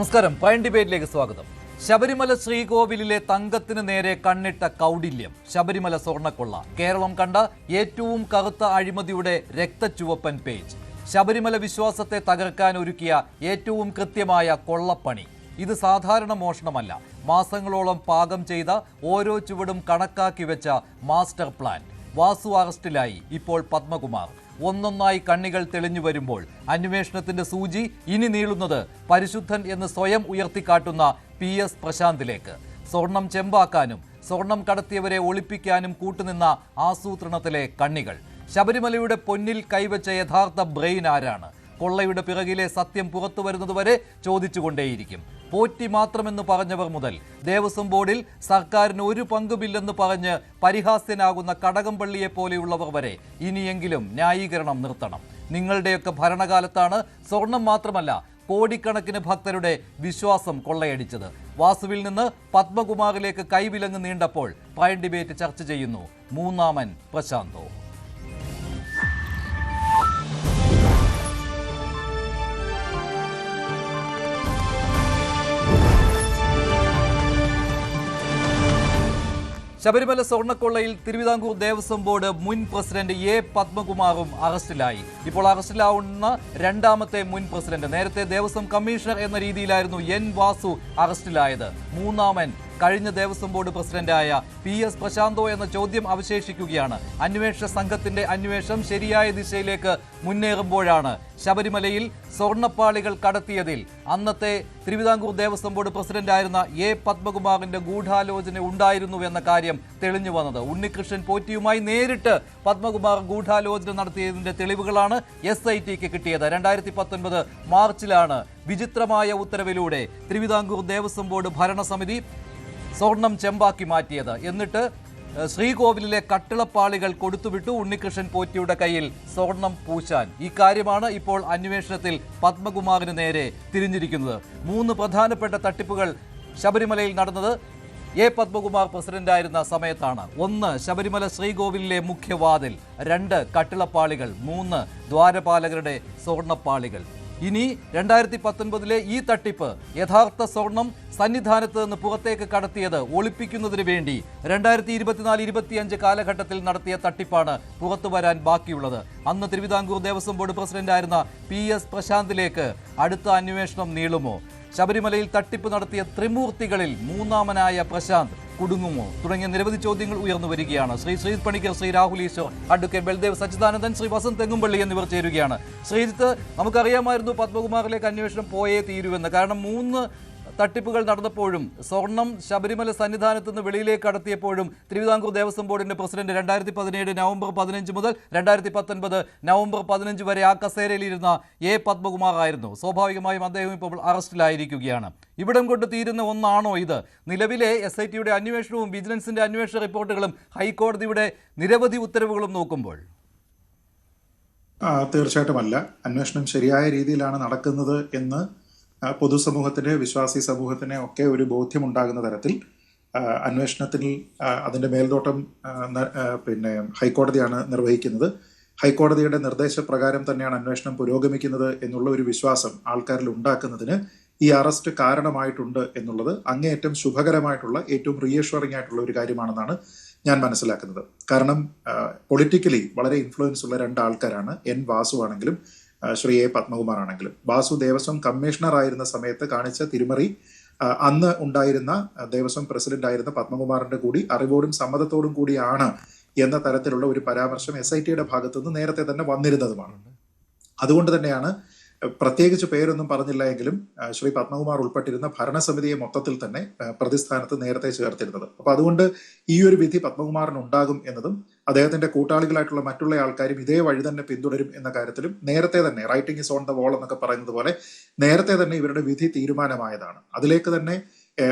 നമസ്കാരം. പ്രൈം ഡിബേറ്റിലേക്ക് സ്വാഗതം. ശബരിമല ശ്രീകോവിലിലെ തങ്കത്തിന് നേരെ കണ്ണിട്ട കൗടില്യം. ശബരിമല സ്വർണ്ണക്കൊള്ള കേരളം കണ്ട ഏറ്റവും കറുത്ത അഴിമതിയുടെ രക്തച്ചുവപ്പൻ പേജ്. ശബരിമല വിശ്വാസത്തെ തകർക്കാൻ ഒരുക്കിയ ഏറ്റവും കൃത്യമായ കൊള്ളപ്പണി. ഇത് സാധാരണ മോഷണമല്ല, മാസങ്ങളോളം പാകം ചെയ്ത ഓരോ ചുവടും കണക്കാക്കി വെച്ച മാസ്റ്റർ പ്ലാൻ. വാസു അറസ്റ്റിലായി, ഇപ്പോൾ പത്മകുമാർ. ഒന്നൊന്നായി കണ്ണികൾ തെളിഞ്ഞു വരുമ്പോൾ അന്വേഷണത്തിന്റെ സൂചി ഇനി നീളുന്നത് പരിശുദ്ധൻ എന്ന് സ്വയം ഉയർത്തിക്കാട്ടുന്ന PS പ്രശാന്തിലേക്ക്. സ്വർണം ചെമ്പാക്കാനും സ്വർണം കടത്തിയവരെ ഒളിപ്പിക്കാനും കൂട്ടുനിന്ന ആസൂത്രണത്തിലെ കണ്ണികൾ. ശബരിമലയുടെ പൊന്നിൽ കൈവച്ച യഥാർത്ഥ ബ്രെയിൻ ആരാണ്? കൊള്ളയുടെ പിറകിലെ സത്യം പുറത്തു വരുന്നതുവരെ ചോദിച്ചുകൊണ്ടേയിരിക്കും. പോറ്റി മാത്രമെന്ന് പറഞ്ഞവർ മുതൽ ദേവസ്വം ബോർഡിൽ സർക്കാരിന് ഒരു പങ്കുമില്ലെന്ന് പറഞ്ഞ് പരിഹാസ്യനാകുന്ന കടകംപള്ളിയെ പോലെയുള്ളവർ വരെ ഇനിയെങ്കിലും ന്യായീകരണം നിർത്തണം. നിങ്ങളുടെയൊക്കെ ഭരണകാലത്താണ് സ്വർണം മാത്രമല്ല കോടിക്കണക്കിന് ഭക്തരുടെ വിശ്വാസം കൊള്ളയടിച്ചത്. വാസുവിൽ നിന്ന് പത്മകുമാറിലേക്ക് കൈവിലങ്ങ് നീണ്ടപ്പോൾ പ്രൈം ഡിബേറ്റ് ചർച്ച ചെയ്യുന്നു. മൂന്നാമൻ പ്രശാന്തോ? ശബരിമല സ്വർണ്ണക്കൊള്ളയിൽ തിരുവിതാംകൂർ ദേവസ്വം ബോർഡ് മുൻ പ്രസിഡന്റ് A. പത്മകുമാറും അറസ്റ്റിലായി. ഇപ്പോൾ അറസ്റ്റിലാവുന്ന രണ്ടാമത്തെ മുൻ പ്രസിഡന്റ്. നേരത്തെ ദേവസ്വം കമ്മീഷണർ എന്ന രീതിയിലായിരുന്നു N. വാസു അറസ്റ്റിലായത്. മൂന്നാമൻ കഴിഞ്ഞ ദേവസ്വം ബോർഡ് പ്രസിഡന്റായ PS പ്രശാന്തോ എന്ന ചോദ്യം അവശേഷിക്കുകയാണ്. അന്വേഷണ സംഘത്തിന്റെ അന്വേഷണം ശരിയായ ദിശയിലേക്ക് മുന്നേറുമ്പോഴാണ് ശബരിമലയിൽ സ്വർണ്ണപ്പാളികൾ കടത്തിയതിൽ അന്നത്തെ തിരുവിതാംകൂർ ദേവസ്വം ബോർഡ് പ്രസിഡന്റായിരുന്ന A. പത്മകുമാറിന്റെ ഗൂഢാലോചന ഉണ്ടായിരുന്നു എന്ന കാര്യം തെളിഞ്ഞു വന്നത്. ഉണ്ണികൃഷ്ണൻ പോറ്റിയുമായി നേരിട്ട് പത്മകുമാർ ഗൂഢാലോചന നടത്തിയതിന്റെ തെളിവുകളാണ് SITക്ക് കിട്ടിയത്. 2019 മാർച്ചിലാണ് വിചിത്രമായ ഉത്തരവിലൂടെ തിരുവിതാംകൂർ ദേവസ്വം ബോർഡ് ഭരണസമിതി സ്വർണം ചെമ്പാക്കി മാറ്റിയത്. എന്നിട്ട് ശ്രീകോവിലിലെ കട്ടിളപ്പാളികൾ കൊടുത്തുവിട്ടു ഉണ്ണികൃഷ്ണൻ പോറ്റിയുടെ കയ്യിൽ സ്വർണം പൂശാൻ. ഈ കാര്യമാണ് ഇപ്പോൾ അന്വേഷണത്തിൽ പത്മകുമാറിന് നേരെ തിരിഞ്ഞിരിക്കുന്നത്. 3 പ്രധാനപ്പെട്ട തട്ടിപ്പുകൾ ശബരിമലയിൽ നടന്നത് A. പത്മകുമാർ പ്രസിഡന്റായിരുന്ന സമയത്താണ്. 1. ശബരിമല ശ്രീകോവിലിലെ മുഖ്യവാതിൽ. 2. കട്ടിളപ്പാളികൾ. 3. ദ്വാരപാലകരുടെ സ്വർണ്ണപ്പാളികൾ. ഇനി 2019 ഈ തട്ടിപ്പ് യഥാർത്ഥ സ്വർണം സന്നിധാനത്ത് നിന്ന് പുറത്തേക്ക് കടത്തിയത് ഒളിപ്പിക്കുന്നതിന് വേണ്ടി 2024-25 കാലഘട്ടത്തിൽ നടത്തിയ തട്ടിപ്പാണ് പുറത്തു വരാൻ ബാക്കിയുള്ളത്. അന്ന് തിരുവിതാംകൂർ ദേവസ്വം ബോർഡ് പ്രസിഡന്റായിരുന്ന PS പ്രശാന്തിലേക്ക് അടുത്ത അന്വേഷണം നീളുമോ? ശബരിമലയിൽ തട്ടിപ്പ് നടത്തിയ ത്രിമൂർത്തികളിൽ മൂന്നാമനായ പ്രശാന്ത് കുടുങ്ങുമോ? തുടങ്ങിയ നിരവധി ചോദ്യങ്ങൾ ഉയർന്നു വരികയാണ്. ശ്രീജിത്ത് പണിക്കർ, ശ്രീ രാഹുൽ ഈശ്വർ, അഡ്വക്കേറ്റ് ബൽദേവ് സച്ചിദാനന്ദൻ, ശ്രീ വസന്ത് തെങ്ങുംപള്ളി എന്നിവർ ചേരുകയാണ്. ശ്രീജിത്ത്, നമുക്കറിയാമായിരുന്നു പത്മകുമാറിലേക്ക് അന്വേഷണം പോയേ തീരുവെന്ന്. കാരണം 3 തട്ടിപ്പുകൾ നടന്നപ്പോഴും സ്വർണം ശബരിമല സന്നിധാനത്ത് നിന്ന് വെളിയിലേക്ക് കടത്തിയപ്പോഴും തിരുവിതാംകൂർ ദേവസ്വം ബോർഡിന്റെ പ്രസിഡന്റ് 2017 നവംബർ 15 മുതൽ 2019 നവംബർ 15 വരെ ആ കസേരയിലിരുന്ന A. പത്മകുമാർ ആയിരുന്നു. സ്വാഭാവികമായും അദ്ദേഹം ഇപ്പോൾ അറസ്റ്റിലായിരിക്കുകയാണ്. ഇവിടം കൊണ്ട് തീരുന്ന ഒന്നാണോ ഇത്? നിലവിലെ SITയുടെ അന്വേഷണവും വിജിലൻസിന്റെ അന്വേഷണ റിപ്പോർട്ടുകളും ഹൈക്കോടതിയുടെ നിരവധി ഉത്തരവുകളും നോക്കുമ്പോൾ തീർച്ചയായിട്ടുമല്ല. അന്വേഷണം ശരിയായ രീതിയിലാണ് നടക്കുന്നത് എന്ന് പൊതുസമൂഹത്തിന്, വിശ്വാസി സമൂഹത്തിന് ഒക്കെ ഒരു ബോധ്യമുണ്ടാകുന്ന തരത്തിൽ അന്വേഷണത്തിൽ അതിൻ്റെ മേൽനോട്ടം ഹൈക്കോടതിയാണ് നിർവഹിക്കുന്നത്. ഹൈക്കോടതിയുടെ നിർദ്ദേശപ്രകാരം തന്നെയാണ് അന്വേഷണം പുരോഗമിക്കുന്നത് എന്നുള്ള ഒരു വിശ്വാസം ആൾക്കാരിൽ ഉണ്ടാക്കുന്നതിന് ഈ അറസ്റ്റ് കാരണമായിട്ടുണ്ട് എന്നുള്ളത് അങ്ങേയറ്റം ശുഭകരമായിട്ടുള്ള, ഏറ്റവും റീഅഷ്വറിംഗ് ആയിട്ടുള്ള ഒരു കാര്യമാണെന്നാണ് ഞാൻ മനസ്സിലാക്കുന്നത്. കാരണം പൊളിറ്റിക്കലി വളരെ ഇൻഫ്ലുവൻസ് ഉള്ള 2 ആൾക്കാരാണ്. N. വാസു ആണെങ്കിലും ശ്രീ A. പത്മകുമാർ ആണെങ്കിലും. വാസു ദേവസ്വം കമ്മീഷണർ ആയിരുന്ന സമയത്ത് കാണിച്ച തിരിമറി അന്ന് ഉണ്ടായിരുന്ന ദേവസ്വം പ്രസിഡന്റ് ആയിരുന്ന പത്മകുമാറിന്റെ കൂടി അറിവോടും സമ്മതത്തോടും കൂടിയാണ് എന്ന തരത്തിലുള്ള ഒരു പരാമർശം SITയുടെ ഭാഗത്തുനിന്ന് നേരത്തെ തന്നെ വന്നിരുന്നതുമാണ്. അതുകൊണ്ട് തന്നെയാണ് പ്രത്യേകിച്ച് പേരൊന്നും പറഞ്ഞില്ല എങ്കിലും ശ്രീ പത്മകുമാർ ഉൾപ്പെട്ടിരുന്ന ഭരണസമിതിയെ മൊത്തത്തിൽ തന്നെ പ്രതിസ്ഥാനത്ത് നേരത്തെ ചേർത്തിരുന്നത്. അപ്പൊ അതുകൊണ്ട് ഈ ഒരു വിധി പത്മകുമാറിന് ഉണ്ടാകും എന്നതും അദ്ദേഹത്തിന്റെ കൂട്ടാളികളായിട്ടുള്ള മറ്റുള്ള ആൾക്കാരും ഇതേ വഴി തന്നെ പിന്തുടരും എന്ന കാര്യത്തിലും നേരത്തെ തന്നെ writing is on the wall എന്നൊക്കെ പറയുന്നത് പോലെ നേരത്തെ തന്നെ ഇവരുടെ വിധി തീരുമാനമായതാണ്. അതിലേക്ക് തന്നെ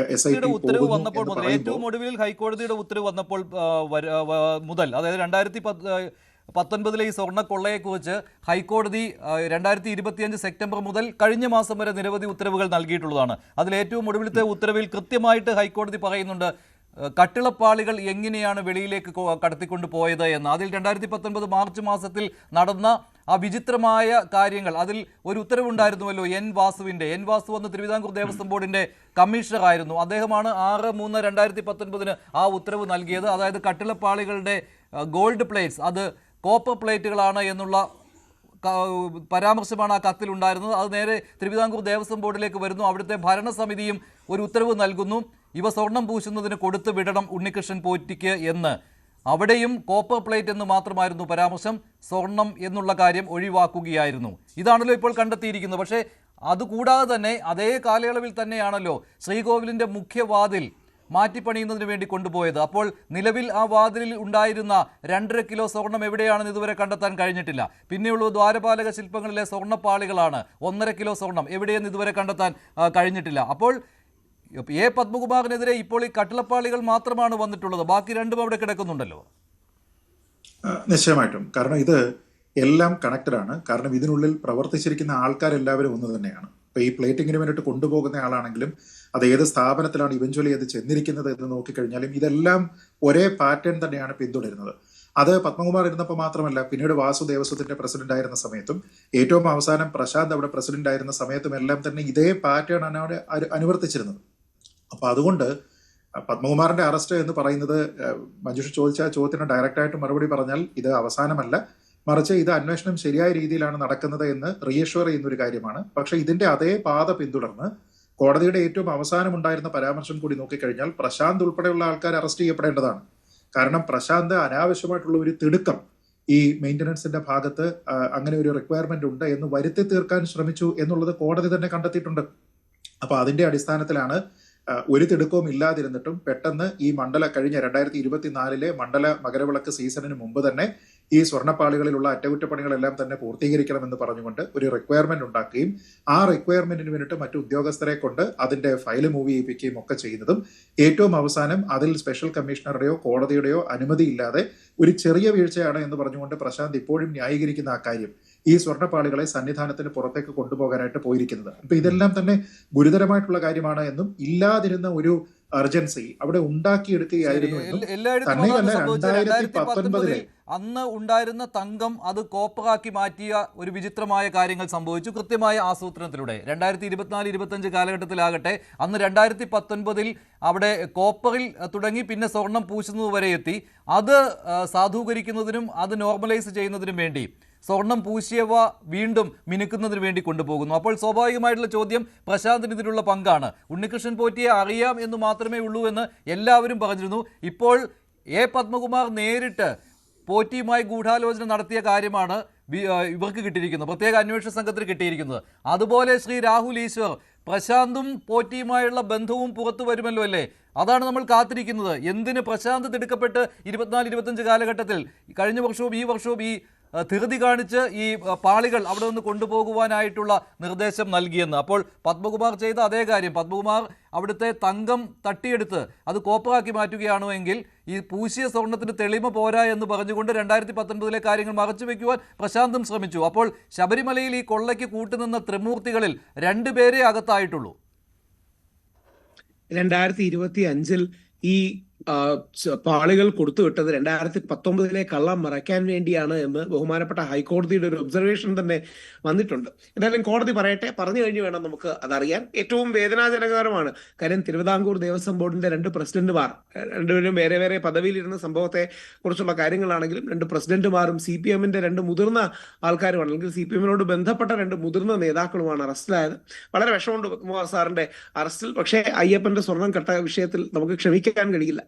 ഉത്തരവ് വന്നപ്പോൾ മുതൽ, ഏറ്റവും ഒടുവിൽ ഹൈക്കോടതിയുടെ ഉത്തരവ് വന്നപ്പോൾ മുതൽ, അതായത് 2019 ഈ സ്വർണ്ണക്കൊള്ളയെക്കുറിച്ച് ഹൈക്കോടതി 2025 സെപ്റ്റംബർ മുതൽ കഴിഞ്ഞ മാസം വരെ നിരവധി ഉത്തരവുകൾ നൽകിയിട്ടുള്ളതാണ്. അതിൽ ഏറ്റവും ഒടുവിലത്തെ ഉത്തരവിൽ കൃത്യമായിട്ട് ഹൈക്കോടതി പറയുന്നുണ്ട് കട്ടിളപ്പാളികൾ എങ്ങനെയാണ് വെളിയിലേക്ക് കടത്തിക്കൊണ്ട് പോയത് എന്ന്. അതിൽ 2019 മാർച്ച് മാസത്തിൽ നടന്ന ആ വിചിത്രമായ കാര്യങ്ങൾ, അതിൽ ഒരു ഉത്തരവുണ്ടായിരുന്നുവല്ലോ എൻ വാസു എന്ന് തിരുവിതാംകൂർ ദേവസ്വം ബോർഡിന്റെ കമ്മീഷണറായിരുന്നു. അദ്ദേഹമാണ് 6/3/2019 ആ ഉത്തരവ് നൽകിയത്. അതായത് കട്ടിളപ്പാളികളുടെ ഗോൾഡ് പ്ലേറ്റ്സ് അത് കോപ്പർ പ്ലേറ്റുകളാണ് എന്നുള്ള പരാമർശമാണ് ആ കത്തിലുണ്ടായിരുന്നത്. അത് നേരെ തിരുവിതാംകൂർ ദേവസ്വം ബോർഡിലേക്ക് വരുന്നു. അവിടുത്തെ ഭരണസമിതിയും ഒരു ഉത്തരവ് നൽകുന്നു, ഇവ സ്വർണം പൂശുന്നതിന് കൊടുത്തു വിടണം ഉണ്ണികൃഷ്ണൻ പോറ്റിക്ക് എന്ന്. അവിടെയും കോപ്പർ പ്ലേറ്റ് എന്ന് മാത്രമായിരുന്നു പരാമർശം, സ്വർണം എന്നുള്ള കാര്യം ഒഴിവാക്കുകയായിരുന്നു. ഇതാണല്ലോ ഇപ്പോൾ കണ്ടെത്തിയിരിക്കുന്നത്. പക്ഷേ അതുകൂടാതെ തന്നെ അതേ കാലയളവിൽ തന്നെയാണല്ലോ ശ്രീകോവിലിൻ്റെ മുഖ്യവാതിൽ മാറ്റിപ്പണിയുന്നതിന് വേണ്ടി കൊണ്ടുപോയത്. അപ്പോൾ നിലവിൽ ആ വാതിലിൽ ഉണ്ടായിരുന്ന 2.5 കിലോ സ്വർണം എവിടെയാണെന്ന് ഇതുവരെ കണ്ടെത്താൻ കഴിഞ്ഞിട്ടില്ല. പിന്നെയുള്ള ദ്വാരപാലക ശില്പങ്ങളിലെ സ്വർണ്ണപ്പാളികളാണ്. 1.5 കിലോ സ്വർണം എവിടെയെന്ന് ഇതുവരെ കണ്ടെത്താൻ കഴിഞ്ഞിട്ടില്ല. അപ്പോൾ എ പത്മകുമാറിനെതിരെ ഇപ്പോൾ ഈ കട്ടിളപ്പാളികൾ മാത്രമാണ് വന്നിട്ടുള്ളത്, ബാക്കി രണ്ടും അവിടെ കിടക്കുന്നുണ്ടല്ലോ. നിശ്ചയമായിട്ടും, കാരണം ഇത് എല്ലാം കണക്റ്റഡ് ആണ്. കാരണം ഇതിനുള്ളിൽ പ്രവർത്തിച്ചിരിക്കുന്ന ആൾക്കാരെല്ലാവരും ഒന്ന് തന്നെയാണ്. ഇപ്പൊ ഈ പ്ലേറ്റിങ്ങിന് വേണ്ടിയിട്ട് കൊണ്ടുപോകുന്ന ആളാണെങ്കിലും അത് ഏത് സ്ഥാപനത്തിലാണ് ഇവഞ്ച്വലി അത് ചെന്നിരിക്കുന്നത് എന്ന് നോക്കിക്കഴിഞ്ഞാലും ഇതെല്ലാം ഒരേ പാറ്റേൺ തന്നെയാണ് പിന്തുടരുന്നത്. അത് പത്മകുമാർ ഇരുന്നപ്പോൾ മാത്രമല്ല, പിന്നീട് വാസു ദേവസ്വത്തിന്റെ പ്രസിഡന്റ് ആയിരുന്ന സമയത്തും ഏറ്റവും അവസാനം പ്രശാന്ത് അവിടെ പ്രസിഡന്റ് ആയിരുന്ന സമയത്തും എല്ലാം തന്നെ ഇതേ പാറ്റേൺ ആണ് അവിടെ അനുവർത്തിച്ചിരുന്നത്. അപ്പൊ അതുകൊണ്ട് പത്മകുമാറിന്റെ അറസ്റ്റ് എന്ന് പറയുന്നത്, മഞ്ജുഷ ചോദിച്ച ചോദ്യത്തിന് ഡയറക്റ്റായിട്ട് മറുപടി പറഞ്ഞാൽ ഇത് അവസാനമല്ല, മറിച്ച് ഇത് അന്വേഷണം ശരിയായ രീതിയിലാണ് നടക്കുന്നത് എന്ന് റീഅഷ്വർ ചെയ്യുന്ന ഒരു കാര്യമാണ്. പക്ഷെ ഇതിന്റെ അതേ പാത പിന്തുടർന്ന് കോടതിയുടെ ഏറ്റവും അവസാനം ഉണ്ടായിരുന്ന പരാമർശം കൂടി നോക്കിക്കഴിഞ്ഞാൽ പ്രശാന്ത് ഉൾപ്പെടെയുള്ള ആൾക്കാർ അറസ്റ്റ് ചെയ്യപ്പെടേണ്ടതാണ്. കാരണം പ്രശാന്ത് അനാവശ്യമായിട്ടുള്ള ഒരു തിടുക്കം ഈ മെയിൻ്റനൻസിന്റെ ഭാഗത്ത് അങ്ങനെ ഒരു റിക്വയർമെന്റ് ഉണ്ട് എന്ന് വരുത്തി തീർക്കാൻ ശ്രമിച്ചു എന്നുള്ളത് കോടതി തന്നെ കണ്ടെത്തിയിട്ടുണ്ട്. അപ്പൊ അതിന്റെ അടിസ്ഥാനത്തിലാണ് ഒരു തിടുക്കവും ഇല്ലാതിരുന്നിട്ടും പെട്ടെന്ന് ഈ കഴിഞ്ഞ 2024 മണ്ഡല മകരവിളക്ക് സീസണിന് മുമ്പ് തന്നെ ഈ സ്വർണ്ണപ്പാളികളിലുള്ള അറ്റകുറ്റപ്പണികളെല്ലാം തന്നെ പൂർത്തീകരിക്കണമെന്ന് പറഞ്ഞുകൊണ്ട് ഒരു റിക്വയർമെന്റ് ഉണ്ടാക്കുകയും ആ റിക്വയർമെന്റിന് വേണ്ടിയിട്ട് മറ്റു ഉദ്യോഗസ്ഥരെ കൊണ്ട് അതിന്റെ ഫയൽ മൂവ് ചെയ്യിപ്പിക്കുകയും ഒക്കെ ചെയ്യുന്നതും ഏറ്റവും അവസാനം അതിൽ സ്പെഷ്യൽ കമ്മീഷണറുടെയോ കോടതിയുടെയോ അനുമതി ഇല്ലാതെ ഒരു ചെറിയ വീഴ്ചയാണ് എന്ന് പറഞ്ഞുകൊണ്ട് പ്രശാന്ത് ഇപ്പോഴും ന്യായീകരിക്കുന്ന ആ കാര്യം ഈ സ്വർണ്ണപ്പാളികളെ സന്നിധാനത്തിന് പുറത്തേക്ക് കൊണ്ടുപോകാനായിട്ട് പോയിരിക്കുന്നത്. അപ്പൊ ഇതെല്ലാം തന്നെ ഗുരുതരമായിട്ടുള്ള കാര്യമാണ് എന്നും ഇല്ലാതിരുന്ന ഒരു അർജൻസി അവിടെ ഉണ്ടാക്കിയെടുക്കുകയായിരുന്നു എന്നും തന്നെയല്ല 2019 അന്ന് ഉണ്ടായിരുന്ന തങ്കം അത് കോപ്പറാക്കി മാറ്റിയ ഒരു വിചിത്രമായ കാര്യങ്ങൾ സംഭവിച്ചു കൃത്യമായ ആസൂത്രണത്തിലൂടെ. 2024-25 കാലഘട്ടത്തിലാകട്ടെ, അന്ന് 2019 അവിടെ കോപ്പറിൽ തുടങ്ങി പിന്നെ സ്വർണം പൂശുന്നത് വരെ എത്തി. അത് സാധൂകരിക്കുന്നതിനും അത് നോർമലൈസ് ചെയ്യുന്നതിനും വേണ്ടി സ്വർണം പൂശിയവ വീണ്ടും മിനുക്കുന്നതിന് വേണ്ടി കൊണ്ടുപോകുന്നു. അപ്പോൾ സ്വാഭാവികമായിട്ടുള്ള ചോദ്യം പ്രശാന്തിന് ഇതിലുള്ള പങ്കാണ്. ഉണ്ണികൃഷ്ണൻ പോറ്റിയെ അറിയാം എന്ന് മാത്രമേ ഉള്ളൂ എന്ന് എല്ലാവരും പറഞ്ഞിരുന്നു. ഇപ്പോൾ എ പത്മകുമാർ നേരിട്ട് പോറ്റിയുമായി ഗൂഢാലോചന നടത്തിയ കാര്യമാണ് ഇവർക്ക് കിട്ടിയിരിക്കുന്നത്, പ്രത്യേക അന്വേഷണ സംഘത്തിന് കിട്ടിയിരിക്കുന്നത്. അതുപോലെ ശ്രീ രാഹുൽ ഈശ്വർ, പ്രശാന്തും പോറ്റിയുമായുള്ള ബന്ധവും പുറത്തു വരുമല്ലോ അല്ലേ? അതാണ് നമ്മൾ കാത്തിരിക്കുന്നത്. എന്തിന് പ്രശാന്ത് തിടുക്കപ്പെട്ട് 24-25 കാലഘട്ടത്തിൽ കഴിഞ്ഞ വർഷവും ഈ വർഷവും ഈ ധൃതി കാണിച്ച് ഈ പാളികൾ അവിടെ നിന്ന് കൊണ്ടുപോകുവാനായിട്ടുള്ള നിർദ്ദേശം നൽകിയെന്ന്. അപ്പോൾ പത്മകുമാർ ചെയ്ത അതേ കാര്യം, പത്മകുമാർ അവിടുത്തെ തങ്കം തട്ടിയെടുത്ത് അത് കോപ്പറാക്കി മാറ്റുകയാണോ എങ്കിൽ ഈ പൂശിയ സ്വർണത്തിന് തെളിമ പോരാ എന്ന് പറഞ്ഞുകൊണ്ട് 2019 കാര്യങ്ങൾ മറച്ചു വെക്കുവാൻ പ്രശാന്തും ശ്രമിച്ചു. അപ്പോൾ ശബരിമലയിൽ ഈ കൊള്ളയ്ക്ക് കൂട്ടുനിന്ന ത്രിമൂർത്തികളിൽ 2 പേരെ അകത്തായിട്ടുള്ളൂ. 2025 ഈ പാളികൾ കൊടുത്തുവിട്ടത് 2019 കള്ളം മറയ്ക്കാൻ വേണ്ടിയാണ് എന്ന് ബഹുമാനപ്പെട്ട ഹൈക്കോടതിയുടെ ഒരു ഒബ്സർവേഷൻ തന്നെ വന്നിട്ടുണ്ട്. എന്തായാലും കോടതി പറയട്ടെ, പറഞ്ഞു കഴിഞ്ഞ് വേണം നമുക്ക് അതറിയാൻ. ഏറ്റവും വേദനാജനകരമാണ്. കാര്യം തിരുവിതാംകൂർ ദേവസ്വം ബോർഡിന്റെ 2 പ്രസിഡന്റുമാർ, രണ്ടുപേരും വേറെ വേറെ പദവിയിലിരുന്ന സംഭവത്തെ കുറിച്ചുള്ള കാര്യങ്ങളാണെങ്കിലും 2 പ്രസിഡന്റുമാരും CPM-ന്റെ 2 മുതിർന്ന ആൾക്കാരുമാണ്, അല്ലെങ്കിൽ CPM-നോട് ബന്ധപ്പെട്ട 2 മുതിർന്ന നേതാക്കളുമാണ് അറസ്റ്റിലായത്. വളരെ വിഷമമുണ്ട് പത്മകുമാർ സാറിന്റെ അറസ്റ്റിൽ. പക്ഷേ അയ്യപ്പന്റെ സ്വർണം കട്ട വിഷയത്തിൽ നമുക്ക് ക്ഷമിക്കാൻ കഴിയില്ല.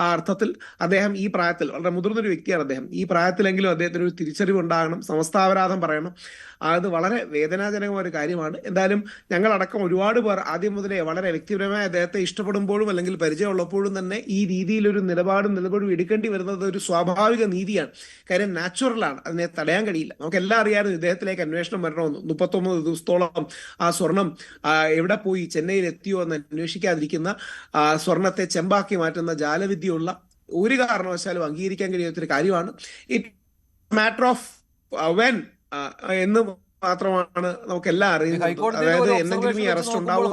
ആ അർത്ഥത്തിൽ അദ്ദേഹം ഈ പ്രായത്തിൽ വളരെ മുതിർന്നൊരു വ്യക്തിയാണ്. അദ്ദേഹം ഈ പ്രായത്തിലെങ്കിലും അദ്ദേഹത്തിന് ഒരു തിരിച്ചറിവ് ഉണ്ടാകണം, സമസ്താപരാധം പറയണം. അത് വളരെ വേദനാജനകമായ ഒരു കാര്യമാണ്. എന്തായാലും ഞങ്ങളടക്കം ഒരുപാട് പേർ ആദ്യം മുതലേ വളരെ വ്യക്തിപരമായി അദ്ദേഹത്തെ ഇഷ്ടപ്പെടുമ്പോഴും അല്ലെങ്കിൽ പരിചയമുള്ളപ്പോഴും തന്നെ ഈ രീതിയിലൊരു നിലപാടും എടുക്കേണ്ടി വരുന്നത് ഒരു സ്വാഭാവിക നീതിയാണ്. കാര്യം നാച്ചുറലാണ്, അതിനെ തടയാൻ കഴിയില്ല. നമുക്ക് എല്ലാം അറിയാമായിരുന്നു ഇദ്ദേഹത്തിലേക്ക് അന്വേഷണം വരണമെന്ന്. 39 ദിവസത്തോളം ആ സ്വർണം എവിടെ പോയി, ചെന്നൈയിൽ എത്തിയോ എന്ന് അന്വേഷിക്കാതിരിക്കുന്ന, സ്വർണത്തെ ചെമ്പാക്കി മാറ്റുന്ന ജാലവിദ്യയുള്ള ഒരു കാരണവശാലും അംഗീകരിക്കാൻ കഴിയാത്തൊരു കാര്യമാണ്. ഇറ്റ് മാറ്റർ ഓഫ് വെൻ എന്ന് മാത്രമാണ് നമുക്കെല്ലാം അറിയുന്നത്. അതായത് എന്തെങ്കിലും ഈ അറസ്റ്റ് ഉണ്ടാവും.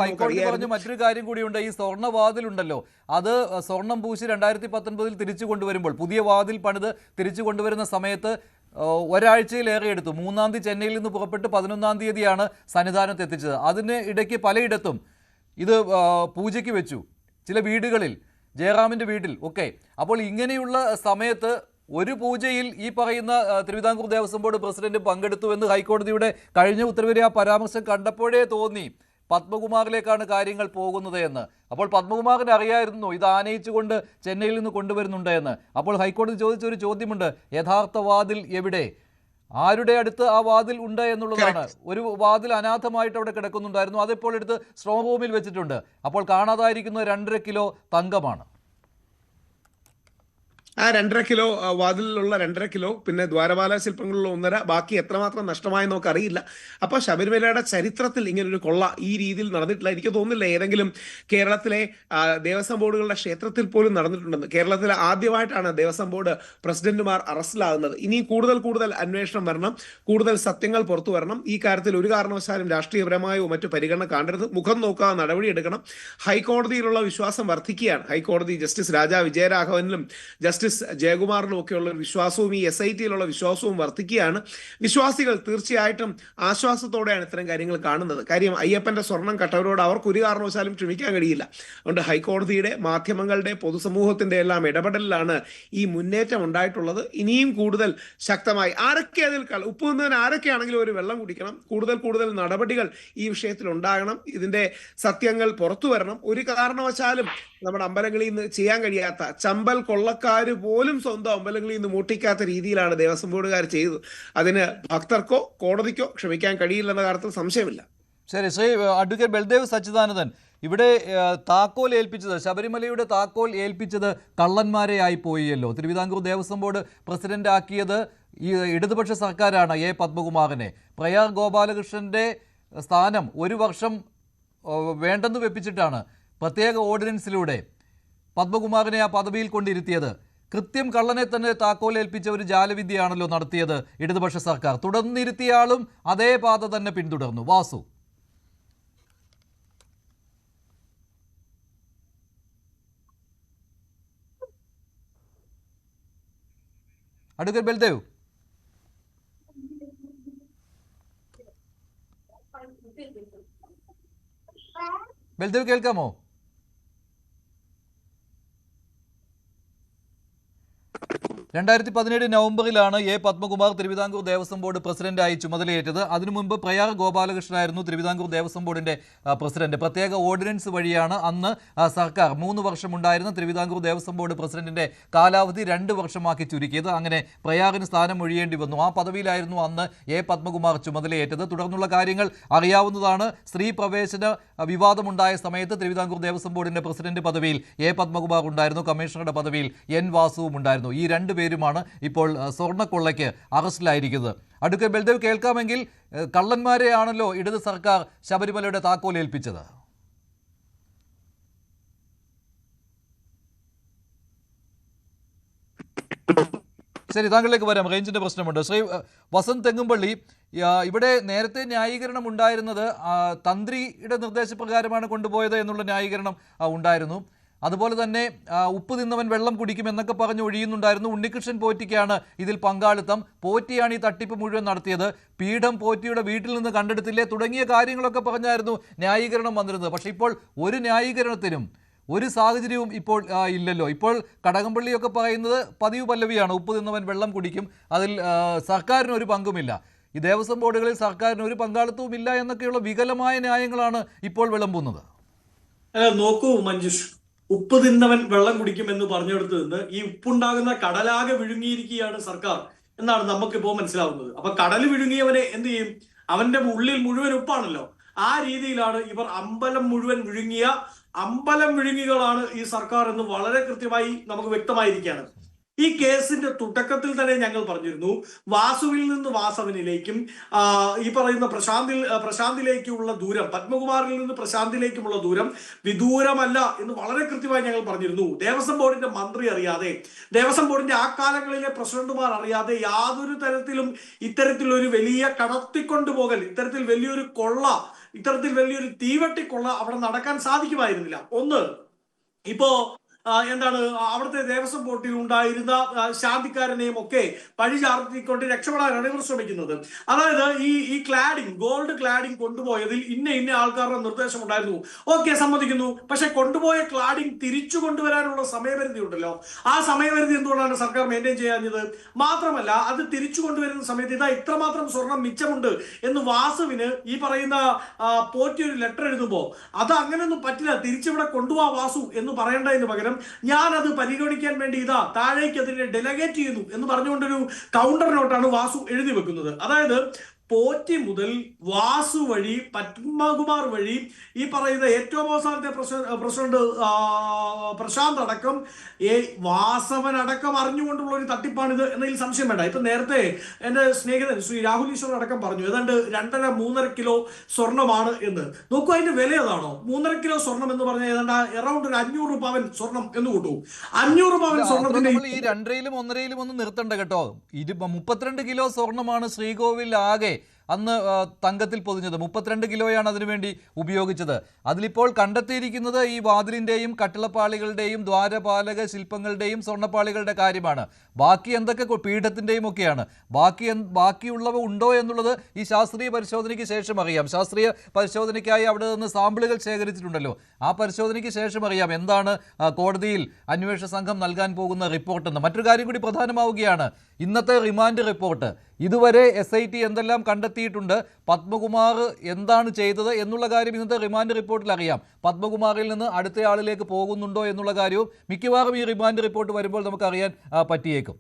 മറ്റൊരു കാര്യം കൂടിയുണ്ട്. ഈ സ്വർണ്ണ വാതിലുണ്ടല്ലോ, അത് സ്വർണം പൂശി 2019 തിരിച്ചു കൊണ്ടുവരുമ്പോൾ, പുതിയ വാതിൽ പണിത് തിരിച്ചു കൊണ്ടുവരുന്ന സമയത്ത് ഒരാഴ്ചയിലേറെ എടുത്തു. 3-ാം തീയതി ചെന്നൈയിൽ നിന്ന് പുറപ്പെട്ട് 11-ാം തീയതിയാണ് സന്നിധാനത്ത് എത്തിച്ചത്. അതിന് ഇടയ്ക്ക് പലയിടത്തും ഇത് പൂജയ്ക്ക് വെച്ചു, ചില വീടുകളിൽ, ജയറാമിൻ്റെ വീട്ടിൽ ഒക്കെ. അപ്പോൾ ഇങ്ങനെയുള്ള സമയത്ത് ഒരു പൂജയിൽ ഈ പറയുന്ന തിരുവിതാംകൂർ ദേവസ്വം ബോർഡ് പ്രസിഡന്റ് പങ്കെടുത്തു എന്ന് ഹൈക്കോടതിയുടെ കഴിഞ്ഞ ഉത്തരവിലെ ആ പരാമർശം കണ്ടപ്പോഴേ തോന്നി പത്മകുമാറിലേക്കാണ് കാര്യങ്ങൾ പോകുന്നത് എന്ന്. അപ്പോൾ പത്മകുമാറിന് അറിയായിരുന്നു ഇത് ആനയിച്ചുകൊണ്ട് ചെന്നൈയിൽ നിന്ന് കൊണ്ടുവരുന്നുണ്ട് എന്ന്. അപ്പോൾ ഹൈക്കോടതി ചോദിച്ച ഒരു ചോദ്യമുണ്ട്, യഥാർത്ഥ വാതിൽ എവിടെ? ആരുടെ അടുത്ത് ആ വാതിൽ ഉണ്ട് എന്നുള്ളതാണ്. ഒരു വാതിൽ അനാഥമായിട്ട് അവിടെ കിടക്കുന്നുണ്ടായിരുന്നു, അതിപ്പോൾ എടുത്ത് സ്ട്രോങ് റൂമിൽ വെച്ചിട്ടുണ്ട്. അപ്പോൾ കാണാതായിരിക്കുന്ന 2.5 കിലോ തങ്കമാണ്. ആ 2.5 കിലോ വാതിലിലുള്ള 2.5 കിലോ, പിന്നെ ദ്വാരപാല ശില്പങ്ങളിലുള്ള 1.5, ബാക്കി എത്രമാത്രം നഷ്ടമായെന്ന് നമുക്ക് അറിയില്ല. അപ്പൊ ശബരിമലയുടെ ചരിത്രത്തിൽ ഇങ്ങനൊരു കൊള്ള ഈ രീതിയിൽ നടന്നിട്ടില്ല. എനിക്ക് തോന്നുന്നില്ല ഏതെങ്കിലും കേരളത്തിലെ ദേവസ്വം ബോർഡുകളുടെ ക്ഷേത്രത്തിൽ പോലും നടന്നിട്ടുണ്ടെന്ന്. കേരളത്തിൽ ആദ്യമായിട്ടാണ് ദേവസ്വം ബോർഡ് പ്രസിഡന്റുമാർ അറസ്റ്റിലാകുന്നത്. ഇനി കൂടുതൽ അന്വേഷണം വരണം, കൂടുതൽ സത്യങ്ങൾ പുറത്തു വരണം. ഈ കാര്യത്തിൽ ഒരു കാരണവശാലും രാഷ്ട്രീയപരമായോ മറ്റു പരിഗണന കാണരുത്. മുഖം നോക്കാതെ നടപടിയെടുക്കണം. ഹൈക്കോടതിയിലുള്ള വിശ്വാസം വർദ്ധിക്കുകയാണ്. ഹൈക്കോടതി ജസ്റ്റിസ് രാജാ വിജയരാഘവനിലും ജസ്റ്റിസ് ജയകുമാറിനും ഒക്കെയുള്ള ഒരു വിശ്വാസവും ഈ SITയിലുള്ള വിശ്വാസവും വർദ്ധിക്കുകയാണ്. വിശ്വാസികൾ തീർച്ചയായിട്ടും ആശ്വാസത്തോടെയാണ് ഇത്തരം കാര്യങ്ങൾ കാണുന്നത്. കാര്യം അയ്യപ്പന്റെ സ്വർണം കട്ടവരോട് അവർക്ക് ഒരു കാരണവശാലും ക്ഷമിക്കാൻ കഴിയില്ല. അതുകൊണ്ട് ഹൈക്കോടതിയുടെ, മാധ്യമങ്ങളുടെ, പൊതുസമൂഹത്തിന്റെ എല്ലാം ഇടപെടലിലാണ് ഈ മുന്നേറ്റം ഉണ്ടായിട്ടുള്ളത്. ഇനിയും കൂടുതൽ ശക്തമായി ആരൊക്കെ അതിൽ ഉപ്പ് നിന്നതിന് ആരൊക്കെയാണെങ്കിലും ഒരു വെള്ളം കുടിക്കണം. കൂടുതൽ നടപടികൾ ഈ വിഷയത്തിൽ ഉണ്ടാകണം. ഇതിന്റെ സത്യങ്ങൾ പുറത്തു വരണം. ഒരു കാരണവശാലും നമ്മുടെ അമ്പലങ്ങളിൽ നിന്ന് ചെയ്യാൻ കഴിയാത്ത, ചമ്പൽ കൊള്ളക്കാർ പോലും സ്വന്തം അമ്പലങ്ങളിൽ നിന്ന് മൂട്ടിക്കാത്ത രീതിയിലാണ് ദേവസ്വം ബോർഡുകാർ ചെയ്തത്. അതിന് ഭക്തർക്കോ കോടതിക്കോ ക്ഷമിക്കാൻ കഴിയില്ലെന്ന കാര്യത്തിൽ സംശയമില്ല. ശരി, ശ്രീ അഡ്വക്കേറ്റ് ബൽദേവ് സച്ചിദാനന്ദൻ, ഇവിടെ താക്കോൽ ഏൽപ്പിച്ചത്, ശബരിമലയുടെ താക്കോൽ ഏൽപ്പിച്ചത് കള്ളന്മാരെ ആയിപ്പോയല്ലോ. തിരുവിതാംകൂർ ദേവസ്വം ബോർഡ് പ്രസിഡന്റ് ആക്കിയത് ഈ ഇടതുപക്ഷ സർക്കാരാണ് എ പത്മകുമാറിനെ. പ്രയാർ ഗോപാലകൃഷ്ണന്റെ സ്ഥാനം 1 വർഷം വേണ്ടെന്ന് വെപ്പിച്ചിട്ടാണ് പ്രത്യേക ഓർഡിനൻസിലൂടെ പത്മകുമാറിനെ ആ പദവിയിൽ കൊണ്ടിരുത്തിയത്. കൃത്യം കള്ളനെ തന്നെ താക്കോലേൽപ്പിച്ച ഒരു ജാലവിദ്യയാണല്ലോ നടത്തിയത് ഇടതുപക്ഷ സർക്കാർ. തുടർന്നിരുത്തിയ ആളും അതേ പാത തന്നെ പിന്തുടർന്നു. വാസു, അഡ്വക്കേറ്റ് ബൽദേവ്, ബൽദേവ് കേൾക്കാമോ? നവംബറിലാണ് എ പത്മകുമാർ തിരുവിതാംകൂർ ദേവസ്വം ബോർഡ് പ്രസിഡന്റായി ചുമതലയേറ്റത്. അതിനു മുമ്പ് പ്രയാർ ഗോപാലകൃഷ്ണനായിരുന്നു തിരുവിതാംകൂർ ദേവസ്വം ബോർഡിന്റെ പ്രസിഡന്റ്. പ്രത്യേക ഓർഡിനൻസ് വഴിയാണ് അന്ന് സർക്കാർ 3 വർഷമുണ്ടായിരുന്ന തിരുവിതാംകൂർ ദേവസ്വം ബോർഡ് പ്രസിഡന്റിന്റെ കാലാവധി 2 വർഷമാക്കി ചുരുക്കിയത്. അങ്ങനെ പ്രയാറിന് സ്ഥാനം ഒഴിയേണ്ടി വന്നു. ആ പദവിയിലായിരുന്നു അന്ന് എ പത്മകുമാർ ചുമതലയേറ്റത്. തുടർന്നുള്ള കാര്യങ്ങൾ അറിയാവുന്നതാണ്. സ്ത്രീ പ്രവേശന വിവാദമുണ്ടായ സമയത്ത് തിരുവിതാംകൂർ ദേവസ്വം ബോർഡിന്റെ പ്രസിഡന്റ് പദവിയിൽ എ പത്മകുമാർ ഉണ്ടായിരുന്നു, കമ്മീഷണറുടെ പദവിയിൽ എൻ വാസുവും ഉണ്ടായിരുന്നു. ഈ 2 പേരുമാണ് ഇപ്പോൾ സ്വർണ്ണക്കൊള്ളയ്ക്ക് അറസ്റ്റിലായിരിക്കുന്നത്. അഡ്വക്കേറ്റ് ബൽദേവ് കേൾക്കാമെങ്കിൽ, കള്ളന്മാരെയാണല്ലോ ഇടത് സർക്കാർ ശബരിമലയുടെ താക്കോൽ ഏൽപ്പിച്ചത്. ശരി, താങ്കളിലേക്ക് വരാം. റേഞ്ചിന്റെ പ്രശ്നമുണ്ട്. ശ്രീ വസന്ത് തെങ്ങുംപള്ളി, ഇവിടെ നേരത്തെ ന്യായീകരണം ഉണ്ടായിരുന്നത് തന്ത്രിയുടെ നിർദ്ദേശപ്രകാരമാണ് കൊണ്ടുപോയത് എന്നുള്ള ന്യായീകരണം ഉണ്ടായിരുന്നു. അതുപോലെ തന്നെ ഉപ്പ് തിന്നവൻ വെള്ളം കുടിക്കുമെന്നൊക്കെ പറഞ്ഞ് ഒഴിയുന്നുണ്ടായിരുന്നു. ഉണ്ണികൃഷ്ണൻ പോറ്റിക്കാണ് ഇതിൽ പങ്കാളിത്തം, പോറ്റിയാണ് ഈ തട്ടിപ്പ് മുഴുവൻ നടത്തിയത്, പീഠം പോറ്റിയുടെ വീട്ടിൽ നിന്ന് കണ്ടെടുത്തില്ലേ തുടങ്ങിയ കാര്യങ്ങളൊക്കെ പറഞ്ഞായിരുന്നു ന്യായീകരണം വന്നിരുന്നത്. പക്ഷേ ഇപ്പോൾ ഒരു ന്യായീകരണത്തിനും ഒരു സാഹചര്യവും ഇപ്പോൾ ഇല്ലല്ലോ. ഇപ്പോൾ കടകംപള്ളിയൊക്കെ പറയുന്നത് പതിവ് പല്ലവിയാണ്, ഉപ്പ് തിന്നവൻ വെള്ളം കുടിക്കും, അതിൽ സർക്കാരിന് ഒരു പങ്കുമില്ല, ഈ ദേവസ്വം ബോർഡുകളിൽ സർക്കാരിന് ഒരു പങ്കാളിത്തവും ഇല്ല എന്നൊക്കെയുള്ള വികലമായ ന്യായങ്ങളാണ് ഇപ്പോൾ വിളമ്പുന്നത്. നോക്കൂ മഞ്ജുഷ്, ഉപ്പ് തിന്നവൻ വെള്ളം കുടിക്കുമെന്ന് പറഞ്ഞെടുത്ത് നിന്ന് ഈ ഉപ്പുണ്ടാകുന്ന കടലാകെ വിഴുങ്ങിയിരിക്കുകയാണ് സർക്കാർ എന്നാണ് നമുക്കിപ്പോ മനസ്സിലാവുന്നത്. അപ്പൊ കടൽ വിഴുങ്ങിയവനെ എന്ത് ചെയ്യും? അവന്റെ ഉള്ളിൽ മുഴുവൻ ഉപ്പാണല്ലോ. ആ രീതിയിലാണ് ഇവർ അമ്പലം മുഴുവൻ വിഴുങ്ങിയ അമ്പലം വിഴുങ്ങികളാണ് ഈ സർക്കാർ എന്ന് വളരെ കൃത്യമായി നമുക്ക് വ്യക്തമായിരിക്കുകയാണ്. ഈ കേസിന്റെ തുടക്കത്തിൽ തന്നെ ഞങ്ങൾ പറഞ്ഞിരുന്നു, വാസുവിൽ നിന്ന് വാസവനിലേക്കും ഈ പറയുന്ന പ്രശാന്തിലേക്കുള്ള ദൂരം, പത്മകുമാറിൽ നിന്ന് പ്രശാന്തിലേക്കുമുള്ള ദൂരം വിദൂരമല്ല എന്ന് വളരെ കൃത്യമായി ഞങ്ങൾ പറഞ്ഞിരുന്നു. ദേവസ്വം ബോർഡിന്റെ മന്ത്രി അറിയാതെ, ദേവസ്വം ബോർഡിന്റെ ആ കാലങ്ങളിലെ പ്രസിഡന്റുമാർ അറിയാതെ യാതൊരു തരത്തിലും ഇത്തരത്തിലൊരു വലിയ കടത്തിക്കൊണ്ടുപോകൽ, ഇത്തരത്തിൽ വലിയൊരു കൊള്ള, ഇത്തരത്തിൽ വലിയൊരു തീവട്ടിക്കൊള്ള അവിടെ നടക്കാൻ സാധിക്കുമായിരുന്നില്ല. ഒന്ന്, ഇപ്പോ എന്താണ് അവിടുത്തെ ദേവസ്വം ബോർഡിൽ ഉണ്ടായിരുന്ന ശാന്തിക്കാരനെയും ഒക്കെ പഴി ചാർത്തിക്കൊണ്ട് രക്ഷപ്പെടാനാണ് ഇവർ ശ്രമിക്കുന്നത്. അതായത് ഈ ക്ലാഡിംഗ്, ഗോൾഡ് ക്ലാഡിംഗ് കൊണ്ടുപോയതിൽ ഇന്ന ആൾക്കാരുടെ നിർദ്ദേശം ഉണ്ടായിരുന്നു, ഓക്കെ, സമ്മതിക്കുന്നു. പക്ഷെ കൊണ്ടുപോയ ക്ലാഡിംഗ് തിരിച്ചു കൊണ്ടുവരാനുള്ള സമയപരിധി ഉണ്ടല്ലോ, ആ സമയപരിധി എന്തുകൊണ്ടാണ് സർക്കാർ മെയിൻറ്റെയിൻ ചെയ്യാഞ്ഞത്? മാത്രമല്ല അത് തിരിച്ചു കൊണ്ടുവരുന്ന സമയത്ത് ഇതാ ഇത്രമാത്രം സ്വർണം മിച്ചമുണ്ട് എന്ന് വാസുവിന് ഈ പറയുന്ന പോറ്റി ഒരു ലെറ്റർ എഴുതുമ്പോൾ അത് അങ്ങനെയൊന്നും പറ്റില്ല, തിരിച്ചിവിടെ കൊണ്ടുപോവാ വാസു എന്ന് പറയേണ്ടതിന് പകരം ഞാൻ അത് പരിഗണിക്കാൻ വേണ്ടി ഇതാ താഴേക്ക് അതിനെ ഡെലഗേറ്റ് ചെയ്യുന്നു എന്ന് പറഞ്ഞുകൊണ്ടൊരു കൗണ്ടർ നോട്ടാണ് വാസു എഴുതി വെക്കുന്നത്. അതായത് പോറ്റി മുതൽ വാസു വഴി പത്മകുമാർ വഴി ഈ പറയുന്ന ഏറ്റവും അവസാനത്തെ പ്രസിഡന്റ് പ്രശാന്ത് അടക്കം വാസവൻ അടക്കം അറിഞ്ഞുകൊണ്ടുള്ള ഒരു തട്ടിപ്പാണിത് എന്നതിൽ സംശയം വേണ്ട. ഇപ്പൊ നേരത്തെ എന്റെ സ്നേഹിതൻ ശ്രീ രാഹുൽ ഈശ്വർ അടക്കം പറഞ്ഞു ഏതാണ്ട് 2.5-3 കിലോ സ്വർണ്ണമാണ് എന്ന്. നോക്കൂ, അതിന്റെ വില ഏതാണോ? 3.5 കിലോ സ്വർണം എന്ന് പറഞ്ഞാൽ ഏതാണ്ട് അറൌണ്ട് ഒരു 500 പവൻ സ്വർണം എന്ന് കൂട്ടൂ. 500 പവൻ സ്വർണത്തിന്റെ ഈ 2.5-ലും 1.5-ലും ഒന്നും നിർത്തണ്ട കേട്ടോ. 32 കിലോ സ്വർണ്ണമാണ് ശ്രീകോവിൽ ആകെ അന്ന് തങ്കത്തിൽ പൊതിഞ്ഞത്. 32 കിലോയാണ് അതിനുവേണ്ടി ഉപയോഗിച്ചത്. അതിലിപ്പോൾ കണ്ടെത്തിയിരിക്കുന്നത് ഈ വാതിലിൻ്റെയും കട്ടിളപ്പാളികളുടെയും ദ്വാരപാലക ശില്പങ്ങളുടെയും സ്വർണ്ണപ്പാളികളുടെ കാര്യമാണ്. ബാക്കി എന്തൊക്കെ പീഠത്തിൻ്റെയും ഒക്കെയാണ്. ബാക്കിയുള്ളവ ഉണ്ടോ എന്നുള്ളത് ഈ ശാസ്ത്രീയ പരിശോധനയ്ക്ക് ശേഷം അറിയാം. ശാസ്ത്രീയ പരിശോധനയ്ക്കായി അവിടെ നിന്ന് സാമ്പിളുകൾ ശേഖരിച്ചിട്ടുണ്ടല്ലോ. ആ പരിശോധനയ്ക്ക് ശേഷം അറിയാം എന്താണ് കോടതിയിൽ അന്വേഷണ സംഘം നൽകാൻ പോകുന്ന റിപ്പോർട്ടെന്ന്. മറ്റൊരു കാര്യം കൂടി പ്രധാനമാവുകയാണ്. ഇന്നത്തെ റിമാൻഡ് റിപ്പോർട്ട് ഇതുവരെ SIT എന്തെല്ലാം കണ്ടെത്തിയിട്ടുണ്ട്, പത്മകുമാർ എന്താണ് ചെയ്തത് എന്നുള്ള കാര്യം ഇന്നത്തെ റിമാൻഡ് റിപ്പോർട്ടിൽ അറിയാം. പത്മകുമാറിൽ നിന്ന് അടുത്തയാളിലേക്ക് പോകുന്നുണ്ടോ എന്നുള്ള കാര്യവും മിക്കവാറും ഈ റിമാൻഡ് റിപ്പോർട്ട് വരുമ്പോൾ നമുക്ക് അറിയാൻ പറ്റിയേക്കും.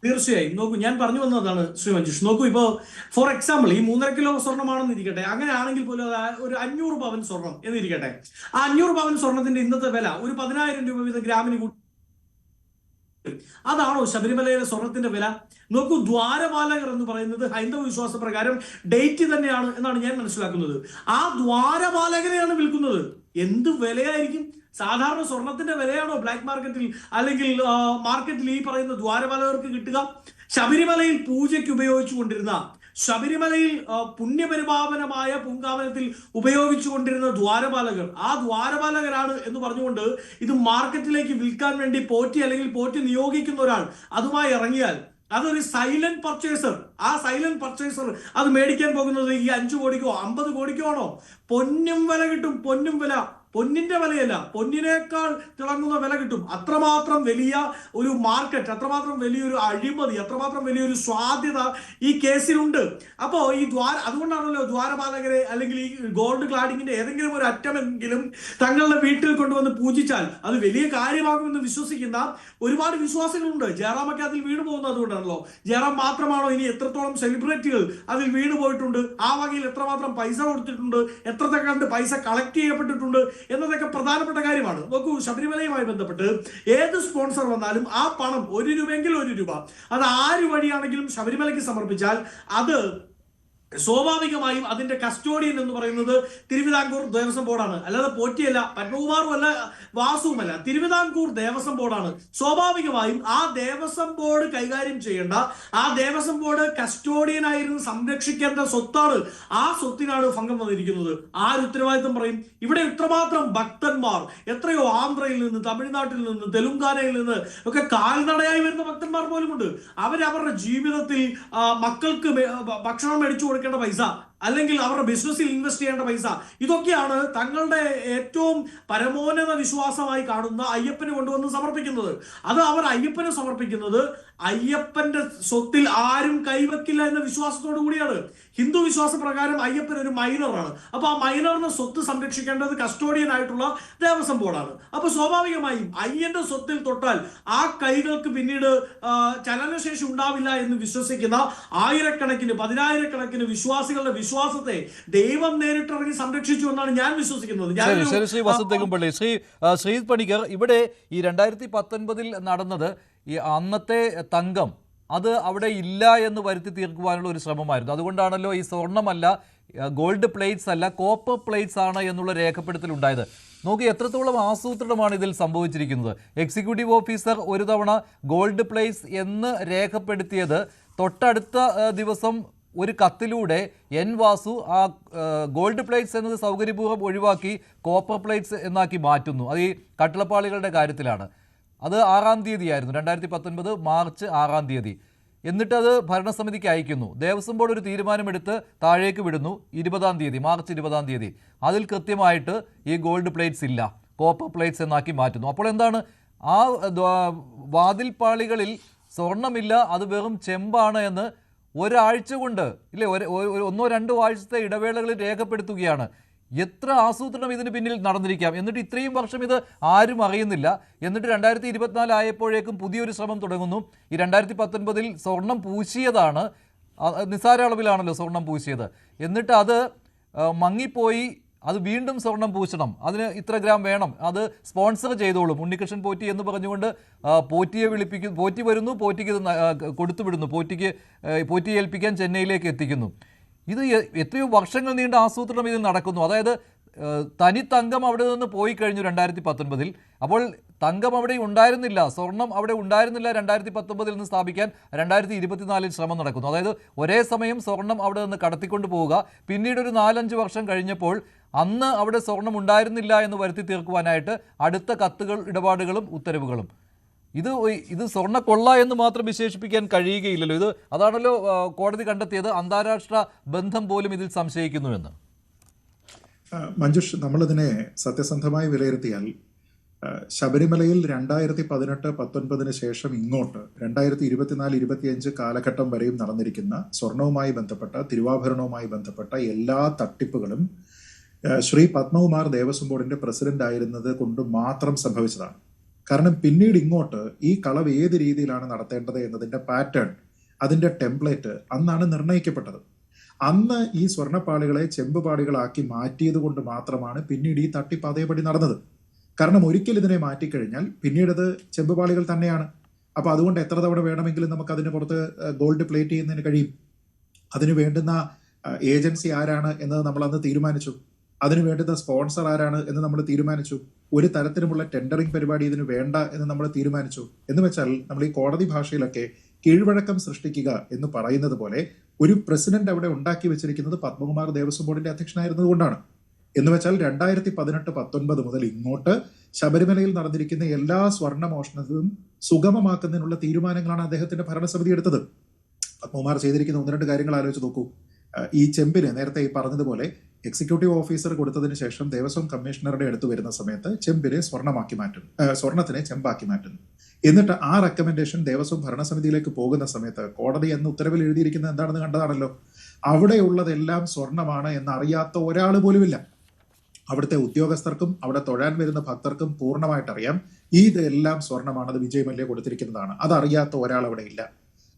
തീർച്ചയായും. നോക്കൂ, ഞാൻ പറഞ്ഞു വന്നതാണ് ശ്രീ മഞ്ജുഷ്. നോക്കൂ, ഇപ്പോൾ ഫോർ എക്സാമ്പിൾ ഈ 3.5 കിലോ സ്വർണ്ണമാണെന്ന് ഇരിക്കട്ടെ, അങ്ങനെയാണെങ്കിൽ പോലും ഒരു 500 പവൻ സ്വർണം എന്നിരിക്കട്ടെ. ആ 500 പവൻ സ്വർണത്തിന്റെ ഇന്നത്തെ വില ഒരു 10,000 രൂപ വീതം ഗ്രാമിന് കൂട്ടി. അതാണോ ശബരിമലയിലെ സ്വർണത്തിന്റെ വില? നോക്കൂ, ദ്വാരപാലകർ എന്ന് പറയുന്നത് ഹൈന്ദവ വിശ്വാസ പ്രകാരം ഡേറ്റ് തന്നെയാണ് എന്നാണ് ഞാൻ മനസ്സിലാക്കുന്നത്. ആ ദ്വാരപാലകരെയാണ് വിൽക്കുന്നത്. എന്ത് വിലയായിരിക്കും? സാധാരണ സ്വർണത്തിന്റെ വിലയാണോ ബ്ലാക്ക് മാർക്കറ്റിൽ അല്ലെങ്കിൽ മാർക്കറ്റിൽ ഈ പറയുന്ന ദ്വാരപാലകർക്ക് കിട്ടുക? ശബരിമലയിൽ പൂജയ്ക്ക് ഉപയോഗിച്ചു കൊണ്ടിരുന്ന, ശബരിമലയിൽ പുണ്യപരിപാവനമായ പൂങ്കാവനത്തിൽ ഉപയോഗിച്ചു കൊണ്ടിരുന്ന ദ്വാരപാലകർ, ആ ദ്വാരപാലകരാണ് എന്ന് പറഞ്ഞുകൊണ്ട് ഇത് മാർക്കറ്റിലേക്ക് വിൽക്കാൻ വേണ്ടി പോറ്റി അല്ലെങ്കിൽ പോറ്റി നിയോഗിക്കുന്ന ഒരാൾ അതുമായി ഇറങ്ങിയാൽ അതൊരു സൈലന്റ് പർച്ചേസർ. ആ സൈലന്റ് പർച്ചേസർ അത് മേടിക്കാൻ പോകുന്നത് ഈ 5 കോടിക്കോ 50 കോടിക്കോ ആണോ? പൊന്നും വില കിട്ടും, പൊന്നും വില. പൊന്നിന്റെ വിലയല്ല, പൊന്നിനേക്കാൾ തിളങ്ങുന്ന വില കിട്ടും. അത്രമാത്രം വലിയ ഒരു മാർക്കറ്റ്, അത്രമാത്രം വലിയൊരു അഴിമതി, അത്രമാത്രം വലിയൊരു സാധ്യത ഈ കേസിലുണ്ട്. അപ്പോ ഈ അതുകൊണ്ടാണല്ലോ ദ്വാരപാലകരെ അല്ലെങ്കിൽ ഈ ഗോൾഡ് ക്ലാഡിങ്ങിന്റെ ഏതെങ്കിലും ഒരു അറ്റമെങ്കിലും തങ്ങളുടെ വീട്ടിൽ കൊണ്ടുവന്ന് പൂജിച്ചാൽ അത് വലിയ കാര്യമാകുമെന്ന് വിശ്വസിക്കുന്ന ഒരുപാട് വിശ്വാസികളുണ്ട്. ജയറാമൊക്കെ അതിൽ വീണ് പോകുന്നത് അതുകൊണ്ടാണല്ലോ. ജയറാം മാത്രമാണോ? ഇനി എത്രത്തോളം സെലിബ്രിറ്റികൾ അതിൽ വീണ് പോയിട്ടുണ്ട്, ആ വകയിൽ എത്രമാത്രം പൈസ കൊടുത്തിട്ടുണ്ട്, എത്രത്തെ കണ്ട് പൈസ കളക്ട് ചെയ്യപ്പെട്ടിട്ടുണ്ട് എന്നതൊക്കെ പ്രധാനപ്പെട്ട കാര്യമാണ്. നോക്കൂ, ശബരിമലയുമായി ബന്ധപ്പെട്ട് ഏത് സ്പോൺസർ വന്നാലും ആ പണം 1 രൂപയെങ്കിൽ 1 രൂപ അത് ആര് വഴിയാണെങ്കിലും ശബരിമലയ്ക്ക് സമർപ്പിച്ചാൽ അത് സ്വാഭാവികമായും അതിന്റെ കസ്റ്റോഡിയൻ എന്ന് പറയുന്നത് തിരുവിതാംകൂർ ദേവസ്വം ബോർഡാണ്. അല്ലാതെ പോറ്റിയല്ല, പത്മകുമാറും അല്ല, വാസുവുമല്ല, തിരുവിതാംകൂർ ദേവസ്വം ബോർഡാണ്. സ്വാഭാവികമായും ആ ദേവസ്വം ബോർഡ് കൈകാര്യം ചെയ്യേണ്ട, ആ ദേവസ്വം ബോർഡ് കസ്റ്റോഡിയനായിരുന്നു സംരക്ഷിക്കേണ്ട സ്വത്താണ്. ആ സ്വത്തിനാണ് ഭംഗം വന്നിരിക്കുന്നത്. ആര് ഉത്തരവാദിത്വം പറയും? ഇവിടെ ഇത്രമാത്രം ഭക്തന്മാർ, എത്രയോ ആന്ധ്രയിൽ നിന്ന്, തമിഴ്നാട്ടിൽ നിന്ന്, തെലുങ്കാനയിൽ നിന്ന് ഒക്കെ കാൽനടയായി വരുന്ന ഭക്തന്മാർ പോലുമുണ്ട്. അവരവരുടെ ജീവിതത്തിൽ മക്കൾക്ക് ഭക്ഷണം മേടിച്ചു കൊടുക്കേണ്ട പൈസ അല്ലെങ്കിൽ അവരുടെ ബിസിനസ്സിൽ ഇൻവെസ്റ്റ് ചെയ്യേണ്ട പൈസ, ഇതൊക്കെയാണ് തങ്ങളുടെ ഏറ്റവും പരമോന്നത വിശ്വാസമായി കാണുന്ന അയ്യപ്പന് കൊണ്ടുവന്ന് സമർപ്പിക്കുന്നത്. അത് അവർ അയ്യപ്പന് സമർപ്പിക്കുന്നത് അയ്യപ്പന്റെ സ്വത്തിൽ ആരും കൈവെക്കില്ല എന്ന വിശ്വാസത്തോടു കൂടിയാണ്. ഹിന്ദു വിശ്വാസ പ്രകാരം അയ്യപ്പൻ ഒരു മൈനറാണ്. അപ്പൊ ആ മൈനറിന്റെ സ്വത്ത് സംരക്ഷിക്കേണ്ടത് കസ്റ്റോഡിയൻ ആയിട്ടുള്ള ദേവസ്വം ബോർഡാണ്. അപ്പൊ സ്വാഭാവികമായും അയ്യന്റെ സ്വത്തിൽ തൊട്ടാൽ ആ കൈകൾക്ക് പിന്നീട് ചലനശേഷി ഉണ്ടാവില്ല എന്ന് വിശ്വസിക്കുന്ന ആയിരക്കണക്കിന് 10,000-കണക്കിന് വിശ്വാസികളുടെ വിശ്വാസത്തെ ദൈവം നേരിട്ടിറങ്ങി സംരക്ഷിച്ചു എന്നാണ് ഞാൻ വിശ്വസിക്കുന്നത്. ശ്രീ വസുദേവൻപള്ളി, ശ്രീ പണിക്കർ, ഇവിടെ ഈ 2019 നടന്നത് ഈ അന്നത്തെ തങ്കം അത് അവിടെ ഇല്ല എന്ന് വരുത്തി തീർക്കുവാനുള്ള ഒരു ശ്രമമായിരുന്നു. അതുകൊണ്ടാണല്ലോ ഈ സ്വർണ്ണമല്ല, ഗോൾഡ് പ്ലേറ്റ്സ് അല്ല, കോപ്പർ പ്ലേറ്റ്സ് ആണ് എന്നുള്ള രേഖപ്പെടുത്തൽ ഉണ്ടായത്. നോക്കി എത്രത്തോളം ആസൂത്രണമാണ് ഇതിൽ സംഭവിച്ചിരിക്കുന്നത്. എക്സിക്യൂട്ടീവ് ഓഫീസർ ഒരു തവണ ഗോൾഡ് പ്ലേറ്റ്സ് എന്ന് രേഖപ്പെടുത്തിയത് തൊട്ടടുത്ത ദിവസം ഒരു കത്തിലൂടെ എൻ വാസു ആ ഗോൾഡ് പ്ലേറ്റ്സ് എന്നത് സൗകര്യപൂർവ്വം ഒഴിവാക്കി കോപ്പർ പ്ലേറ്റ്സ് എന്നാക്കി മാറ്റുന്നു. അത് ഈ കട്ടിളപ്പാളികളുടെ കാര്യത്തിലാണ്. അത് 6-ാം തീയതിയായിരുന്നു, 2019 മാർച്ച് 6-ാം തീയതി. എന്നിട്ടത് ഭരണസമിതിക്ക് അയക്കുന്നു. ദേവസ്വം ബോർഡ് ഒരു തീരുമാനമെടുത്ത് താഴേക്ക് വിടുന്നു 20-ാം തീയതി, മാർച്ച് 20-ാം തീയതി. അതിൽ കൃത്യമായിട്ട് ഈ ഗോൾഡ് പ്ലേറ്റ്സ് ഇല്ല, കോപ്പർ പ്ലേറ്റ്സ് എന്നാക്കി മാറ്റുന്നു. അപ്പോൾ എന്താണ്, ആ വാതിൽപ്പാളികളിൽ സ്വർണ്ണമില്ല, അത് വെറും ചെമ്പാണ് എന്ന് ഒരാഴ്ച കൊണ്ട് ഇല്ലേ, 1-2 ആഴ്ചത്തെ ഇടവേളകളിൽ രേഖപ്പെടുത്തുകയാണ്. എത്ര ആസൂത്രണം ഇതിന് പിന്നിൽ നടന്നിരിക്കാം. എന്നിട്ട് ഇത്രയും വർഷം ഇത് ആരും അറിയുന്നില്ല. എന്നിട്ട് 2024 ആയപ്പോഴേക്കും പുതിയൊരു ശ്രമം തുടങ്ങുന്നു. ഈ 2019 സ്വർണം പൂശിയതാണ്, നിസ്സാര അളവിലാണല്ലോ സ്വർണം പൂശിയത്. എന്നിട്ട് അത് മങ്ങിപ്പോയി, അത് വീണ്ടും സ്വർണം പൂശണം, അതിന് ഇത്ര ഗ്രാം വേണം, അത് സ്പോൺസർ ചെയ്തോളും ഉണ്ണികൃഷ്ണൻ പോറ്റി എന്ന് പറഞ്ഞുകൊണ്ട് പോറ്റിയെ വിളിപ്പിക്കുന്നു. പോറ്റി വരുന്നു, പോറ്റിക്ക് ഇത് കൊടുത്തുവിടുന്നു, പോറ്റിയെ ഏൽപ്പിക്കാൻ ചെന്നൈയിലേക്ക് എത്തിക്കുന്നു. ഇത് എത്രയോ വർഷങ്ങൾ നീണ്ട ആസൂത്രണം ഇതിൽ നടക്കുന്നു. അതായത് തനി തങ്കം അവിടെ നിന്ന് പോയി കഴിഞ്ഞു 2019. അപ്പോൾ തങ്കം അവിടെ ഉണ്ടായിരുന്നില്ല, സ്വർണം അവിടെ ഉണ്ടായിരുന്നില്ല 2019 നിന്ന് സ്ഥാപിക്കാൻ 2024 ശ്രമം നടക്കുന്നു. അതായത് ഒരേ സമയം സ്വർണം അവിടെ നിന്ന് കടത്തിക്കൊണ്ട് പോവുക. പിന്നീട് ഒരു 4-5 വർഷം കഴിഞ്ഞപ്പോൾ അന്ന് അവിടെ സ്വർണം ഉണ്ടായിരുന്നില്ല എന്ന് വരുത്തി തീർക്കുവാനായിട്ട് അടുത്ത കത്തുകൾ, ഇടപാടുകളും ഉത്തരവുകളും. ഇത് സ്വർണ്ണ കൊള്ള എന്ന് മാത്രം വിശേഷിപ്പിക്കാൻ കഴിയുകയില്ലല്ലോ. ഇത് അതാണല്ലോ കോടതി കണ്ടെത്തിയത്, അന്താരാഷ്ട്ര ബന്ധം പോലും ഇതിൽ സംശയിക്കുന്നുവെന്ന്. മഞ്ജുഷ്, നമ്മളിതിനെ സത്യസന്ധമായി വിലയിരുത്തിയാൽ ശബരിമലയിൽ 2018-19 ശേഷം ഇങ്ങോട്ട് 2024-25 കാലഘട്ടം വരെയും നടന്നിരിക്കുന്ന സ്വർണവുമായി ബന്ധപ്പെട്ട, തിരുവാഭരണവുമായി ബന്ധപ്പെട്ട എല്ലാ തട്ടിപ്പുകളും ശ്രീ പത്മകുമാർ ദേവസ്വം ബോർഡിന്റെ പ്രസിഡന്റ് ആയിരുന്നത് കൊണ്ട് മാത്രം സംഭവിച്ചതാണ്. കാരണം പിന്നീട് ഇങ്ങോട്ട് ഈ കളവ് ഏത് രീതിയിലാണ് നടത്തേണ്ടത് എന്നതിന്റെ പാറ്റേൺ, അതിന്റെ ടെംപ്ലേറ്റ് അന്നാണ് നിർണ്ണയിക്കപ്പെട്ടത്. അന്ന് ഈ സ്വർണ്ണപ്പാളികളെ ചെമ്പുപാളികളാക്കി മാറ്റിയത് കൊണ്ട് മാത്രമാണ് പിന്നീട് ഈ തട്ടിപ്പ് അതേപടി നടന്നത്. കാരണം ഒരിക്കൽ ഇതിനെ മാറ്റിക്കഴിഞ്ഞാൽ പിന്നീട് അത് ചെമ്പുപാളികൾ തന്നെയാണ്. അപ്പൊ അതുകൊണ്ട് എത്ര തവണ വേണമെങ്കിലും നമുക്ക് അതിന് പുറത്ത് ഗോൾഡ് പ്ലേറ്റ് ചെയ്യുന്നതിന് കഴിയും. അതിന് വേണ്ടുന്ന ഏജൻസി ആരാണ് എന്നത് നമ്മൾ അന്ന് തീരുമാനിച്ചു. അതിന് വേണ്ടുന്ന സ്പോൺസർ ആരാണ് എന്ന് നമ്മൾ തീരുമാനിച്ചു. ഒരു തരത്തിലുമുള്ള ടെൻഡറിംഗ് പരിപാടി ഇതിന് വേണ്ട എന്ന് നമ്മൾ തീരുമാനിച്ചു. എന്ന് വെച്ചാൽ നമ്മൾ ഈ കോടതി ഭാഷയിലൊക്കെ കീഴ്വഴക്കം സൃഷ്ടിക്കുക എന്ന് പറയുന്നത് പോലെ ഒരു പ്രസിഡന്റ് അവിടെ ഉണ്ടാക്കി വെച്ചിരിക്കുന്നത് പത്മകുമാർ ദേവസ്വം ബോർഡിന്റെ അധ്യക്ഷനായിരുന്നത് കൊണ്ടാണ്. എന്ന് വെച്ചാൽ 2018-19 മുതൽ ഇങ്ങോട്ട് ശബരിമലയിൽ നടന്നിരിക്കുന്ന എല്ലാ സ്വർണ്ണമോഷണവും സുഗമമാക്കുന്നതിനുള്ള തീരുമാനങ്ങളാണ് അദ്ദേഹത്തിന്റെ ഭരണസമിതി എടുത്തത്. പത്മകുമാർ ചെയ്തിരിക്കുന്ന 1-2 കാര്യങ്ങൾ ആലോചിച്ച് നോക്കൂ. ഈ ചെമ്പിന് നേരത്തെ ഈ പറഞ്ഞതുപോലെ എക്സിക്യൂട്ടീവ് ഓഫീസർ കൊടുത്തതിന് ശേഷം ദേവസ്വം കമ്മീഷണറുടെ അടുത്ത് വരുന്ന സമയത്ത് ചെമ്പിനെ സ്വർണ്ണമാക്കി മാറ്റുന്നു, സ്വർണത്തിനെ ചെമ്പാക്കി മാറ്റുന്നു. എന്നിട്ട് ആ റെക്കമെൻഡേഷൻ ദേവസ്വം ഭരണസമിതിയിലേക്ക് പോകുന്ന സമയത്ത് കോടതി എന്ന് ഉത്തരവിൽ എഴുതിയിരിക്കുന്നത് എന്താണെന്ന് കണ്ടതാണല്ലോ. അവിടെയുള്ളതെല്ലാം സ്വർണ്ണമാണ് എന്നറിയാത്ത ഒരാൾ പോലുമില്ല. അവിടുത്തെ ഉദ്യോഗസ്ഥർക്കും അവിടെ തൊഴാൻ വരുന്ന ഭക്തർക്കും പൂർണ്ണമായിട്ട് അറിയാം ഇതെല്ലാം സ്വർണ്ണമാണ്, അത് വിജയ് മല്യ കൊടുത്തിരിക്കുന്നതാണ്. അതറിയാത്ത ഒരാൾ അവിടെ ഇല്ല.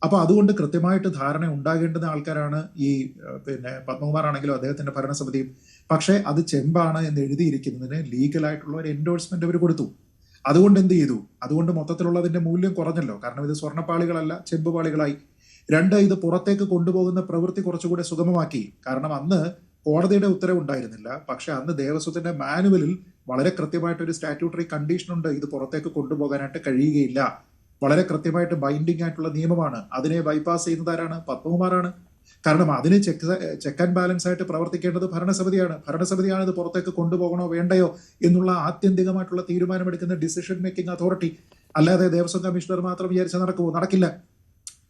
അപ്പൊ അതുകൊണ്ട് കൃത്യമായിട്ട് ധാരണ ഉണ്ടാകേണ്ടുന്ന ആൾക്കാരാണ് ഈ പത്മകുമാർ ആണെങ്കിലും അദ്ദേഹത്തിന്റെ ഭരണസമിതിയും. പക്ഷേ അത് ചെമ്പാണ് എന്ന് എഴുതിയിരിക്കുന്നതിന് ലീഗലായിട്ടുള്ള ഒരു എൻഡോഴ്സ്മെന്റ് അവർ കൊടുത്തു. അതുകൊണ്ട് എന്ത് ചെയ്തു? അതുകൊണ്ട് മൊത്തത്തിലുള്ളതിന്റെ മൂല്യം കുറഞ്ഞല്ലോ. കാരണം ഇത് സ്വർണ്ണപ്പാളികളല്ല, ചെമ്പുപാളികളായി. 2, ഇത് പുറത്തേക്ക് കൊണ്ടുപോകുന്ന പ്രവൃത്തി കുറച്ചുകൂടെ സുഗമമാക്കി. കാരണം അന്ന് കോടതിയുടെ ഉത്തരവുണ്ടായിരുന്നില്ല. പക്ഷെ അന്ന് ദേവസ്വത്തിന്റെ മാനുവലിൽ വളരെ കൃത്യമായിട്ട് ഒരു സ്റ്റാറ്റ്യൂട്ടറി കണ്ടീഷൻ ഉണ്ട്, ഇത് പുറത്തേക്ക് കൊണ്ടുപോകാനായിട്ട് കഴിയുകയില്ല. വളരെ കൃത്യമായിട്ട് ബൈൻഡിങ് ആയിട്ടുള്ള നിയമമാണ്. അതിനെ ബൈപ്പാസ് ചെയ്യുന്നത് ആരാണ്? പത്മകുമാറാണ്. കാരണം അതിന് ചെക്ക് ആൻഡ് ബാലൻസ് ആയിട്ട് പ്രവർത്തിക്കേണ്ടത് ഭരണസമിതിയാണ്. ഭരണസമിതിയാണ് ഇത് പുറത്തേക്ക് കൊണ്ടുപോകണോ വേണ്ടയോ എന്നുള്ള ആത്യന്തികമായിട്ടുള്ള തീരുമാനമെടുക്കുന്ന ഡിസിഷൻ മേക്കിംഗ് അതോറിറ്റി. അല്ലാതെ ദേവസ്വം കമ്മീഷണർ മാത്രം വിചാരിച്ചാൽ നടക്കുമോ? നടക്കില്ല.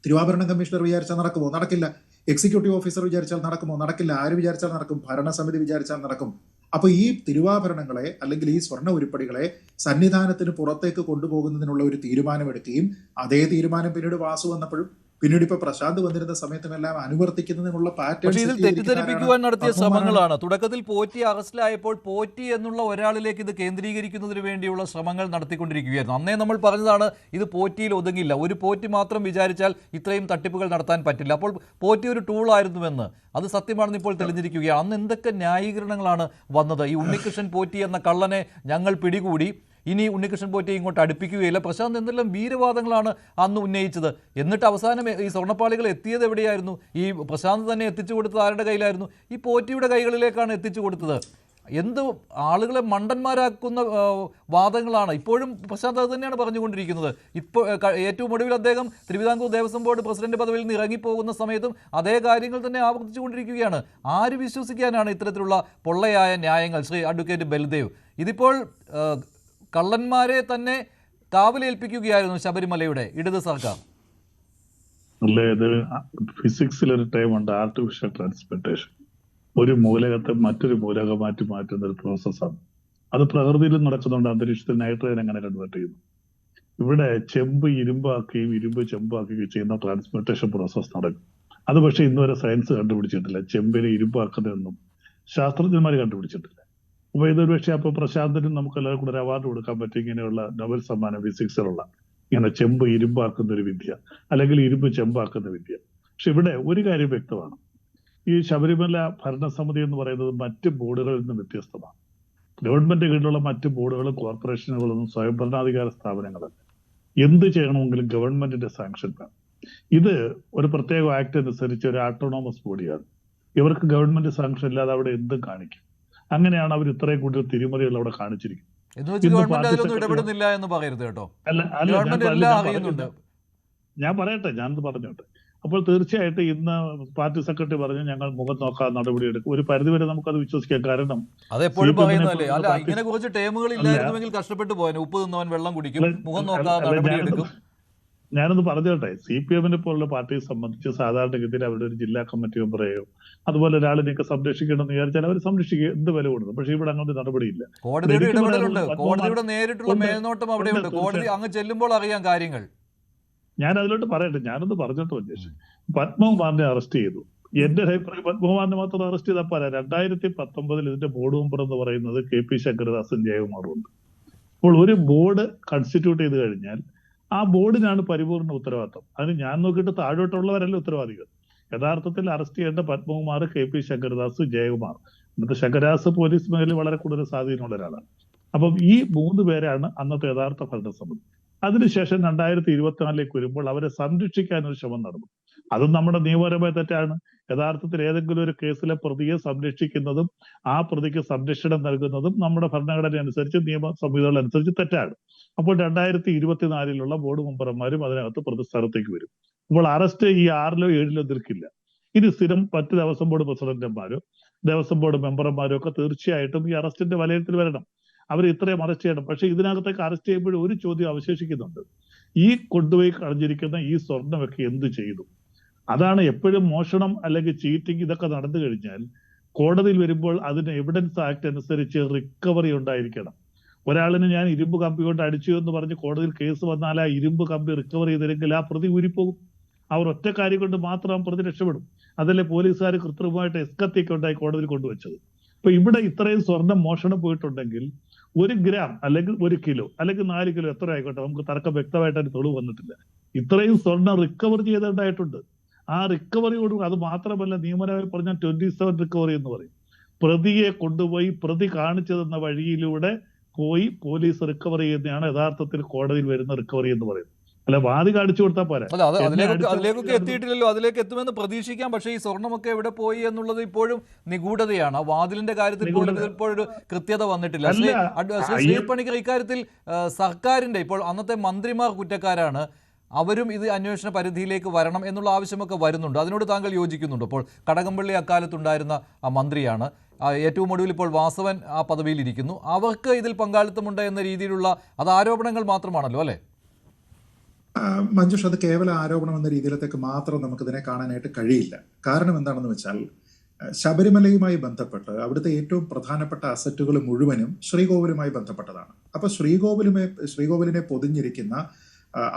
തിരുവാഭരണം കമ്മീഷണർ വിചാരിച്ചാൽ നടക്കുമോ? നടക്കില്ല. എക്സിക്യൂട്ടീവ് ഓഫീസർ വിചാരിച്ചാൽ നടക്കുമോ? നടക്കില്ല. ആര് വിചാരിച്ചാൽ നടക്കും? ഭരണസമിതി വിചാരിച്ചാൽ നടക്കും. അപ്പൊ ഈ തിരുവാഭരണങ്ങളെ അല്ലെങ്കിൽ ഈ സ്വർണ്ണ ഉരുപ്പടികളെ സന്നിധാനത്തിന് പുറത്തേക്ക് കൊണ്ടുപോകുന്നതിനുള്ള ഒരു തീരുമാനമെടുക്കുകയും അതേ തീരുമാനം പിന്നീട് വാസു വന്നപ്പോഴും പിന്നീട് ഇപ്പൊ പ്രശാന്ത് വന്നിരുന്ന സമയത്തുമെല്ലാം അനുവർത്തിക്കുന്നതിനുള്ള പാറ്റേൺ ഇതിൽ തെറ്റിദ്ധരിപ്പിക്കുവാൻ നടത്തിയ ശ്രമങ്ങളാണ്. തുടക്കത്തിൽ പോറ്റി അറസ്റ്റിലായപ്പോൾ പോറ്റി എന്നുള്ള ഒരാളിലേക്ക് ഇത് കേന്ദ്രീകരിക്കുന്നതിന് വേണ്ടിയുള്ള ശ്രമങ്ങൾ നടത്തിക്കൊണ്ടിരിക്കുകയായിരുന്നു. അന്നേ നമ്മൾ പറഞ്ഞതാണ് ഇത് പോറ്റിയിൽ ഒതുങ്ങില്ല, ഒരു പോറ്റി മാത്രം വിചാരിച്ചാൽ ഇത്രയും തട്ടിപ്പുകൾ നടത്താൻ പറ്റില്ല. അപ്പോൾ പോറ്റി ഒരു ടൂളായിരുന്നുവെന്ന് അത് സത്യമാണെന്ന് ഇപ്പോൾ തെളിഞ്ഞിരിക്കുകയാണ്. അന്ന് എന്തൊക്കെ ന്യായീകരണങ്ങളാണ് വന്നത്. ഈ ഉണ്ണികൃഷ്ണൻ പോറ്റി എന്ന കള്ളനെ ഞങ്ങൾ പിടികൂടി, ഇനി ഉണ്ണികൃഷ്ണൻ പോറ്റിയെ ഇങ്ങോട്ട് അടുപ്പിക്കുകയില്ല. പ്രശാന്ത് എന്തെല്ലാം വീരവാദങ്ങളാണ് അന്ന് ഉന്നയിച്ചത്. എന്നിട്ട് അവസാനം ഈ സ്വർണ്ണപ്പാളികൾ എത്തിയത് എവിടെയായിരുന്നു? ഈ പ്രശാന്ത് തന്നെ എത്തിച്ചു കൊടുത്തത് ആരുടെ കയ്യിലായിരുന്നു? ഈ പോറ്റിയുടെ കൈകളിലേക്കാണ് എത്തിച്ചു കൊടുത്തത്. എന്ത് ആളുകളെ മണ്ടന്മാരാക്കുന്ന വാദങ്ങളാണ് ഇപ്പോഴും പ്രശാന്ത് അത് തന്നെയാണ് പറഞ്ഞുകൊണ്ടിരിക്കുന്നത്. ഇപ്പോൾ ഏറ്റവും ഒടുവിൽ അദ്ദേഹം തിരുവിതാംകൂർ ദേവസ്വം ബോർഡ് പ്രസിഡന്റ് പദവിയിൽ നിന്ന് ഇറങ്ങിപ്പോകുന്ന സമയത്തും അതേ കാര്യങ്ങൾ തന്നെ ആവർത്തിച്ചുകൊണ്ടിരിക്കുകയാണ്. ആര് വിശ്വസിക്കാനാണ് ഇത്തരത്തിലുള്ള പൊള്ളയായ ന്യായങ്ങൾ? ശ്രീ അഡ്വക്കേറ്റ് ബൽദേവ്, ഇതിപ്പോൾ കള്ളന്മാരെ തന്നെ കാവലേൽപ്പിക്കുകയായിരുന്നു ശബരിമലയുടെ ഇടത് സർക്കാർ. അല്ലേ, ഇത് ഫിസിക്സിലൊരു ടൈമുണ്ട്, ആർട്ടിഫിഷ്യൽ ട്രാൻസ്പ്ലാന്റേഷൻ. ഒരു മൂലകത്തെ മറ്റൊരു മൂലകമാറ്റി മാറ്റുന്ന ഒരു പ്രോസസ്സാണ്. അത് പ്രകൃതിയിലും നടക്കുന്നുണ്ട്. അന്തരീക്ഷത്തിൽ നൈട്രജൻ എങ്ങനെ കൺവേർട്ട് ചെയ്യുന്നു. ഇവിടെ ചെമ്പ് ഇരുമ്പാക്കുകയും ഇരുമ്പ് ചെമ്പാക്കുകയും ചെയ്യുന്ന ട്രാൻസ്പ്ലാന്റേഷൻ പ്രോസസ്സ് നടക്കും. അത് പക്ഷേ ഇന്നുവരെ സയൻസ് കണ്ടുപിടിച്ചിട്ടില്ല. ചെമ്പിനെ ഇരുമ്പാക്കുന്നതൊന്നും ശാസ്ത്രജ്ഞന്മാർ കണ്ടുപിടിച്ചിട്ടില്ല. അപ്പൊ ഇതൊരു പക്ഷേ അപ്പൊ പ്രശാന്തിനും നമുക്ക് എല്ലാവരും കൂടെ ഒരു അവാർഡ് കൊടുക്കാൻ പറ്റും. ഇങ്ങനെയുള്ള നൊബൽ സമ്മാനം ഫിസിക്സിലുള്ള ഇങ്ങനെ ചെമ്പ് ഇരുമ്പാക്കുന്ന ഒരു വിദ്യ, അല്ലെങ്കിൽ ഇരുമ്പ് ചെമ്പാക്കുന്ന വിദ്യ. പക്ഷെ ഇവിടെ ഒരു കാര്യം വ്യക്തമാണ്, ഈ ശബരിമല ഭരണസമിതി എന്ന് പറയുന്നത് മറ്റ് ബോർഡുകളിൽ നിന്ന് വ്യത്യസ്തമാണ്. ഗവൺമെന്റ് കീഴിലുള്ള മറ്റ് ബോർഡുകളും കോർപ്പറേഷനുകളൊന്നും സ്വയംഭരണാധികാര സ്ഥാപനങ്ങളല്ല. എന്ത് ചെയ്യണമെങ്കിലും ഗവൺമെന്റിന്റെ സാങ്ഷൻ വേണം. ഇത് ഒരു പ്രത്യേക ആക്ട് അനുസരിച്ച് ഒരു ഓട്ടോണോമസ് ബോഡിയാണ്. ഇവർക്ക് ഗവൺമെന്റ് സാങ്ഷൻ ഇല്ലാതെ അവിടെ എന്തും കാണിക്കും. അങ്ങനെയാണ് അവർ ഇത്രയും കൂടുതൽ തിരിമറികൾ അവിടെ കാണിച്ചിരിക്കുന്നത്. ഇടപെടുന്നില്ല എന്ന് പറയരുത് കേട്ടോ. ഞാൻ പറയട്ടെ, ഞാനത് പറഞ്ഞോട്ടെ. അപ്പോൾ തീർച്ചയായിട്ടും ഇന്ന് പാർട്ടി സെക്രട്ടറി പറഞ്ഞു ഞങ്ങൾ മുഖം നോക്കാൻ നടപടിയെടുക്കും. ഒരു പരിധിവരെ നമുക്കത് വിശ്വസിക്കാം. കാരണം അതെപ്പോഴും പറയുന്നതല്ലേ, അല്ല ഇങ്ങനെ കുറച്ച് ടേമുകൾ ഇല്ലായിരുന്നുവെങ്കിൽ കഷ്ടപ്പെട്ടു പോയാൽ. ഉപ്പ് തിന്നവൻ വെള്ളം കുടിക്കും, മുഖം നോക്കാതെ നടപടിയെടുക്കും. ഞാനൊന്ന് പറഞ്ഞോട്ടെ, CPM-നെ പോലുള്ള പാർട്ടിയെ സംബന്ധിച്ച് സാധാരണഗതിയിൽ അവരുടെ ഒരു ജില്ലാ കമ്മിറ്റി മെമ്പറെയോ അതുപോലെ ഒരാളിനെയൊക്കെ സംരക്ഷിക്കണമെന്ന് വിചാരിച്ചാൽ അവർ സംരക്ഷിക്കുക, എന്ത് വില കൊടുക്കും. പക്ഷെ ഇവിടെ അങ്ങനത്തെ നടപടിയില്ല. കോടതിയുടെ ഇടപെടലുണ്ട്, കോടതിയുടെ നേരിട്ടുള്ള മേൽനോട്ടം അവിടെയുണ്ട്. കോടതി അങ്ങ് ചെല്ലുമ്പോൾ അറിയാം കാര്യങ്ങൾ. ഞാൻ അതിലോട്ട് പറയട്ടെ, ഞാനൊന്ന് പറഞ്ഞിട്ട് ഉദ്ദേശം. പത്മകുമാറിനെ അറസ്റ്റ് ചെയ്തു. എന്റെ അഭിപ്രായം പത്മകുമാറിനെ മാത്രം അറസ്റ്റ് ചെയ്താൽ പോരാ. 2019 ഇതിന്റെ ബോർഡ് മെമ്പർ എന്ന് പറയുന്നത് KP ശങ്കരദാസും ജയകുമാറും ഉണ്ട്. അപ്പോൾ ഒരു ബോർഡ് കൺസ്റ്റിറ്റ്യൂട്ട് ചെയ്ത് കഴിഞ്ഞാൽ ആ ബോർഡിനാണ് പരിപൂർണ്ണ ഉത്തരവാദിത്വം. അതിന് ഞാൻ നോക്കിയിട്ട് താഴോട്ടുള്ളവരല്ല ഉത്തരവാദികൾ. യഥാർത്ഥത്തിൽ അറസ്റ്റ് ചെയ്യേണ്ട പത്മകുമാർ, KP ശങ്കരദാസ്, ജയകുമാർ. ഇന്നത്തെ ശങ്കരദാസ് പോലീസ് മേഖലയിൽ വളരെ കൂടുതൽ സ്വാധീനമുള്ള ഒരാളാണ്. അപ്പം ഈ 3 പേരാണ് അന്നത്തെ യഥാർത്ഥ ഭരണസമിതി. അതിനുശേഷം 2024 വരുമ്പോൾ അവരെ സംരക്ഷിക്കാനൊരു ശ്രമം നടന്നു. അതും നമ്മുടെ നിയമപരമായ തെറ്റാണ്. യഥാർത്ഥത്തിൽ ഏതെങ്കിലും ഒരു കേസിലെ പ്രതിയെ സംരക്ഷിക്കുന്നതും ആ പ്രതിക്ക് സംരക്ഷണം നൽകുന്നതും നമ്മുടെ ഭരണഘടന അനുസരിച്ച്, നിയമ സംഹിതകൾ അനുസരിച്ച് തെറ്റാണ്. അപ്പോൾ 2024 ബോർഡ് മെമ്പർമാരും അതിനകത്ത് പ്രതിസ്ഥാനത്തേക്ക് വരും. അപ്പോൾ അറസ്റ്റ് ഈ 6ലോ 7ലോ നിൽക്കില്ല. ഇനി സ്ഥിരം മറ്റ് ദേവസ്വം ബോർഡ് പ്രസിഡന്റുമാരോ ദേവസ്വം ബോർഡ് മെമ്പർമാരോ ഒക്കെ തീർച്ചയായിട്ടും ഈ അറസ്റ്റിന്റെ വലയത്തിൽ വരണം. അവർ ഇത്രയും അറസ്റ്റ് ചെയ്യണം. പക്ഷെ ഇതിനകത്തേക്ക് അറസ്റ്റ് ചെയ്യുമ്പോൾ ഒരു ചോദ്യം അവശേഷിക്കുന്നുണ്ട്. ഈ കൊണ്ടുപോയി കളഞ്ഞിരിക്കുന്ന ഈ സ്വർണ്ണമൊക്കെ എന്ത് ചെയ്തു? അതാണ് എപ്പോഴും മോഷണം അല്ലെങ്കിൽ ചീറ്റിംഗ് ഇതൊക്കെ നടന്നു കഴിഞ്ഞാൽ കോടതിയിൽ വരുമ്പോൾ അതിന് എവിഡൻസ് ആക്ട് അനുസരിച്ച് റിക്കവറി ഉണ്ടായിരിക്കണം. ഒരാളിന് ഞാൻ ഇരുമ്പ് കമ്പി കൊണ്ട് അടിച്ചു എന്ന് പറഞ്ഞ് കോടതിയിൽ കേസ് വന്നാൽ ആ ഇരുമ്പ് കമ്പി റിക്കവർ ചെയ്തില്ലെങ്കിൽ ആ പ്രതി ഊരിപ്പോകും. അവർ ഒറ്റ കാര്യം കൊണ്ട് മാത്രം പ്രതി രക്ഷപ്പെടും. അതല്ലേ പോലീസുകാർ കൃത്രിമമായിട്ട് എസ്കത്തിയൊക്കെ ഉണ്ടായി കോടതിയിൽ കൊണ്ടുവച്ചത്. അപ്പൊ ഇവിടെ ഇത്രയും സ്വർണം മോഷണം പോയിട്ടുണ്ടെങ്കിൽ 1 ഗ്രാം അല്ലെങ്കിൽ 1 കിലോ അല്ലെങ്കിൽ 4 കിലോ എത്ര ആയിക്കോട്ടെ, നമുക്ക് തർക്കം വ്യക്തമായിട്ട് അതിന് തെളിവ് വന്നിട്ടില്ല. ഇത്രയും സ്വർണം റിക്കവർ ചെയ്തിട്ടുണ്ടായിട്ടുണ്ട്. ആ റിക്കവറിയോട് അത് മാത്രമല്ല, നിയമപരമായി പറഞ്ഞാൽ 27 റിക്കവറി എന്ന് പറയും. പ്രതിയെ കൊണ്ടുപോയി പ്രതി കാണിച്ചു തന്ന വഴിയിലൂടെ പോയി പോലീസ് റിക്കവർ ചെയ്യുന്നതാണ് യഥാർത്ഥത്തിൽ കോടതിയിൽ വരുന്ന റിക്കവറി എന്ന് പറയുന്നത്. അല്ല വാദി കാണിച്ചു കൊടുത്താൽ പോരാ. അതിലേക്കൊക്കെ എത്തിയിട്ടില്ലല്ലോ. അതിലേക്ക് എത്തുമെന്ന് പ്രതീക്ഷിക്കാം. പക്ഷേ ഈ സ്വർണ്ണമൊക്കെ എവിടെ പോയി എന്നുള്ളത് ഇപ്പോഴും നിഗൂഢതയാണ്. ആ വാതിലിന്റെ കാര്യത്തിൽ ഇപ്പോഴൊരു കൃത്യത വന്നിട്ടില്ല. ശ്രീ പണിക്കർ, ഇക്കാര്യത്തിൽ സർക്കാരിന്റെ ഇപ്പോൾ അന്നത്തെ മന്ത്രിമാർ കുറ്റക്കാരാണ്, അവരും ഇത് അന്വേഷണ പരിധിയിലേക്ക് വരണം എന്നുള്ള ആവശ്യമൊക്കെ വരുന്നുണ്ട്. അതിനോട് താങ്കൾ യോജിക്കുന്നുണ്ട്? ഇപ്പോൾ കടകംപള്ളി അക്കാലത്തുണ്ടായിരുന്ന മന്ത്രിയാണ്. ഏറ്റവും ഒടുവിൽ ഇപ്പോൾ വാസവൻ ആ പദവിയിൽ ഇരിക്കുന്നു. അവർക്ക് ഇതിൽ പങ്കാളിത്തമുണ്ട് എന്ന രീതിയിലുള്ള അത് ആരോപണങ്ങൾ മാത്രമാണല്ലോ അല്ലേ? മഞ്ജുഷ്, അത് കേവല ആരോപണം എന്ന രീതിയിലത്തേക്ക് മാത്രം നമുക്കിതിനെ കാണാനായിട്ട് കഴിയില്ല. കാരണം എന്താണെന്ന് വെച്ചാൽ ശബരിമലയുമായി ബന്ധപ്പെട്ട് അവിടുത്തെ ഏറ്റവും പ്രധാനപ്പെട്ട അസറ്റുകൾ മുഴുവനും ശ്രീകോവിലുമായി ബന്ധപ്പെട്ടതാണ്. അപ്പൊ ശ്രീകോവിലിനെ പൊതിഞ്ഞിരിക്കുന്ന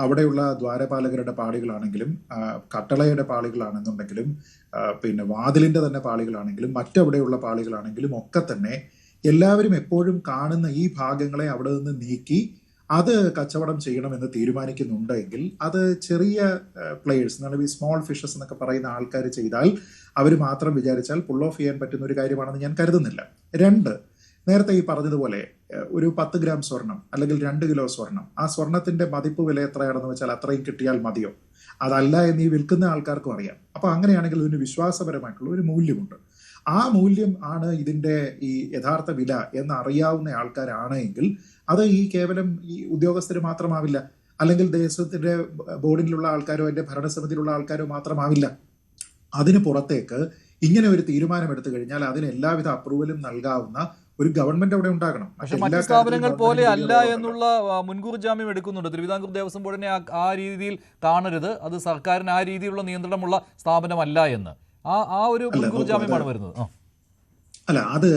അവിടെയുള്ള ദ്വാരപാലകരുടെ പാളികളാണെങ്കിലും കട്ടളയുടെ പാളികളാണെന്നുണ്ടെങ്കിലും പിന്നെ വാതിലിന്റെ തന്നെ പാളികളാണെങ്കിലും മറ്റവിടെയുള്ള പാളികളാണെങ്കിലും ഒക്കെ തന്നെ എല്ലാവരും എപ്പോഴും കാണുന്ന ഈ ഭാഗങ്ങളെ അവിടെ നിന്ന് നീക്കി അത് കച്ചവടം ചെയ്യണമെന്ന് തീരുമാനിക്കുന്നുണ്ടെങ്കിൽ അത് ചെറിയ പ്ലേയേഴ്സ് എന്നാണ് ഈ സ്മോൾ ഫിഷസ് എന്നൊക്കെ പറയുന്ന ആൾക്കാർ ചെയ്താൽ, അവർ മാത്രം വിചാരിച്ചാൽ പുൾ ഓഫ് ചെയ്യാൻ പറ്റുന്ന ഒരു കാര്യമാണെന്ന് ഞാൻ കരുതുന്നില്ല. 2, നേരത്തെ ഈ പറഞ്ഞതുപോലെ ഒരു 10 ഗ്രാം സ്വർണം അല്ലെങ്കിൽ 2 കിലോ സ്വർണം, ആ സ്വർണത്തിന്റെ മതിപ്പ് വില എത്രയാണെന്ന് വെച്ചാൽ അത്രയും കിട്ടിയാൽ മതിയോ? അതല്ല എന്ന് ഈ വിൽക്കുന്ന ആൾക്കാർക്കും അറിയാം. അപ്പൊ അങ്ങനെയാണെങ്കിൽ ഇതിന് വിശ്വാസപരമായിട്ടുള്ള ഒരു മൂല്യമുണ്ട്. ആ മൂല്യം ആണ് ഇതിന്റെ ഈ യഥാർത്ഥ വില എന്ന് അറിയാവുന്ന ആൾക്കാരാണ് എങ്കിൽ അത് ഈ കേവലം ഈ ഉദ്യോഗസ്ഥർ മാത്രമാവില്ല, അല്ലെങ്കിൽ ദേശത്തിന്റെ ബോർഡിലുള്ള ആൾക്കാരോ അതിന്റെ ഭരണസമിതിയിലുള്ള ആൾക്കാരോ മാത്രമാവില്ല. അതിന് പുറത്തേക്ക് ഇങ്ങനെ ഒരു തീരുമാനം എടുത്തു കഴിഞ്ഞാൽ അതിന് എല്ലാവിധ അപ്രൂവലും നൽകാവുന്ന ഒരു ഗവൺമെന്റ് അവിടെ ഉണ്ടാകണം. പക്ഷെ മറ്റു സ്ഥാപനങ്ങൾ പോലെ അല്ല എന്നുള്ള മുൻകൂർ ജാമ്യം എടുക്കുന്നുണ്ട്. തിരുവിതാംകൂർ ദേവസ്വം ബോർഡിനെ ആ രീതിയിൽ കാണരുത്, അത് സർക്കാരിന് ആ രീതിയിലുള്ള നിയന്ത്രണമുള്ള സ്ഥാപനമല്ല എന്ന് ആ ഒരു മുൻകൂർ ജാമ്യമാണ് വരുന്നത്. അല്ല, അത്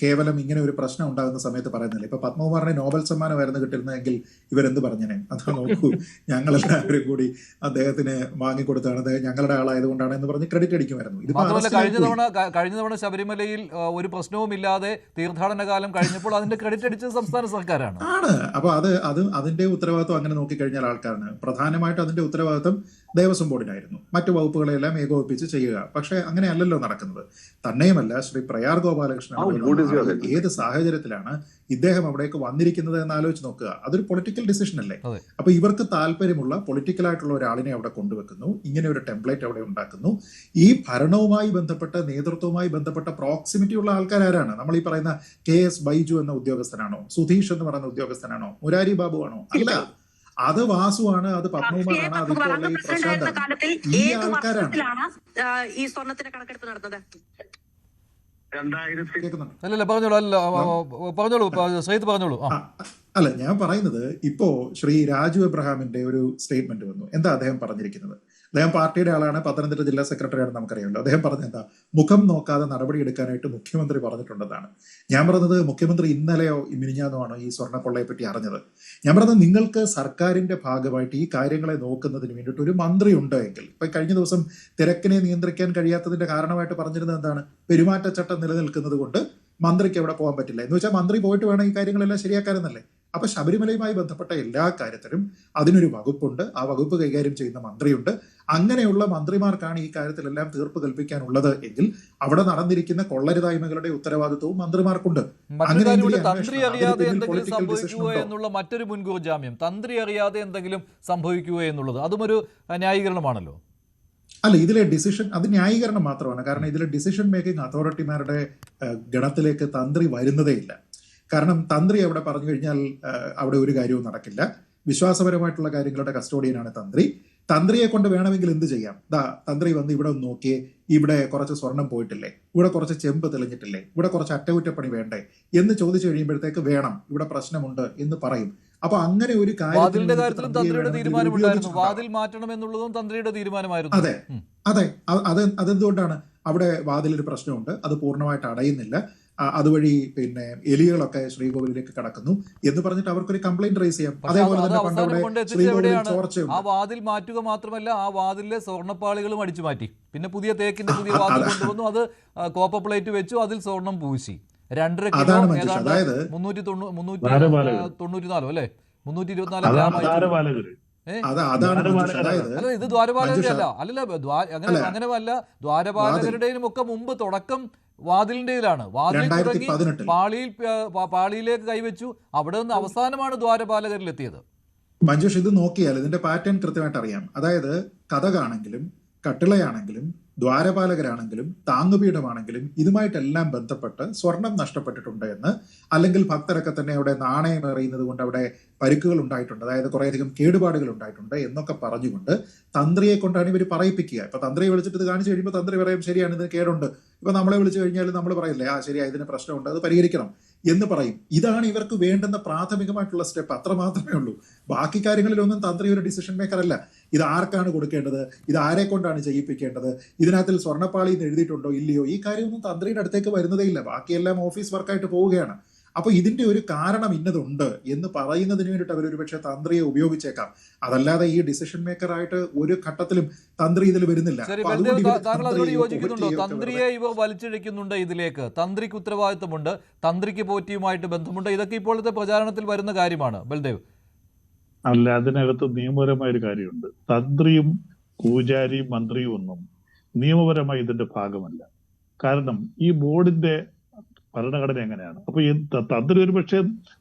കേവലം ഇങ്ങനെ ഒരു പ്രശ്നം ഉണ്ടാകുന്ന സമയത്ത് പറയുന്നില്ല. ഇപ്പൊ പത്മകുമാറിന് നോബൽ സമ്മാനമായിരുന്നു കിട്ടുന്നതെങ്കിൽ ഇവരെന്ത് പറഞ്ഞേനെ? അതാ നോക്കൂ, ഞങ്ങളെല്ലാവരും കൂടി അദ്ദേഹത്തിന് വാങ്ങിക്കൊടുത്താണ്, അദ്ദേഹം ഞങ്ങളുടെ ആളായതുകൊണ്ടാണ് എന്ന് പറഞ്ഞ് ക്രെഡിറ്റ് അടിക്കുമായിരുന്നു. കഴിഞ്ഞ തവണ ശബരിമലയിൽ ഒരു പ്രശ്നവുമില്ലാതെ തീർത്ഥാടന കാലം കഴിഞ്ഞപ്പോൾ അതിന്റെ ക്രെഡിറ്റ് അടിച്ചത് സംസ്ഥാന സർക്കാരാണ്. അപ്പൊ അതിന്റെ ഉത്തരവാദിത്വം അങ്ങനെ നോക്കിക്കഴിഞ്ഞാൽ ആൾക്കാരാണ്. പ്രധാനമായിട്ട് അതിന്റെ ഉത്തരവാദിത്വം ദേവസ്വം ബോർഡിനായിരുന്നു, മറ്റു വകുപ്പുകളെല്ലാം ഏകോപിപ്പിച്ച് ചെയ്യുക. പക്ഷെ അങ്ങനെയല്ലല്ലോ നടക്കുന്നത്. തന്നെയുമല്ല, ശ്രീ പ്രയാർ ഗോപാലകൃഷ്ണൻ ഏത് സാഹചര്യത്തിലാണ് ഇദ്ദേഹം അവിടേക്ക് വന്നിരിക്കുന്നത് എന്ന് ആലോചിച്ച് നോക്കുക. അതൊരു പൊളിറ്റിക്കൽ ഡിസിഷൻ അല്ലേ? അപ്പൊ ഇവർക്ക് താല്പര്യമുള്ള പൊളിറ്റിക്കലായിട്ടുള്ള ഒരാളിനെ അവിടെ കൊണ്ടുവെക്കുന്നു, ഇങ്ങനെ ഒരു ടെംപ്ലേറ്റ് അവിടെ ഉണ്ടാക്കുന്നു. ഈ ഭരണവുമായി ബന്ധപ്പെട്ട നേതൃത്വവുമായി ബന്ധപ്പെട്ട പ്രോക്സിമിറ്റി ഉള്ള ആൾക്കാരാണ്. നമ്മൾ ഈ പറയുന്ന KS ബൈജു എന്ന ഉദ്യോഗസ്ഥനാണോ, സുധീഷ് എന്ന് പറയുന്ന ഉദ്യോഗസ്ഥനാണോ, മുരാരി ബാബു ആണോ? അല്ല, അത് വാസുവാണ്, അത് പത്മകുമാറാണ്, അതിപ്പോൾ ഈ പ്രശാന്താണ്. ഈ ആൾക്കാരാണ് ഈ സ്വർണത്തിന്റെ കണക്കെടുപ്പ് നടന്നത്. അല്ലല്ല, പറഞ്ഞോളൂ ശ്രീത് പറഞ്ഞോളൂ. അല്ല, ഞാൻ പറയുന്നത് ഇപ്പോ ശ്രീ രാജു എബ്രഹാമിന്റെ ഒരു സ്റ്റേറ്റ്മെന്റ് വന്നു. എന്താ അദ്ദേഹം പറഞ്ഞിരിക്കുന്നത്? അദ്ദേഹം പാർട്ടിയുടെ ആളാണ്, പത്തനംതിട്ട ജില്ലാ സെക്രട്ടറിയാണ്, നമുക്കറിയാമല്ലോ. അദ്ദേഹം പറഞ്ഞ എന്താ, മുഖം നോക്കാതെ നടപടി എടുക്കാനായിട്ട് മുഖ്യമന്ത്രി പറഞ്ഞിട്ടുണ്ടെന്നാണ്. ഞാൻ പറഞ്ഞത് മുഖ്യമന്ത്രി ഇന്നലെയോ മിനിഞ്ഞാന്നോ ആണോ ഈ സ്വർണ്ണക്കൊള്ളയെ പറ്റി അറിഞ്ഞത്? ഞാൻ പറഞ്ഞത് നിങ്ങൾക്ക് സർക്കാരിന്റെ ഭാഗമായിട്ട് ഈ കാര്യങ്ങളെ നോക്കുന്നതിന് വേണ്ടിയിട്ട് ഒരു മന്ത്രി ഉണ്ട് എങ്കിൽ, ഇപ്പൊ കഴിഞ്ഞ ദിവസം തിരക്കിനെ നിയന്ത്രിക്കാൻ കഴിയാത്തതിന്റെ കാരണമായിട്ട് പറഞ്ഞിരുന്നത് എന്താണ്? പെരുമാറ്റച്ചട്ടം നിലനിൽക്കുന്നത് കൊണ്ട് മന്ത്രിക്ക് എവിടെ പോകാൻ പറ്റില്ല എന്ന് വെച്ചാൽ മന്ത്രി പോയിട്ട് വേണം ഈ കാര്യങ്ങളെല്ലാം ശരിയാക്കാനെന്നല്ലേ? അപ്പൊ ശബരിമലയുമായി ബന്ധപ്പെട്ട എല്ലാ കാര്യത്തിലും അതിനൊരു വകുപ്പുണ്ട്, ആ വകുപ്പ് കൈകാര്യം ചെയ്യുന്ന മന്ത്രിയുണ്ട്. അങ്ങനെയുള്ള മന്ത്രിമാർക്കാണ് ഈ കാര്യത്തിലെല്ലാം തീർപ്പ് കൽപ്പിക്കാനുള്ളത് എങ്കിൽ അവിടെ നടന്നിരിക്കുന്ന കൊള്ളരുതായ്മകളുടെ ഉത്തരവാദിത്വവും മന്ത്രിമാർക്കുണ്ട്. തന്ത്രി അറിയാതെ എന്തെങ്കിലും സംഭവിക്കുക എന്നുള്ള മറ്റൊരു മുൻകൂർ ജാമ്യം, തന്ത്രി അറിയാതെ എന്തെങ്കിലും സംഭവിക്കുക എന്നുള്ളത് അതും ഒരു ന്യായീകരണമാണല്ലോ. അല്ല, ഇതിലെ ഡിസിഷൻ അത് ന്യായീകരണം മാത്രമാണ്. കാരണം ഇതിലെ ഡിസിഷൻ മേക്കിംഗ് അതോറിറ്റിമാരുടെ ഗണത്തിലേക്ക് തന്ത്രി വരുന്നതേ ഇല്ല. കാരണം തന്ത്രി അവിടെ പറഞ്ഞു കഴിഞ്ഞാൽ അവിടെ ഒരു കാര്യവും നടക്കില്ല. വിശ്വാസപരമായിട്ടുള്ള കാര്യങ്ങളുടെ കസ്റ്റോഡിയനാണ് തന്ത്രി. തന്ത്രിയെ കൊണ്ട് വേണമെങ്കിൽ എന്ത് ചെയ്യാം? തന്ത്രി വന്ന് ഇവിടെ ഒന്ന് നോക്കിയേ, ഇവിടെ കുറച്ച് സ്വർണം പോയിട്ടില്ലേ, ഇവിടെ കുറച്ച് ചെമ്പ് തെളിഞ്ഞിട്ടില്ലേ, ഇവിടെ കുറച്ച് അറ്റകുറ്റപ്പണി വേണ്ടേ എന്ന് ചോദിച്ചു കഴിയുമ്പോഴത്തേക്ക് വേണം, ഇവിടെ പ്രശ്നമുണ്ട് എന്ന് പറയും. അപ്പൊ അങ്ങനെ ഒരു വാതിലിന്റെ കാര്യത്തിലും തന്ത്രിയുടെ തീരുമാനമുണ്ടായിരുന്നു, വാതിൽ മാറ്റണം എന്നുള്ളതും തന്ത്രിയുടെ തീരുമാനമായിരുന്നു. അതെ, അതെന്തുകൊണ്ടാണ്? അവിടെ വാതിലൊരു പ്രശ്നമുണ്ട്, അത് പൂർണ്ണമായിട്ട് അടയുന്നില്ല, അതുവഴി പിന്നെ എലികളൊക്കെ ശ്രീകോവിലേക്ക് കടക്കുന്നു എന്ന് പറഞ്ഞിട്ട് അവർക്കൊരു കംപ്ലൈന്റ് റൈസ് ചെയ്യാം. അതേപോലെ തന്നെ ആ വാതിൽ മാറ്റുക മാത്രമല്ല, ആ വാതിലിലെ സ്വർണ്ണപ്പാളികളും അടിച്ചു മാറ്റി, പിന്നെ പുതിയ തേക്കിന്റെ പുതിയ വാതിൽ കൊണ്ടുവന്നു, അത് കോപ്പർ പ്ലേറ്റ് വെച്ചു, അതിൽ സ്വർണം പൂശി. 2.5 കിലോ ഏതാണ്ട് 394 അല്ലെ 324 ഗ്രാമായി. അല്ല, ഇത് ദ്വാരപാലകരല്ല, അല്ലല്ല, അങ്ങനെയല്ല. ദ്വാരപാലകരുടെയും ഒക്കെ മുമ്പ് തുടക്കം വാതിലിന്റെയിലാണ്. വാതിൽ തുടങ്ങി പാളിയിലേക്ക് കൈവച്ചു, അവിടെ നിന്ന് അവസാനമാണ് ദ്വാരപാലകരിലെത്തിയത്. മഞ്ജുഷ്, ഇത് നോക്കിയാൽ ഇതിന്റെ പാറ്റേൺ കൃത്യമായിട്ട് അറിയാം. അതായത് കതകാണെങ്കിലും കട്ടിളയാണെങ്കിലും ദ്വാരപാലകരാണെങ്കിലും താങ്ങുപീഠമാണെങ്കിലും ഇതുമായിട്ടെല്ലാം ബന്ധപ്പെട്ട് സ്വർണം നഷ്ടപ്പെട്ടിട്ടുണ്ട് എന്ന്, അല്ലെങ്കിൽ ഭക്തരൊക്കെ തന്നെ അവിടെ നാണയം എറിയുന്നത് കൊണ്ട് അവിടെ പരിക്കുകൾ ഉണ്ടായിട്ടുണ്ട്, അതായത് കുറേയധികം കേടുപാടുകൾ ഉണ്ടായിട്ടുണ്ട് എന്നൊക്കെ പറഞ്ഞുകൊണ്ട് തന്ത്രിയെ കൊണ്ടാണ് ഇവർ പറയിപ്പിക്കുക. ഇപ്പൊ തന്ത്രിയെ വിളിച്ചിട്ട് ഇത് കാണിച്ചു കഴിയുമ്പോൾ തന്ത്രി പറയും ശരിയാണ്, ഇതിന് കേടുണ്ട്. ഇപ്പൊ നമ്മളെ വിളിച്ചു കഴിഞ്ഞാൽ നമ്മൾ പറയില്ലേ, ശരിയാ, ഇതിന് പ്രശ്നമുണ്ട്, അത് പരിഹരിക്കണം എന്ന് പറയും. ഇതാണ് ഇവർക്ക് വേണ്ടുന്ന പ്രാഥമികമായിട്ടുള്ള സ്റ്റെപ്പ്, അത്ര മാത്രമേ ഉള്ളൂ. ബാക്കി കാര്യങ്ങളിലൊന്നും തന്ത്രി ഒരു ഡിസിഷൻ മേക്കർ അല്ല. ഇത് ആർക്കാണ് കൊടുക്കേണ്ടത്, ഇത് ആരെ കൊണ്ടാണ് ചെയ്യിപ്പിക്കേണ്ടത്, ഇതിനകത്തിൽ സ്വർണ്ണപ്പാളി എന്ന് എഴുതിയിട്ടുണ്ടോ ഇല്ലയോ, ഈ കാര്യമൊന്നും തന്ത്രിയുടെ അടുത്തേക്ക് വരുന്നതേ ഇല്ല. ബാക്കിയെല്ലാം ഓഫീസ് വർക്കായിട്ട് പോവുകയാണ്. അപ്പൊ ഇതിന്റെ ഒരു കാരണം ഇന്നതുണ്ട് എന്ന് പറയുന്നതിന് വേണ്ടിയിട്ട് അവർ ഒരുപക്ഷെ തന്ത്രിയെ ഉപയോഗിച്ചേക്കാം. അതല്ലാതെ ഈ ഡിസിഷൻ മേക്കർ ആയിട്ട് ഒരു ഘട്ടത്തിലും തന്ത്രി ഇതിൽ വരുന്നില്ല. തന്ത്രിയെ ഇവർ വലിച്ചിഴക്കുന്നുണ്ട് ഇതിലേക്ക്, തന്ത്രിക്ക് ഉത്തരവാദിത്വമുണ്ട്, തന്ത്രിക്ക് പോറ്റിയുമായിട്ട് ബന്ധമുണ്ട്, ഇതൊക്കെ ഇപ്പോഴത്തെ പ്രചാരണത്തിൽ വരുന്ന കാര്യമാണ്. ബൽദേവ്, അല്ല, അതിനകത്ത് നിയമപരമായ ഒരു കാര്യമുണ്ട്. തന്ത്രിയും പൂജാരിയും മന്ത്രിയും ഒന്നും നിയമപരമായി ഇതിന്റെ ഭാഗമല്ല. കാരണം ഈ ബോർഡിന്റെ ഭരണഘടന എങ്ങനെയാണ്? അപ്പൊ തന്ത്രി ഒരു പക്ഷേ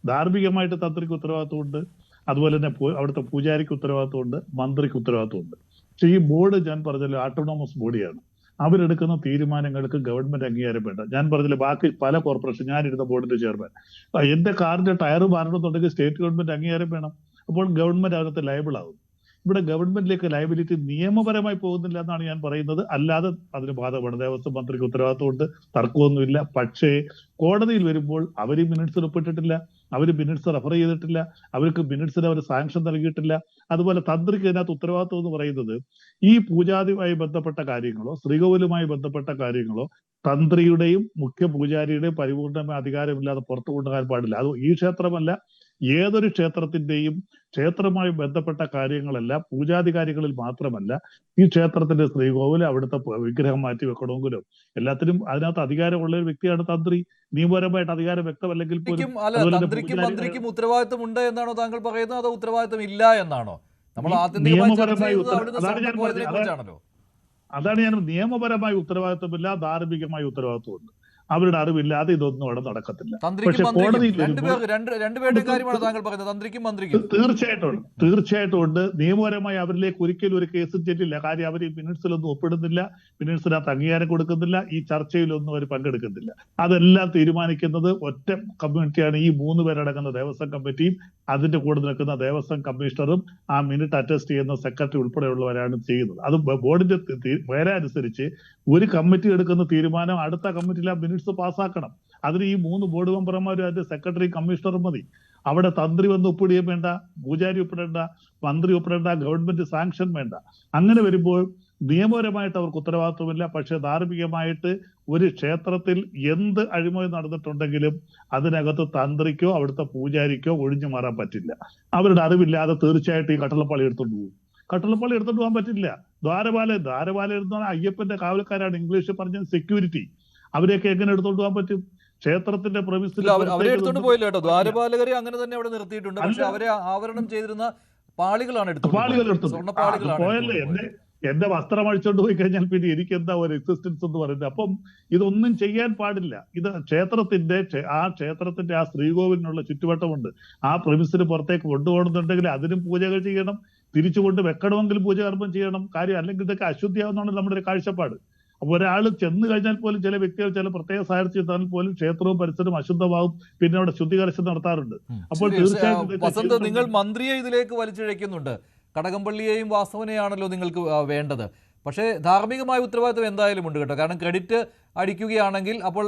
ധാർമ്മികമായിട്ട് തന്ത്രിക്ക് ഉത്തരവാദിത്വമുണ്ട്, അതുപോലെ തന്നെ അവിടുത്തെ പൂജാരിക്ക് ഉത്തരവാദിത്വമുണ്ട്, മന്ത്രിക്ക് ഉത്തരവാദിത്വമുണ്ട്. പക്ഷെ ഈ ബോർഡ് ഞാൻ പറഞ്ഞല്ലോ ഓട്ടോണോമസ് ബോഡിയാണ്. അവരെടുക്കുന്ന തീരുമാനങ്ങൾക്ക് ഗവൺമെന്റ് അംഗീകാരം വേണ്ട. ഞാൻ പറഞ്ഞില്ല, ബാക്കി പല കോർപ്പറേഷൻ, ഞാനിരുന്ന ബോർഡിന്റെ ചെയർമാൻ, എന്റെ കാറിന്റെ ടയർ മാറണമെന്നുണ്ടെങ്കിൽ സ്റ്റേറ്റ് ഗവൺമെന്റ് അംഗീകാരം വേണം. അപ്പോൾ ഗവൺമെന്റ് അതിനകത്ത് ലയബിൾ ആകും. ഇവിടെ ഗവൺമെന്റിലേക്ക് ലയബിലിറ്റി നിയമപരമായി പോകുന്നില്ല എന്നാണ് ഞാൻ പറയുന്നത്. അല്ലാതെ അതിന് ബാധകമാണ്. ദേവസ്വം മന്ത്രിക്ക് ഉത്തരവാദിത്വമുണ്ട്, തർക്കമൊന്നുമില്ല. പക്ഷേ കോടതിയിൽ വരുമ്പോൾ അവർ മിനിറ്റ്സ് ഒപ്പിട്ടിട്ടില്ല, അവർ മിനിറ്റ്സ് റെഫർ ചെയ്തിട്ടില്ല, അവർക്ക് മിനിറ്റ്സിന് അവർ സാങ്ഷൻ നൽകിയിട്ടില്ല. അതുപോലെ തന്ത്രിക്ക് ഇതിനകത്ത് ഉത്തരവാദിത്വം എന്ന് പറയുന്നത് ഈ പൂജാതിയുമായി ബന്ധപ്പെട്ട കാര്യങ്ങളോ ശ്രീകോവിലുമായി ബന്ധപ്പെട്ട കാര്യങ്ങളോ തന്ത്രിയുടെയും മുഖ്യ പൂജാരിയുടെയും പരിപൂർണമായ അധികാരമില്ലാതെ പുറത്തു കൊണ്ടുപോകാൻ പാടില്ല. അത് ഈ ക്ഷേത്രമല്ല, ഏതൊരു ക്ഷേത്രത്തിന്റെയും ക്ഷേത്രവുമായി ബന്ധപ്പെട്ട കാര്യങ്ങളെല്ലാം പൂജാധികാരികളിൽ മാത്രമല്ല, ഈ ക്ഷേത്രത്തിന്റെ ശ്രീകോവിൽ അവിടുത്തെ വിഗ്രഹം മാറ്റി വെക്കണമെങ്കിലും എല്ലാത്തിനും അതിനകത്ത് അധികാരമുള്ള ഒരു വ്യക്തിയാണ് തന്ത്രി. നിയമപരമായിട്ട് അധികാരം വ്യക്തമല്ലെങ്കിൽ പോലും തന്ത്രിക്കും മന്ത്രിക്കും ഉത്തരവാദിത്വം ഉണ്ട് എന്നാണോ താങ്കൾ പറയുന്നത്, അതോ ഉത്തരവാദിത്വം ഇല്ല എന്നാണോ? നമ്മൾ അതാണ് ഞാൻ നിയമപരമായ ഉത്തരവാദിത്വമില്ല, ധാർമ്മികമായ ഉത്തരവാദിത്വമുണ്ട്. അവരുടെ അറിവില്ലാതെ ഇതൊന്നും അവിടെ നടക്കത്തില്ല. പക്ഷെ കോടതിയിൽ തീർച്ചയായിട്ടും ഉണ്ട്. നിയമപരമായി അവരിലേക്ക് ഒരിക്കലും ഒരു കേസും ചെല്ലില്ല. കാര്യം അവർ ഈ മിനിറ്റ്സിലൊന്നും ഒപ്പിടുന്നില്ല, മിനിറ്റ്സിനകത്ത് അംഗീകാരം കൊടുക്കുന്നില്ല, ഈ ചർച്ചയിലൊന്നും അവർ പങ്കെടുക്കുന്നില്ല. അതെല്ലാം തീരുമാനിക്കുന്നത് ഒറ്റ കമ്മിറ്റിയാണ്. ഈ 3 പേരടങ്ങുന്ന ദേവസ്വം കമ്മിറ്റിയും അതിന്റെ കൂടെ നിൽക്കുന്ന ദേവസ്വം കമ്മീഷണറും ആ മിനിറ്റ് അറ്റസ്റ്റ് ചെയ്യുന്ന സെക്രട്ടറി ഉൾപ്പെടെയുള്ളവരാണ് ചെയ്യുന്നത്. അത് ബോർഡിന്റെ വേറെ അനുസരിച്ച് ഒരു കമ്മിറ്റി എടുക്കുന്ന തീരുമാനം അടുത്ത കമ്മിറ്റിയിൽ ആ മിനിറ്റ്സ് പാസ്സാക്കണം. അതിന് ഈ 3 ബോർഡ് മെമ്പർമാരും അതിന്റെ സെക്രട്ടറി കമ്മീഷണറും മതി. അവിടെ തന്ത്രി വന്ന് ഒപ്പിടുകയും വേണ്ട, പൂജാരി ഒപ്പിടേണ്ട, മന്ത്രി ഒപ്പിടേണ്ട, ഗവൺമെന്റ് സാങ്ഷൻ വേണ്ട. അങ്ങനെ വരുമ്പോൾ നിയമപരമായിട്ട് അവർക്ക് ഉത്തരവാദിത്വമില്ല. പക്ഷെ ധാർമ്മികമായിട്ട് ഒരു ക്ഷേത്രത്തിൽ എന്ത് അഴിമതി നടന്നിട്ടുണ്ടെങ്കിലും അതിനകത്ത് തന്ത്രിക്കോ അവിടുത്തെ പൂജാരിക്കോ ഒഴിഞ്ഞു മാറാൻ പറ്റില്ല. അവരുടെ അറിവില്ലാതെ തീർച്ചയായിട്ടും ഈ കട്ടളപ്പാളി എടുത്തോണ്ട് പോകും. കട്ടളപ്പാളി എടുത്തോണ്ട് പോകാൻ പറ്റില്ല. ദ്വാരപാല എടുത്ത അയ്യപ്പന്റെ കാവൽക്കാരാണ്, ഇംഗ്ലീഷിൽ പറഞ്ഞ സെക്യൂരിറ്റി. അവരെയൊക്കെ എങ്ങനെ എടുത്തോണ്ട് പോകാൻ പറ്റും? ക്ഷേത്രത്തിന്റെ പ്രമിസിൽ അവരെ എടുത്തോണ്ട് പോയില്ല കേട്ടോ. ദ്വാരപാലകരെ അങ്ങനെ തന്നെ അവിടെ നിർത്തിയിട്ടുണ്ട്. പക്ഷെ അവരെ ആവരണം ചെയ്തിരുന്ന പാളികളാണ് പോയല്ലേ. എന്റെ വസ്ത്രം അഴിച്ചോണ്ട് പോയി കഴിഞ്ഞാൽ പിന്നെ എനിക്ക് എന്താ ഒരു എക്സിസ്റ്റൻസ് എന്ന് പറയുന്നത്? അപ്പം ഇതൊന്നും ചെയ്യാൻ പാടില്ല. ഇത് ക്ഷേത്രത്തിന്റെ ആ ശ്രീകോവിലിനുള്ള ചുറ്റുവട്ടമുണ്ട്. ആ പ്രമിസിന് പുറത്തേക്ക് കൊണ്ടുപോകണമെന്നുണ്ടെങ്കിൽ അതിനും പൂജകൾ ചെയ്യണം, തിരിച്ചുകൊണ്ട് വെക്കണമെങ്കിൽ പൂജകർമ്മം ചെയ്യണം. കാര്യം അല്ലെങ്കിൽ ഇതൊക്കെ അശുദ്ധിയാവുന്നതാണ് നമ്മുടെ ഒരു കാഴ്ചപ്പാട്. അപ്പൊ ഒരാൾ ചെന്ന് കഴിഞ്ഞാൽ പോലും ചില വ്യക്തികൾ ചില പ്രത്യേക സാഹചര്യം ചെയ്താൽ പോലും ക്ഷേത്രവും പരിസരവും അശുദ്ധമാവും. പിന്നെ അവിടെ ശുദ്ധീകരണം നടത്താറുണ്ട്. അപ്പോൾ തീർച്ചയായിട്ടും നിങ്ങൾ മന്ത്രിയെ ഇതിലേക്ക് വലിച്ചിഴയ്ക്കുന്നുണ്ട്. കടകംപള്ളിയെയും വാസവനെയാണല്ലോ നിങ്ങൾക്ക് വേണ്ടത്. പക്ഷേ ധാർമ്മികമായ ഉത്തരവാദിത്വം എന്തായാലും ഉണ്ട് കേട്ടോ. കാരണം ക്രെഡിറ്റ് അടിക്കുകയാണെങ്കിൽ അപ്പോൾ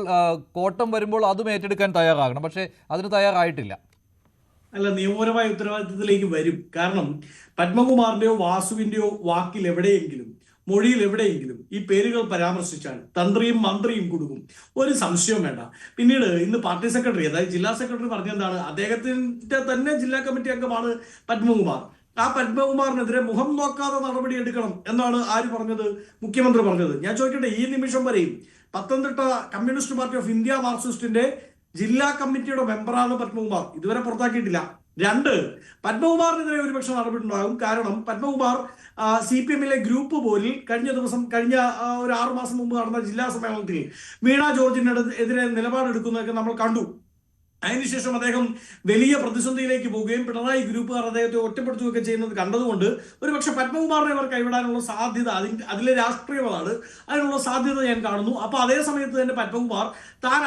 കോട്ടം വരുമ്പോൾ അതും ഏറ്റെടുക്കാൻ തയ്യാറാകണം. പക്ഷേ അതിന് തയ്യാറായിട്ടില്ല. അല്ല, നിയമപരമായ ഉത്തരവാദിത്വത്തിലേക്ക് വരും. കാരണം പത്മകുമാറിന്റെയോ വാസുവിന്റെയോ വാക്കിൽ എവിടെയെങ്കിലും, മൊഴിയിൽ എവിടെയെങ്കിലും ഈ പേരുകൾ പരാമർശിച്ചാൽ തന്ത്രിയും മന്ത്രിയും കൊടുക്കും, ഒരു സംശയവും വേണ്ട. പിന്നീട് ഇന്ന് പാർട്ടി സെക്രട്ടറി, അതായത് ജില്ലാ സെക്രട്ടറി പറഞ്ഞെന്താണ്, അദ്ദേഹത്തിന്റെ തന്നെ ജില്ലാ കമ്മിറ്റി അംഗമാണ് പത്മകുമാർ. ആ പത്മകുമാറിനെതിരെ മുഖം നോക്കാതെ നടപടി എടുക്കണം എന്നാണ് ആര് പറഞ്ഞത്? മുഖ്യമന്ത്രി പറഞ്ഞത്. ഞാൻ ചോദിക്കട്ടെ, ഈ നിമിഷം വരെയും Pathanamthitta communist party of India മാർക്സിസ്റ്റിന്റെ ജില്ലാ കമ്മിറ്റിയുടെ മെമ്പറാണ് പത്മകുമാർ. ഇതുവരെ പുറത്താക്കിയിട്ടില്ല. 2, പത്മകുമാറിനെതിരെ ഒരുപക്ഷെ നടപടി ഉണ്ടാകും. കാരണം പത്മകുമാർ CPM-ലെ ഗ്രൂപ്പ് പോലിൽ കഴിഞ്ഞ ഒരു 6 മാസം മുമ്പ് നടന്ന ജില്ലാ സമ്മേളനത്തിൽ വീണ ജോർജിനെതിരെ നിലപാടെടുക്കുന്നതൊക്കെ നമ്മൾ കണ്ടു. അതിനുശേഷം അദ്ദേഹം വലിയ പ്രതിസന്ധിയിലേക്ക് പോവുകയും പിണറായി ഗ്രൂപ്പുകാർ അദ്ദേഹത്തെ ഒറ്റപ്പെടുത്തുകയൊക്കെ ചെയ്യുന്നത് കണ്ടതുകൊണ്ട് ഒരുപക്ഷെ പത്മകുമാറിനെ അവർ കൈവിടാനുള്ള സാധ്യത, അതിലെ രാഷ്ട്രീയമാണ്, അതിനുള്ള സാധ്യത ഞാൻ കാണുന്നു. അപ്പൊ അതേ സമയത്ത് തന്നെ പത്മകുമാർ താൻ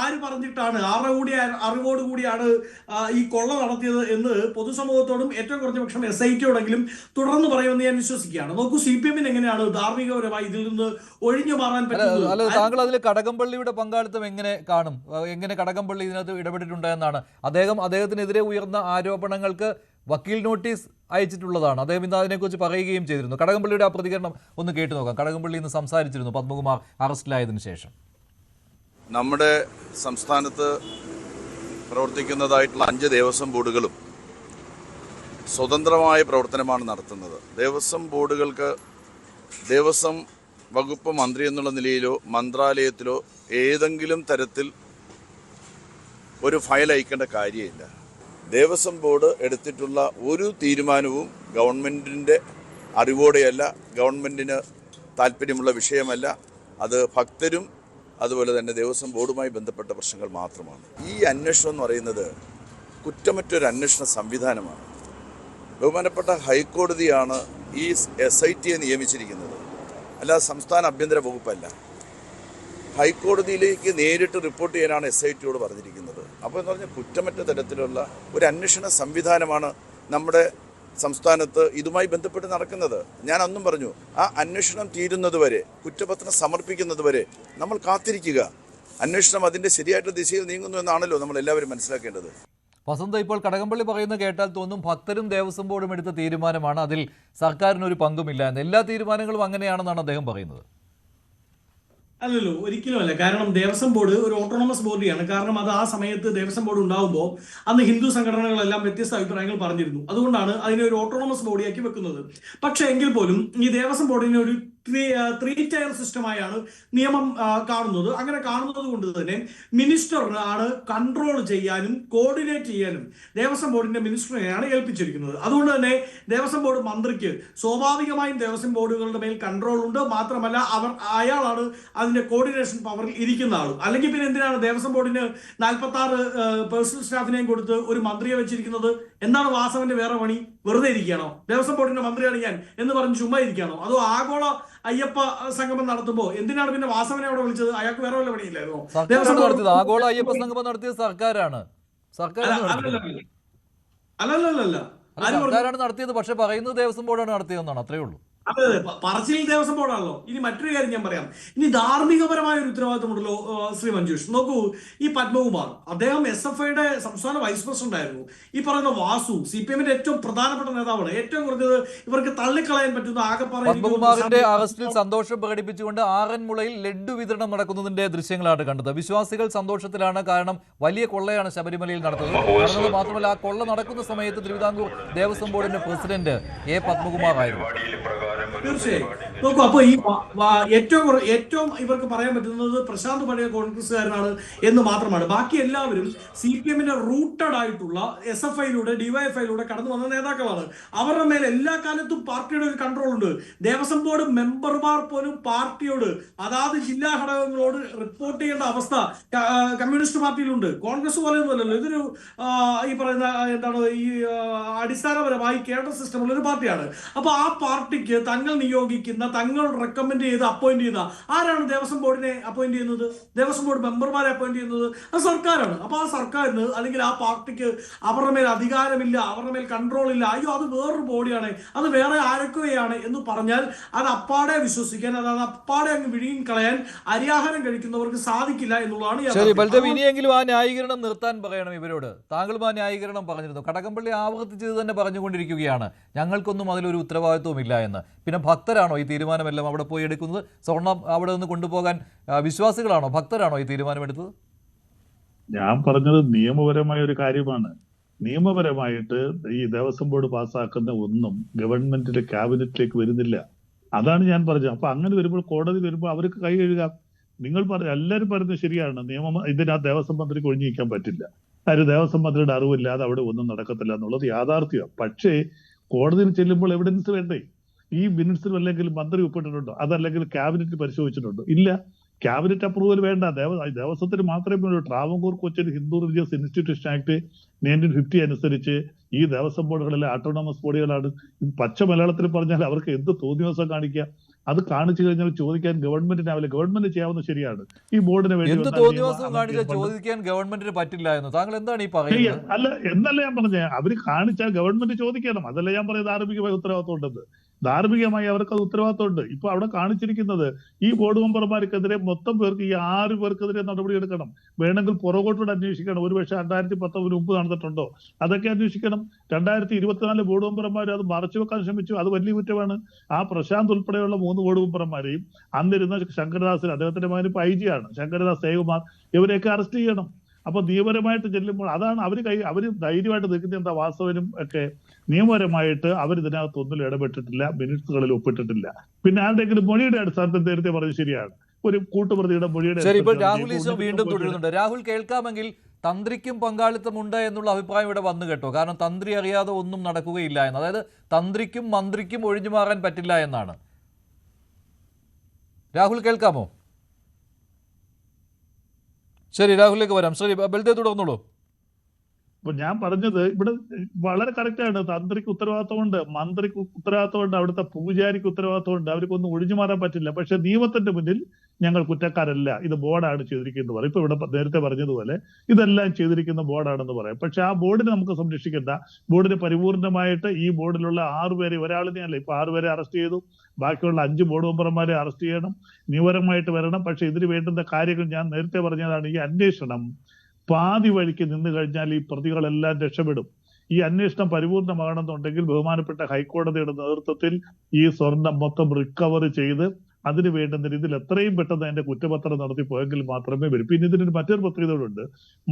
ആര് പറഞ്ഞിട്ടാണ്, അറിവോടുകൂടിയാണ് ഈ കൊള്ള നടത്തിയത് എന്ന് പൊതുസമൂഹത്തോടും ഏറ്റവും കുറഞ്ഞ പക്ഷം SIT-യോടെങ്കിലും തുടർന്ന് പറയുമെന്ന് ഞാൻ വിശ്വസിക്കുകയാണ്. നോക്കൂ, CPM-ന് എങ്ങനെയാണ് ധാർമ്മികപരമായി ഇതിൽ നിന്ന് ഒഴിഞ്ഞു മാറാൻ പറ്റുന്നത്? താങ്കൾ അതിൽ കടകംപള്ളിയുടെ പങ്കാളിത്തം എങ്ങനെ കാണും? എങ്ങനെ കടകംപള്ളി ഇതിനകത്ത് ഇടപെട്ടിട്ടുണ്ട് എന്നാണ് അദ്ദേഹത്തിനെതിരെ ഉയർന്ന ആരോപണങ്ങൾക്ക് വക്കീൽ നോട്ടീസ് അയച്ചിട്ടുള്ളതാണ്. അദ്ദേഹം ഇന്ന് അതിനെക്കുറിച്ച് പറയുകയും ചെയ്തിരുന്നു. കടകംപള്ളിയുടെ ആ പ്രതികരണം ഒന്ന് കേട്ടു നോക്കാം. കടകംപള്ളി ഇന്ന് സംസാരിച്ചിരുന്നു പത്മകുമാർ അറസ്റ്റിലായതിനു ശേഷം. നമ്മുടെ സംസ്ഥാനത്ത് പ്രവർത്തിക്കുന്നതായിട്ടുള്ള 5 ദേവസ്വം ബോർഡുകളും സ്വതന്ത്രമായ പ്രവർത്തനമാണ് നടത്തുന്നത്. ദേവസ്വം ബോർഡുകൾക്ക് ദേവസ്വം വകുപ്പ് മന്ത്രി എന്നുള്ള നിലയിലോ മന്ത്രാലയത്തിലോ ഏതെങ്കിലും തരത്തിൽ ഒരു ഫയൽ അയക്കേണ്ട കാര്യമില്ല. ദേവസ്വം ബോർഡ് എടുത്തിട്ടുള്ള ഒരു തീരുമാനവും ഗവൺമെൻറ്റിൻ്റെ അറിവോടെയല്ല, ഗവൺമെൻറ്റിന് താല്പര്യമുള്ള വിഷയമല്ല. അത് ഭക്തരും അതുപോലെ തന്നെ ദേവസ്വം ബോർഡുമായി ബന്ധപ്പെട്ട പ്രശ്നങ്ങൾ മാത്രമാണ്. ഈ അന്വേഷണം എന്ന് പറയുന്നത് കുറ്റമറ്റൊരു അന്വേഷണ അല്ലാതെ സംസ്ഥാന ആഭ്യന്തര വകുപ്പല്ല. ഹൈക്കോടതിയിലേക്ക് നേരിട്ട് റിപ്പോർട്ട് ചെയ്യാനാണ് SITയോട് പറഞ്ഞിരിക്കുന്നത്. അപ്പോൾ എന്ന് പറഞ്ഞാൽ കുറ്റമറ്റ തരത്തിലുള്ള ഒരു അന്വേഷണ സംവിധാനമാണ് നമ്മുടെ സംസ്ഥാനത്ത് ഇതുമായി ബന്ധപ്പെട്ട് നടക്കുന്നത്. ഞാൻ അന്നും പറഞ്ഞു, ആ അന്വേഷണം തീരുന്നതുവരെ, കുറ്റപത്രം സമർപ്പിക്കുന്നതുവരെ നമ്മൾ കാത്തിരിക്കുക. അന്വേഷണം അതിൻ്റെ ശരിയായിട്ടുള്ള ദിശയിൽ നീങ്ങുന്നു എന്നാണല്ലോ നമ്മൾ എല്ലാവരും മനസ്സിലാക്കേണ്ടത്. വസന്ത, ഇപ്പോൾ കടകംപള്ളി പറയുന്നത് കേട്ടാൽ തോന്നും ഭക്തരും ദേവസ്വം ബോർഡും എടുത്ത തീരുമാനമാണ്, അതിൽ സർക്കാരിനൊരു പങ്കുമില്ല എന്ന്. എല്ലാ തീരുമാനങ്ങളും അങ്ങനെയാണെന്നാണ് അദ്ദേഹം പറയുന്നത്. അല്ലല്ലോ, ഒരിക്കലുമല്ല. കാരണം ദേവസ്വം ബോർഡ് ഒരു ഓട്ടോണമസ് ബോഡിയാണ്. കാരണം അത് ആ സമയത്ത് ദേവസ്വം ബോർഡ് ഉണ്ടാകുമ്പോൾ അന്ന് ഹിന്ദു സംഘടനകളെല്ലാം വ്യത്യസ്ത അഭിപ്രായങ്ങൾ പറഞ്ഞിരുന്നു. അതുകൊണ്ടാണ് അതിനെ ഒരു ഓട്ടോണമസ് ബോഡിയാക്കി വെക്കുന്നത്. പക്ഷേ എങ്കിൽ പോലും ഈ ദേവസ്വം ബോർഡിനെ ഒരു ത്രീ ടയർ സിസ്റ്റമായാണ് നിയമം കാണുന്നത്. അങ്ങനെ കാണുന്നത് കൊണ്ട് തന്നെ മിനിസ്റ്ററിന് ആണ് കൺട്രോൾ ചെയ്യാനും കോർഡിനേറ്റ് ചെയ്യാനും ദേവസ്വം ബോർഡിന്റെ മിനിസ്റ്ററിനെയാണ് ഏൽപ്പിച്ചിരിക്കുന്നത്. അതുകൊണ്ട് തന്നെ ദേവസ്വം ബോർഡ് മന്ത്രിക്ക് സ്വാഭാവികമായും ദേവസ്വം ബോർഡുകളുടെ മേൽ കൺട്രോൾ ഉണ്ട്. മാത്രമല്ല അയാളാണ് അതിന്റെ കോർഡിനേഷൻ പവറിൽ ഇരിക്കുന്ന ആൾ. അല്ലെങ്കിൽ പിന്നെ എന്തിനാണ് ദേവസ്വം ബോർഡിന് 46 പേഴ്സണൽ സ്റ്റാഫിനെയും കൊടുത്ത് ഒരു മന്ത്രിയെ വെച്ചിരിക്കുന്നത്? എന്താണ് വാസവന്റെ വേറെ പണി? വെറുതെ ഇരിക്കുകയാണോ? ദേവസ്വം ബോർഡിന്റെ മന്ത്രിയാണ് ഞാൻ എന്ന് പറഞ്ഞ് ചുമ്മാ ഇരിക്കുകയാണോ? അതോ ആഗോള അയ്യപ്പ സംഗമം നടത്തുമ്പോ എന്തിനാണ് പിന്നെ വാസവനെ അവിടെ വിളിച്ചത്? അയാൾക്ക് വേറെ വല്ല പണിയില്ലായിരുന്നോ? ആഗോള അയ്യപ്പ സംഗമം നടത്തിയത് സർക്കാരാണ്. അല്ലല്ലല്ല, സർക്കാരാണ് നടത്തിയത്. പക്ഷെ പറയുന്നത് ദേവസ്വം ബോർഡാണ് നടത്തിയതെന്നാണ്. അത്രേ ഉള്ളൂ. അതെ, പറച്ചിൽ ദേവസ്വം ബോർഡാണല്ലോ. ഇനി മറ്റൊരു കാര്യം ഞാൻ പറയാം. ഇനി ധാർമ്മികപരമായ ഒരു ഉത്തരവാദിത്തമുണ്ടല്ലോ ശ്രീ മഞ്ജുഷ്. നോക്കൂ, ഈ പത്മകുമാർ അദ്ദേഹം SFIയുടെ സംസ്ഥാന വൈസ് പ്രസിഡന്റ് ആയിരുന്നു. ഈ പറയുന്ന വാസു CPMന്റെ ഏറ്റവും പ്രധാനപ്പെട്ട നേതാവാണ്. ഏറ്റവും കുറഞ്ഞത് ഇവർക്ക് തള്ളിക്കളയാൻ പറ്റുന്ന പത്മകുമാറിന്റെ അറസ്റ്റിൽ സന്തോഷം പ്രകടിപ്പിച്ചുകൊണ്ട് ആറന്മുളയിൽ ലഡ്ഡു വിതരണം നടക്കുന്നതിന്റെ ദൃശ്യങ്ങളാണ് കണ്ടത്. വിശ്വാസികൾ സന്തോഷത്തിലാണ്. കാരണം വലിയ കൊള്ളയാണ് ശബരിമലയിൽ നടത്തുന്നത്. മാത്രമല്ല, ആ കൊള്ള നടക്കുന്ന സമയത്ത് തിരുവിതാംകൂർ ദേവസ്വം ബോർഡിന്റെ പ്രസിഡന്റ് A. പത്മകുമാർ ആയിരുന്നു. തീർച്ചയായും നോക്കൂ, അപ്പൊ ഈ ഏറ്റവും ഇവർക്ക് പറയാൻ പറ്റുന്നത് പ്രശാന്ത് പഴയ കോൺഗ്രസ്സുകാരനാണ് എന്ന് മാത്രമാണ്. ബാക്കി എല്ലാവരും CPMന്റെ റൂട്ടഡ് ആയിട്ടുള്ള SFIയിലൂടെ DYFIയിലൂടെ കടന്നു വന്ന നേതാക്കളാണ്. അവരുടെ മേലെ എല്ലാ കാലത്തും പാർട്ടിയുടെ ഒരു കൺട്രോൾ ഉണ്ട്. ദേവസ്വം ബോർഡ് മെമ്പർമാർ പോലും പാർട്ടിയോട്, അതാത് ജില്ലാ ഘടകങ്ങളോട് റിപ്പോർട്ട് ചെയ്യേണ്ട അവസ്ഥ കമ്മ്യൂണിസ്റ്റ് പാർട്ടിയിലുണ്ട്. കോൺഗ്രസ് പോലെയൊന്നുമല്ലല്ലോ. ഇതൊരു ഈ പറയുന്ന എന്താണ് ഈ അടിസ്ഥാനപരമായി കേഡർ സിസ്റ്റം ഉള്ള ഒരു പാർട്ടിയാണ്. അപ്പൊ ആ പാർട്ടിക്ക് തങ്ങൾ നിയോഗിക്കുന്ന, തങ്ങൾ റെക്കമെൻഡ് ചെയ്ത് അപ്പോയിന്റ് ചെയ്യുന്ന ആരാണ് ദേവസ്വം ബോർഡിനെ അപ്പോയിന്റ് ചെയ്യുന്നത്? ദേവസ്വം ബോർഡ് മെമ്പർമാരെ അപ്പോയിന്റ് ചെയ്യുന്നത് അത് സർക്കാരാണ്. അപ്പൊ ആ സർക്കാരിന് അല്ലെങ്കിൽ ആ പാർട്ടിക്ക് അവരുടെ മേൽ അധികാരമില്ല, അവരുടെ മേൽ കൺട്രോൾ ഇല്ല, അയ്യോ അത് വേറൊരു ബോഡിയാണ്, അത് വേറെ ആരൊക്കെയാണ് എന്ന് പറഞ്ഞാൽ അത് അപ്പാടെ വിശ്വസിക്കാൻ, അത് അപ്പാടെ അങ്ങ് വിഴുങ്ങി കളയാൻ അരിയാഹാരം കഴിക്കുന്നവർക്ക് സാധിക്കില്ല എന്നുള്ളതാണ്. ശരി ബൽദേവ്, ഇനിയെങ്കിലും ആ ന്യായീകരണം നിർത്താൻ പറയണം ഇവരോട്. താങ്കളും ആ ന്യായീകരണം പറഞ്ഞിരുന്നു. കടകംപള്ളി ആവർത്തിച്ചത് തന്നെ പറഞ്ഞുകൊണ്ടിരിക്കുകയാണ്, ഞങ്ങൾക്കൊന്നും അതിലൊരു ഉത്തരവാദിത്വം ഇല്ല എന്ന്. പിന്നെ ഭക്തരാണോ ഈ തീരുമാനമെല്ലാം അവിടെ പോയി എടുക്കുന്നത്? സ്വർണം അവിടെ നിന്ന് കൊണ്ടുപോകാൻ വിശ്വാസികളാണോ, ഭക്തരാണോ ഈ തീരുമാനമെടുത്തത്? ഞാൻ പറഞ്ഞത് നിയമപരമായ ഒരു കാര്യമാണ്. നിയമപരമായിട്ട് ഈ ദേവസ്വം ബോർഡ് പാസ്സാക്കുന്ന ഒന്നും ഗവൺമെന്റിന്റെ ക്യാബിനറ്റിലേക്ക് വരുന്നില്ല. അതാണ് ഞാൻ പറഞ്ഞത്. അപ്പൊ അങ്ങനെ വരുമ്പോൾ, കോടതി വരുമ്പോൾ അവർക്ക് കൈ കഴുകാം. നിങ്ങൾ എല്ലാവരും പറയുന്നത് ശരിയാണ്. നിയമം ഇതിനകത്ത് ദേവസ്വം മന്ത്രിക്ക് ഒഴിഞ്ഞിരിക്കാൻ പറ്റില്ല. ആര് ദേവസ്വം മന്ത്രിയുടെ അറിവില്ലാതെ അവിടെ ഒന്നും നടക്കത്തില്ല എന്നുള്ളത് യാഥാർത്ഥ്യമാണ്. പക്ഷേ കോടതിയിൽ ചെല്ലുമ്പോൾ എവിഡൻസ് വേണ്ടേ? ഈ മിനിറ്റ്സിൽ അല്ലെങ്കിൽ മന്ത്രി ഒപ്പിട്ടിട്ടുണ്ടോ? അതല്ലെങ്കിൽ ക്യാബിനറ്റ് പരിശോധിച്ചിട്ടുണ്ടോ? ഇല്ല. ക്യാബിനറ്റ് അപ്രൂവൽ വേണ്ട. ദേവസ്വത്തിന് മാത്രമേ ഉള്ളൂ. Travancore Cochin Hindu religious institution act 1950 അനുസരിച്ച് ഈ ദേവസ്വം ബോർഡുകളെല്ലാം ഓട്ടോണമസ് ബോഡികളാണ്. പച്ച മലയാളത്തിൽ പറഞ്ഞാൽ അവർക്ക് എന്ത് തോന്നിയവസം കാണിക്കുക. അത് കാണിച്ചു കഴിഞ്ഞാൽ ചോദിക്കാൻ ഗവൺമെന്റിനാവില്ല. ഗവൺമെന്റ് ചെയ്യാവുന്ന ശരിയാണ്. ഈ ബോർഡിന് വേണ്ടി ചോദിക്കാൻ ഗവൺമെന്റിന് പറ്റില്ല എന്ന് താങ്കൾ എന്താണ് ഈ പറയുന്നത്? അല്ല എന്നല്ല ഞാൻ പറഞ്ഞത്. അവര് കാണിച്ചാൽ ഗവൺമെന്റ് ചോദിക്കണം. അതല്ല ഞാൻ പറയുന്നത് ധാർമ്മികമായ ഉത്തരവാദിത്വം ഉണ്ടെന്ന്. ധാർമ്മികമായി അവർക്ക് അത് ഉത്തരവാദിത്വമുണ്ട്. ഇപ്പൊ അവിടെ കാണിച്ചിരിക്കുന്നത് ഈ ബോർഡ് മെമ്പർമാർക്കെതിരെ മൊത്തം പേർക്ക്, ഈ 6 പേർക്കെതിരെ നടപടി എടുക്കണം. വേണമെങ്കിൽ പുറകോട്ടോട് അന്വേഷിക്കണം. ഒരുപക്ഷെ 2019 മുമ്പ് നടന്നിട്ടുണ്ടോ അതൊക്കെ അന്വേഷിക്കണം. 2024 ബോർഡ് മെമ്പർമാർ അത് മറച്ചു വെക്കാൻ ശ്രമിച്ചു. അത് വലിയ കുറ്റമാണ്. ആ പ്രശാന്ത് ഉൾപ്പെടെയുള്ള 3 ബോർഡ് മെമ്പർമാരെയും അന്നിരുന്ന ശങ്കരദാസിന്, അദ്ദേഹത്തിന്റെ മകൻ ഇപ്പൊ IG ആണ്, ശങ്കരദാസ് ജയകുമാർ, ഇവരെയൊക്കെ അറസ്റ്റ് ചെയ്യണം. അപ്പൊ നിയമപരമായിട്ട് ചെല്ലുമ്പോൾ അതാണ് അവര് ധൈര്യമായിട്ട് നിൽക്കുന്ന. എന്താ വാസവനും ഒക്കെ നിയമപരമായിട്ട് അവരിതിനകത്ത് ഒന്നിലും ഇടപെട്ടിട്ടില്ല, മിനിറ്റ്സുകളിൽ ഒപ്പിട്ടിട്ടില്ല. പിന്നെ ആരുടെയെങ്കിലും മൊഴിയുടെ അടിസ്ഥാനത്തിൽ നേരത്തെ പറഞ്ഞത് ശരിയാണ്. ഒരു കൂട്ടുപ്രതിയുടെ മൊഴിയുടെ. രാഹുൽ ഈശ്വർ വീണ്ടും തുടരുന്നുണ്ട്. രാഹുൽ കേൾക്കാമെങ്കിൽ തന്ത്രിക്കും പങ്കാളിത്തമുണ്ട് എന്നുള്ള അഭിപ്രായം ഇവിടെ വന്നു കേട്ടോ. കാരണം തന്ത്രി അറിയാതെ ഒന്നും നടക്കുകയില്ല എന്ന്. അതായത് തന്ത്രിക്കും മന്ത്രിക്കും ഒഴിഞ്ഞു മാറാൻ പറ്റില്ല എന്നാണ്. രാഹുൽ കേൾക്കാമോ? ശരി, രാഹുലിലേക്ക് വരാം. ശരി ബൽദേവ് തുടർന്നോളൂ. അപ്പൊ ഞാൻ പറഞ്ഞത് ഇവിടെ വളരെ കറക്റ്റാണ്. തന്ത്രിക്ക് ഉത്തരവാദിത്തമുണ്ട്, മന്ത്രിക്ക് ഉത്തരവാദിത്തമുണ്ട്, അവിടുത്തെ പൂജാരിക്ക് ഉത്തരവാദിത്തമുണ്ട്. അവർക്കൊന്നും ഒഴിഞ്ഞു മാറാൻ പറ്റില്ല. പക്ഷെ നിയമത്തിന്റെ മുന്നിൽ ഞങ്ങൾ കുറ്റക്കാരല്ല, ഇത് ബോർഡാണ് ചെയ്തിരിക്കുന്നത് പറയും. ഇപ്പൊ ഇവിടെ നേരത്തെ പറഞ്ഞതുപോലെ ഇതെല്ലാം ചെയ്തിരിക്കുന്ന ബോർഡാണെന്ന് പറയാം. പക്ഷെ ആ ബോർഡിനെ നമുക്ക് സംരക്ഷിക്കേണ്ട. ബോർഡിന് പരിപൂർണമായിട്ട് ഈ ബോർഡിലുള്ള 6 പേരെ, ഒരാളിനെ അല്ല, ഇപ്പൊ 6 പേരെ അറസ്റ്റ് ചെയ്തു, ബാക്കിയുള്ള 5 ബോർഡ് മെമ്പർമാരെ അറസ്റ്റ് ചെയ്യണം, നിയമപരമായിട്ട് വരണം. പക്ഷെ ഇതിന് വേണ്ടുന്ന കാര്യങ്ങൾ ഞാൻ നേരത്തെ പറഞ്ഞതാണ്. ഈ അന്വേഷണം പാതി വഴിക്ക് നിന്ന് കഴിഞ്ഞാൽ ഈ പ്രതികളെല്ലാം രക്ഷപ്പെടും. ഈ അന്വേഷണം പരിപൂർണമാകണമെന്നുണ്ടെങ്കിൽ ബഹുമാനപ്പെട്ട ഹൈക്കോടതിയുടെ നേതൃത്വത്തിൽ ഈ സ്വർണം മൊത്തം റിക്കവർ ചെയ്ത് അതിന് വേണ്ടുന്ന രീതിയിൽ എത്രയും പെട്ടെന്ന് അതിന്റെ കുറ്റപത്രം നടത്തി പോയെങ്കിൽ മാത്രമേ വരും. പിന്നെ ഇതിന് മറ്റൊരു പ്രത്യേകതയുണ്ട്.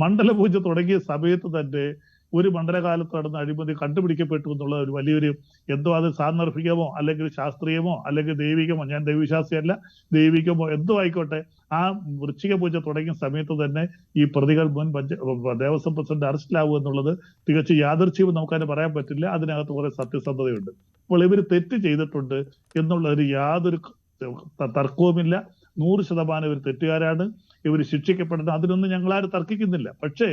മണ്ഡലപൂജ തുടങ്ങിയ സമയത്ത് തന്നെ ഒരു മണ്ഡലകാലത്ത് നടന്ന അഴിമതി കണ്ടുപിടിക്കപ്പെട്ടു എന്നുള്ള ഒരു വലിയൊരു, എന്തോ അത് സാന്ദർഭികമോ അല്ലെങ്കിൽ ശാസ്ത്രീയമോ അല്ലെങ്കിൽ ദൈവികമോ, ഞാൻ ദൈവവിശ്വാസിയല്ല, ദൈവികമോ എന്തോ ആയിക്കോട്ടെ, ആ വൃശ്ചിക പൂജ തുടങ്ങിയ സമയത്ത് തന്നെ ഈ പ്രതികൾ മുൻ ദേവസ്വം പ്രസിഡന്റ് അറസ്റ്റിലാവുക എന്നുള്ളത് തികച്ചും യാദൃച്ഛികം നമുക്കതിനെ പറയാൻ പറ്റില്ല. അതിനകത്ത് കുറെ സത്യസന്ധതയുണ്ട്. അപ്പോൾ ഇവർ തെറ്റ് ചെയ്തിട്ടുണ്ട് എന്നുള്ള ഒരു യാതൊരു തർക്കവുമില്ല. 100% ഇവർ തെറ്റുകാരാണ്, ഇവർ ശിക്ഷിക്കപ്പെടണം. അതിനൊന്നും ഞങ്ങളാരും തർക്കിക്കുന്നില്ല. പക്ഷേ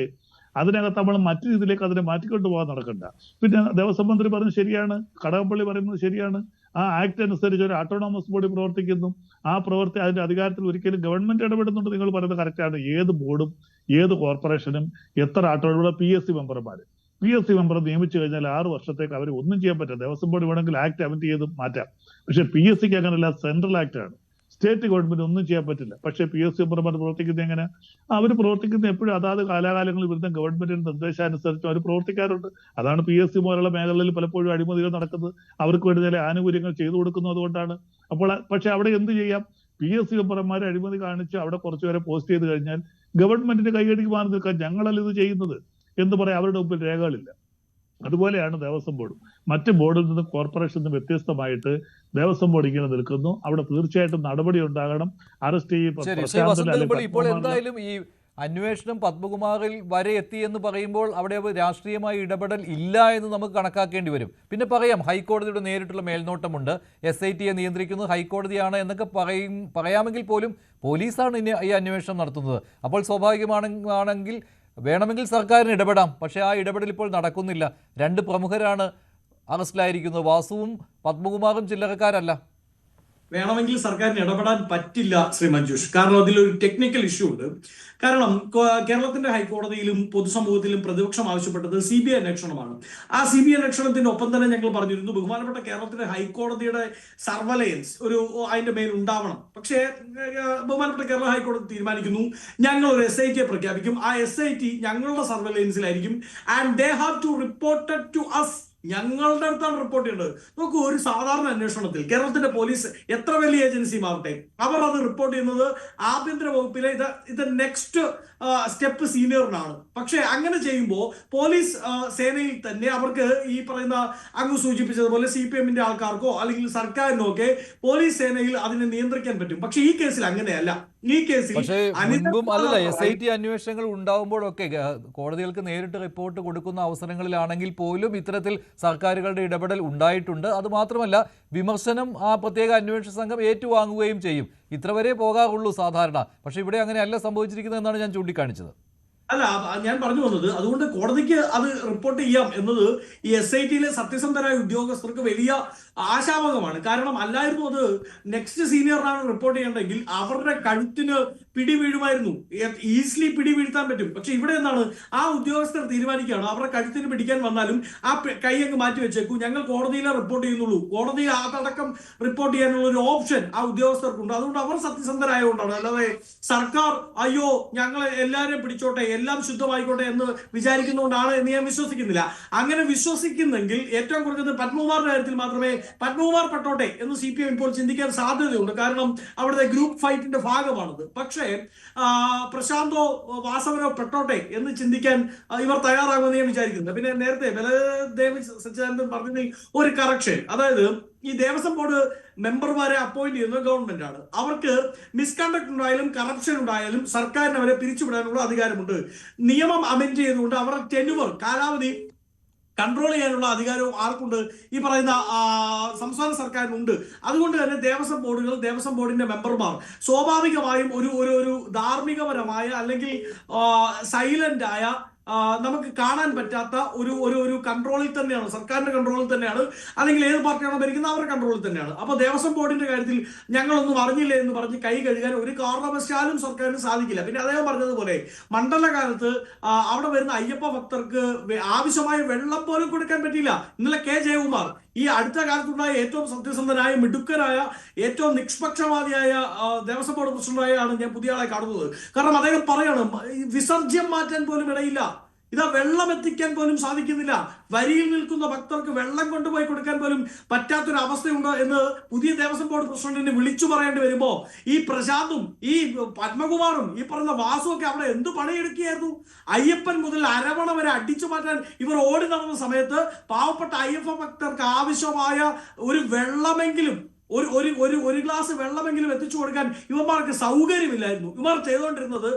അതിനകത്ത് നമ്മൾ മറ്റു രീതിയിലേക്ക് അതിനെ മാറ്റിക്കൊണ്ടു പോകാൻ നടക്കണ്ട. പിന്നെ ദേവസ്വം മന്ത്രി പറഞ്ഞത് ശരിയാണ്, കടകംപള്ളി പറയുന്നത് ശരിയാണ്. ആ ആക്ട് അനുസരിച്ച് ഒരു ഓട്ടോണോമസ് ബോഡി പ്രവർത്തിക്കുന്നു. ആ പ്രവർത്തി, അതിന്റെ അധികാരത്തിൽ ഒരിക്കലും ഗവൺമെന്റ് ഇടപെടുന്നുണ്ട്. നിങ്ങൾ പറയുന്നത് കറക്റ്റാണ്. ഏത് ബോർഡും ഏത് കോർപ്പറേഷനും എത്ര ആട്ടോയുടെ PSC മെമ്പർമാർ, PSC മെമ്പർ നിയമിച്ചു കഴിഞ്ഞാൽ 6 വർഷത്തേക്ക് അവർ ഒന്നും ചെയ്യാൻ പറ്റില്ല. ദേവസ്വം ബോർഡ് വേണമെങ്കിൽ ആക്ട് അമെൻഡ് ചെയ്ത് മാറ്റാം. പക്ഷെ PSCക്ക് അങ്ങനെയല്ല, സെൻട്രൽ ആക്ട് ആണ്. സ്റ്റേറ്റ് ഗവൺമെന്റ് ഒന്നും ചെയ്യാൻ പറ്റില്ല. പക്ഷെ PSC മെമ്പർമാർ പ്രവർത്തിക്കുന്നത് എങ്ങനെ? അവർ പ്രവർത്തിക്കുന്നത് എപ്പോഴും അതാത് കാലാകാലങ്ങളിൽ വരുന്ന ഗവൺമെന്റിന്റെ നിർദ്ദേശാനുസരിച്ച് അവർ പ്രവർത്തിക്കാറുണ്ട്. അതാണ് PSC പോലുള്ള മേഖലകളിൽ പലപ്പോഴും അഴിമതികൾ നടക്കുന്നത്. അവർക്ക് വേണ്ടി ചില ആനുകൂല്യങ്ങൾ ചെയ്തു കൊടുക്കുന്നത് അതുകൊണ്ടാണ്. അപ്പോൾ പക്ഷെ അവിടെ എന്ത് ചെയ്യാം? PSC മെമ്പർമാരെ അഴിമതി കാണിച്ച് അവിടെ കുറച്ചുപേരെ പോസ്റ്റ് ചെയ്ത് കഴിഞ്ഞാൽ ഗവൺമെന്റിന്റെ കൈയടിക്ക് മാറി നിൽക്കാൻ ഞങ്ങളല്ല ഇത് ചെയ്യുന്നത് എന്ന് പറയാം. അവരുടെ മുമ്പിൽ രേഖകളില്ല. അതുപോലെയാണ് ദേവസ്വം ബോർഡും. മറ്റ് ബോർഡിൽ നിന്നും കോർപ്പറേഷനിൽ നിന്നും വ്യത്യസ്തമായിട്ട് ദേവസ്വം ബോർഡ് ഇങ്ങനെ നിൽക്കുന്നു. അവിടെ തീർച്ചയായിട്ടും നടപടി ഉണ്ടാകണം. അറസ്റ്റ് ഇപ്പോൾ എന്തായാലും ഈ അന്വേഷണം പത്മകുമാറിൽ വരെ എത്തിയെന്ന് പറയുമ്പോൾ അവിടെ രാഷ്ട്രീയമായ ഇടപെടൽ ഇല്ല എന്ന് നമുക്ക് കണക്കാക്കേണ്ടി വരും. പിന്നെ പറയാം, ഹൈക്കോടതിയുടെ നേരിട്ടുള്ള മേൽനോട്ടമുണ്ട്, SITയെ നിയന്ത്രിക്കുന്നത് ഹൈക്കോടതിയാണ് എന്നൊക്കെ പറയാമെങ്കിൽ പോലും പോലീസാണ് ഇനി ഈ അന്വേഷണം നടത്തുന്നത്. അപ്പോൾ സ്വാഭാവികമാണെങ്കിൽ വേണമെങ്കിൽ സർക്കാരിന് ഇടപെടാം. പക്ഷേ ആ ഇടപെടൽ ഇപ്പോൾ നടക്കുന്നില്ല. 2 പ്രമുഖരാണ് അറസ്റ്റിലായിരിക്കുന്നത്. വാസുവും പത്മകുമാറും ചില്ലറക്കാരല്ല. വേണമെങ്കിൽ സർക്കാരിന് ഇടപെടാൻ പറ്റില്ല ശ്രീ മഞ്ജുഷ്. കാരണം അതിലൊരു ടെക്നിക്കൽ ഇഷ്യൂ ഉണ്ട്. കാരണം കേരളത്തിന്റെ ഹൈക്കോടതിയിലും പൊതുസമൂഹത്തിലും പ്രതിപക്ഷം ആവശ്യപ്പെട്ടത് CBI അന്വേഷണമാണ്. ആ CBI അന്വേഷണത്തിന്റെ ഒപ്പം തന്നെ ഞങ്ങൾ പറഞ്ഞിരുന്നു, ബഹുമാനപ്പെട്ട കേരളത്തിലെ ഹൈക്കോടതിയുടെ സർവലയൻസ് അതിന്റെ മേൽ ഉണ്ടാവണം. പക്ഷേ ബഹുമാനപ്പെട്ട കേരള ഹൈക്കോടതി തീരുമാനിക്കുന്നു, ഞങ്ങൾ ഒരു SITയെ പ്രഖ്യാപിക്കും. ആ SIT ഞങ്ങളുടെ സർവലയൻസിലായിരിക്കും. And they have to reported to us. ഞങ്ങളുടെ അടുത്താണ് റിപ്പോർട്ട് ചെയ്യേണ്ടത്. നോക്കൂ, ഒരു സാധാരണ അന്വേഷണത്തിൽ കേരളത്തിന്റെ പോലീസ് എത്ര വലിയ ഏജൻസി മാറട്ടെ, അവർ അത് റിപ്പോർട്ട് ചെയ്യുന്നത് ആഭ്യന്തര വകുപ്പിലെ ഇത് നെക്സ്റ്റ് സ്റ്റെപ്പ് സീനിയറിനാണ്. പക്ഷെ അങ്ങനെ ചെയ്യുമ്പോൾ പോലീസ് സേനയിൽ തന്നെ അവർക്ക് ഈ പറയുന്ന അങ്ങ് സൂചിപ്പിച്ചതുപോലെ CPMന്റെ ആൾക്കാർക്കോ അല്ലെങ്കിൽ സർക്കാരിനോ ഒക്കെ പോലീസ് സേനയിൽ അതിനെ നിയന്ത്രിക്കാൻ പറ്റും. പക്ഷെ ഈ കേസിൽ അങ്ങനെയല്ല. ഈ കേസിൽ SIT അന്വേഷണങ്ങൾ ഉണ്ടാവുമ്പോഴൊക്കെ കോടതികൾക്ക് നേരിട്ട് റിപ്പോർട്ട് കൊടുക്കുന്ന അവസരങ്ങളിലാണെങ്കിൽ പോലും ഇത്തരത്തിൽ സർക്കാരുകളുടെ ഇടപെടൽ ഉണ്ടായിട്ടുണ്ട്. അതുമാത്രമല്ല, വിമർശനം ആ പ്രത്യേക അന്വേഷണ സംഘം ഏറ്റുവാങ്ങുകയും ചെയ്യും. ഇത്ര വരെ പോകാറുള്ളൂ സാധാരണ. പക്ഷെ ഇവിടെ അങ്ങനെയല്ല സംഭവിച്ചിരിക്കുന്നത് എന്നാണ് ഞാൻ ചൂണ്ടിക്കാണിച്ചത്. അല്ല, ഞാൻ പറഞ്ഞു വന്നത്, അതുകൊണ്ട് കോടതിക്ക് അത് റിപ്പോർട്ട് ചെയ്യാം എന്നത് ഈ SITയിലെ സത്യസന്ധരായ ഉദ്യോഗസ്ഥർക്ക് വലിയ ആശാവഹമാണ്. കാരണം അല്ലായിരുന്നു അത് നെക്സ്റ്റ് സീനിയറിനാണ് റിപ്പോർട്ട് ചെയ്യേണ്ടതെങ്കിൽ അവരുടെ കഴുത്തിന് പിടി വീഴുമായിരുന്നു. ഈസിലി പിടി വീഴ്ത്താൻ പറ്റും. പക്ഷെ ഇവിടെ എന്താണ്, ആ ഉദ്യോഗസ്ഥർ തീരുമാനിക്കുകയാണ്, അവരുടെ കഴുത്തിന് പിടിക്കാൻ വന്നാലും ആ കൈ അങ്ങ് മാറ്റി വെച്ചേക്കൂ, ഞങ്ങൾ കോടതിയിലെ റിപ്പോർട്ട് ചെയ്യുന്നുള്ളൂ. കോടതിയിൽ അതടക്കം റിപ്പോർട്ട് ചെയ്യാനുള്ള ഒരു ഓപ്ഷൻ ആ ഉദ്യോഗസ്ഥർക്കുണ്ട്. അതുകൊണ്ട് അവർ സത്യസന്ധരായതുകൊണ്ടാണ്. അല്ലാതെ സർക്കാർ അയ്യോ ഞങ്ങൾ എല്ലാവരെയും പിടിച്ചോട്ടെ, എല്ലാം ശുദ്ധമായിക്കോട്ടെ എന്ന് വിചാരിക്കുന്നതുകൊണ്ടാണ് എന്ന് ഞാൻ വിശ്വസിക്കുന്നില്ല. അങ്ങനെ വിശ്വസിക്കുന്നെങ്കിൽ ഏറ്റവും കുറഞ്ഞത് പത്മകുമാറിന്റെ കാര്യത്തിൽ മാത്രമേ പത്മകുമാർ പെട്ടോട്ടെ എന്ന് CPM ഇപ്പോൾ ചിന്തിക്കാൻ സാധ്യതയുണ്ട്. കാരണം അവിടുത്തെ ഗ്രൂപ്പ് ഫൈറ്റിന്റെ ഭാഗമാണത്. പക്ഷേ പ്രശാന്തോ വാസവനോ പെട്ടോട്ടെ എന്ന് ചിന്തിക്കാൻ ഇവർ തയ്യാറാകുമെന്ന് ഞാൻ വിചാരിക്കുന്നത്. പിന്നെ നേരത്തെ ബലദേവ് സച്ചിദാനന്ദൻ പറഞ്ഞതിൽ ഒരു കറക്ഷൻ, അതായത് ഈ ദേവസ്വം ബോർഡ് മെമ്പർമാരെ അപ്പോയിന്റ് ചെയ്യുന്നത് ഗവൺമെന്റ് ആണ്. അവർക്ക് മിസ്കണ്ടക്ട് ഉണ്ടായാലും കറപ്ഷൻ ഉണ്ടായാലും സർക്കാരിന് അവരെ പിരിച്ചുവിടാനുള്ള അധികാരമുണ്ട്. നിയമം അമെൻഡ് ചെയ്തുകൊണ്ട് അവരുടെ ടെന്യൂവർ കാലാവധി കൺട്രോൾ ചെയ്യാനുള്ള അധികാരവും ആർക്കുണ്ട്? ഈ പറയുന്ന സംസ്ഥാന സർക്കാരിനുണ്ട്. അതുകൊണ്ട് തന്നെ ദേവസ്വം ബോർഡുകൾ, ദേവസ്വം ബോർഡിന്റെ മെമ്പർമാർ സ്വാഭാവികമായും ഒരു ധാർമ്മികപരമായ അല്ലെങ്കിൽ സൈലന്റ് ആയ നമുക്ക് കാണാൻ പറ്റാത്ത ഒരു ഒരു ഒരു കൺട്രോളിൽ തന്നെയാണ്, സർക്കാരിന്റെ കൺട്രോളിൽ തന്നെയാണ്, അല്ലെങ്കിൽ ഏത് പാർട്ടിയാണോ ഭരിക്കുന്നത് അവരുടെ കൺട്രോളിൽ തന്നെയാണ്. അപ്പൊ ദേവസ്വം ബോർഡിന്റെ കാര്യത്തിൽ ഞങ്ങളൊന്നും അറിഞ്ഞില്ല എന്ന് പറഞ്ഞ് കൈ കഴുകാൻ ഒരു കാരണവശാലും സർക്കാരിന് സാധിക്കില്ല. പിന്നെ അദ്ദേഹം പറഞ്ഞതുപോലെ മണ്ഡലകാലത്ത് അവിടെ വരുന്ന അയ്യപ്പ ഭക്തർക്ക് ആവശ്യമായ വെള്ളം പോലും കൊടുക്കാൻ പറ്റിയില്ല. ഇന്നലെ കെ ജയകുമാർ ഈ അടുത്ത കാലത്തുണ്ടായ ഏറ്റവും സത്യസന്ധനായ, മിടുക്കനായ, ഏറ്റവും നിഷ്പക്ഷവാദിയായ ദേവസ്വം ബോർഡ് പ്രസിഡന്റായാണ് ഞാൻ പുതിയ ആളെ കാണുന്നത്. കാരണം അദ്ദേഹം പറയാണ് വിസർജ്യം മാറ്റാൻ പോലും ഇടയില്ല, ഇതാ വെള്ളം എത്തിക്കാൻ പോലും സാധിക്കുന്നില്ല, വരിയിൽ നിൽക്കുന്ന ഭക്തർക്ക് വെള്ളം കൊണ്ടുപോയി കൊടുക്കാൻ പോലും പറ്റാത്തൊരു അവസ്ഥയുണ്ട് എന്ന് പുതിയ ദേവസ്വം ബോർഡ് പ്രസിഡന്റിനെ വിളിച്ചു പറയേണ്ടി വരുമ്പോ ഈ പ്രശാന്തും ഈ പത്മകുമാറും ഈ പറഞ്ഞ വാസും ഒക്കെ അവിടെ എന്ത് പണിയെടുക്കുകയായിരുന്നു? അയ്യപ്പൻ മുതൽ അരവണ വരെ അടിച്ചു മാറ്റാൻ ഇവർ ഓടി നടന്ന സമയത്ത് പാവപ്പെട്ട അയ്യപ്പ ഭക്തർക്ക് ആവശ്യമായ ഒരു വെള്ളമെങ്കിലും ഒരു ഗ്ലാസ് വെള്ളമെങ്കിലും എത്തിച്ചു കൊടുക്കാൻ ഇവന്മാർക്ക് സൗകര്യമില്ലായിരുന്നു. ഇവർ ചെയ്തുകൊണ്ടിരുന്നത്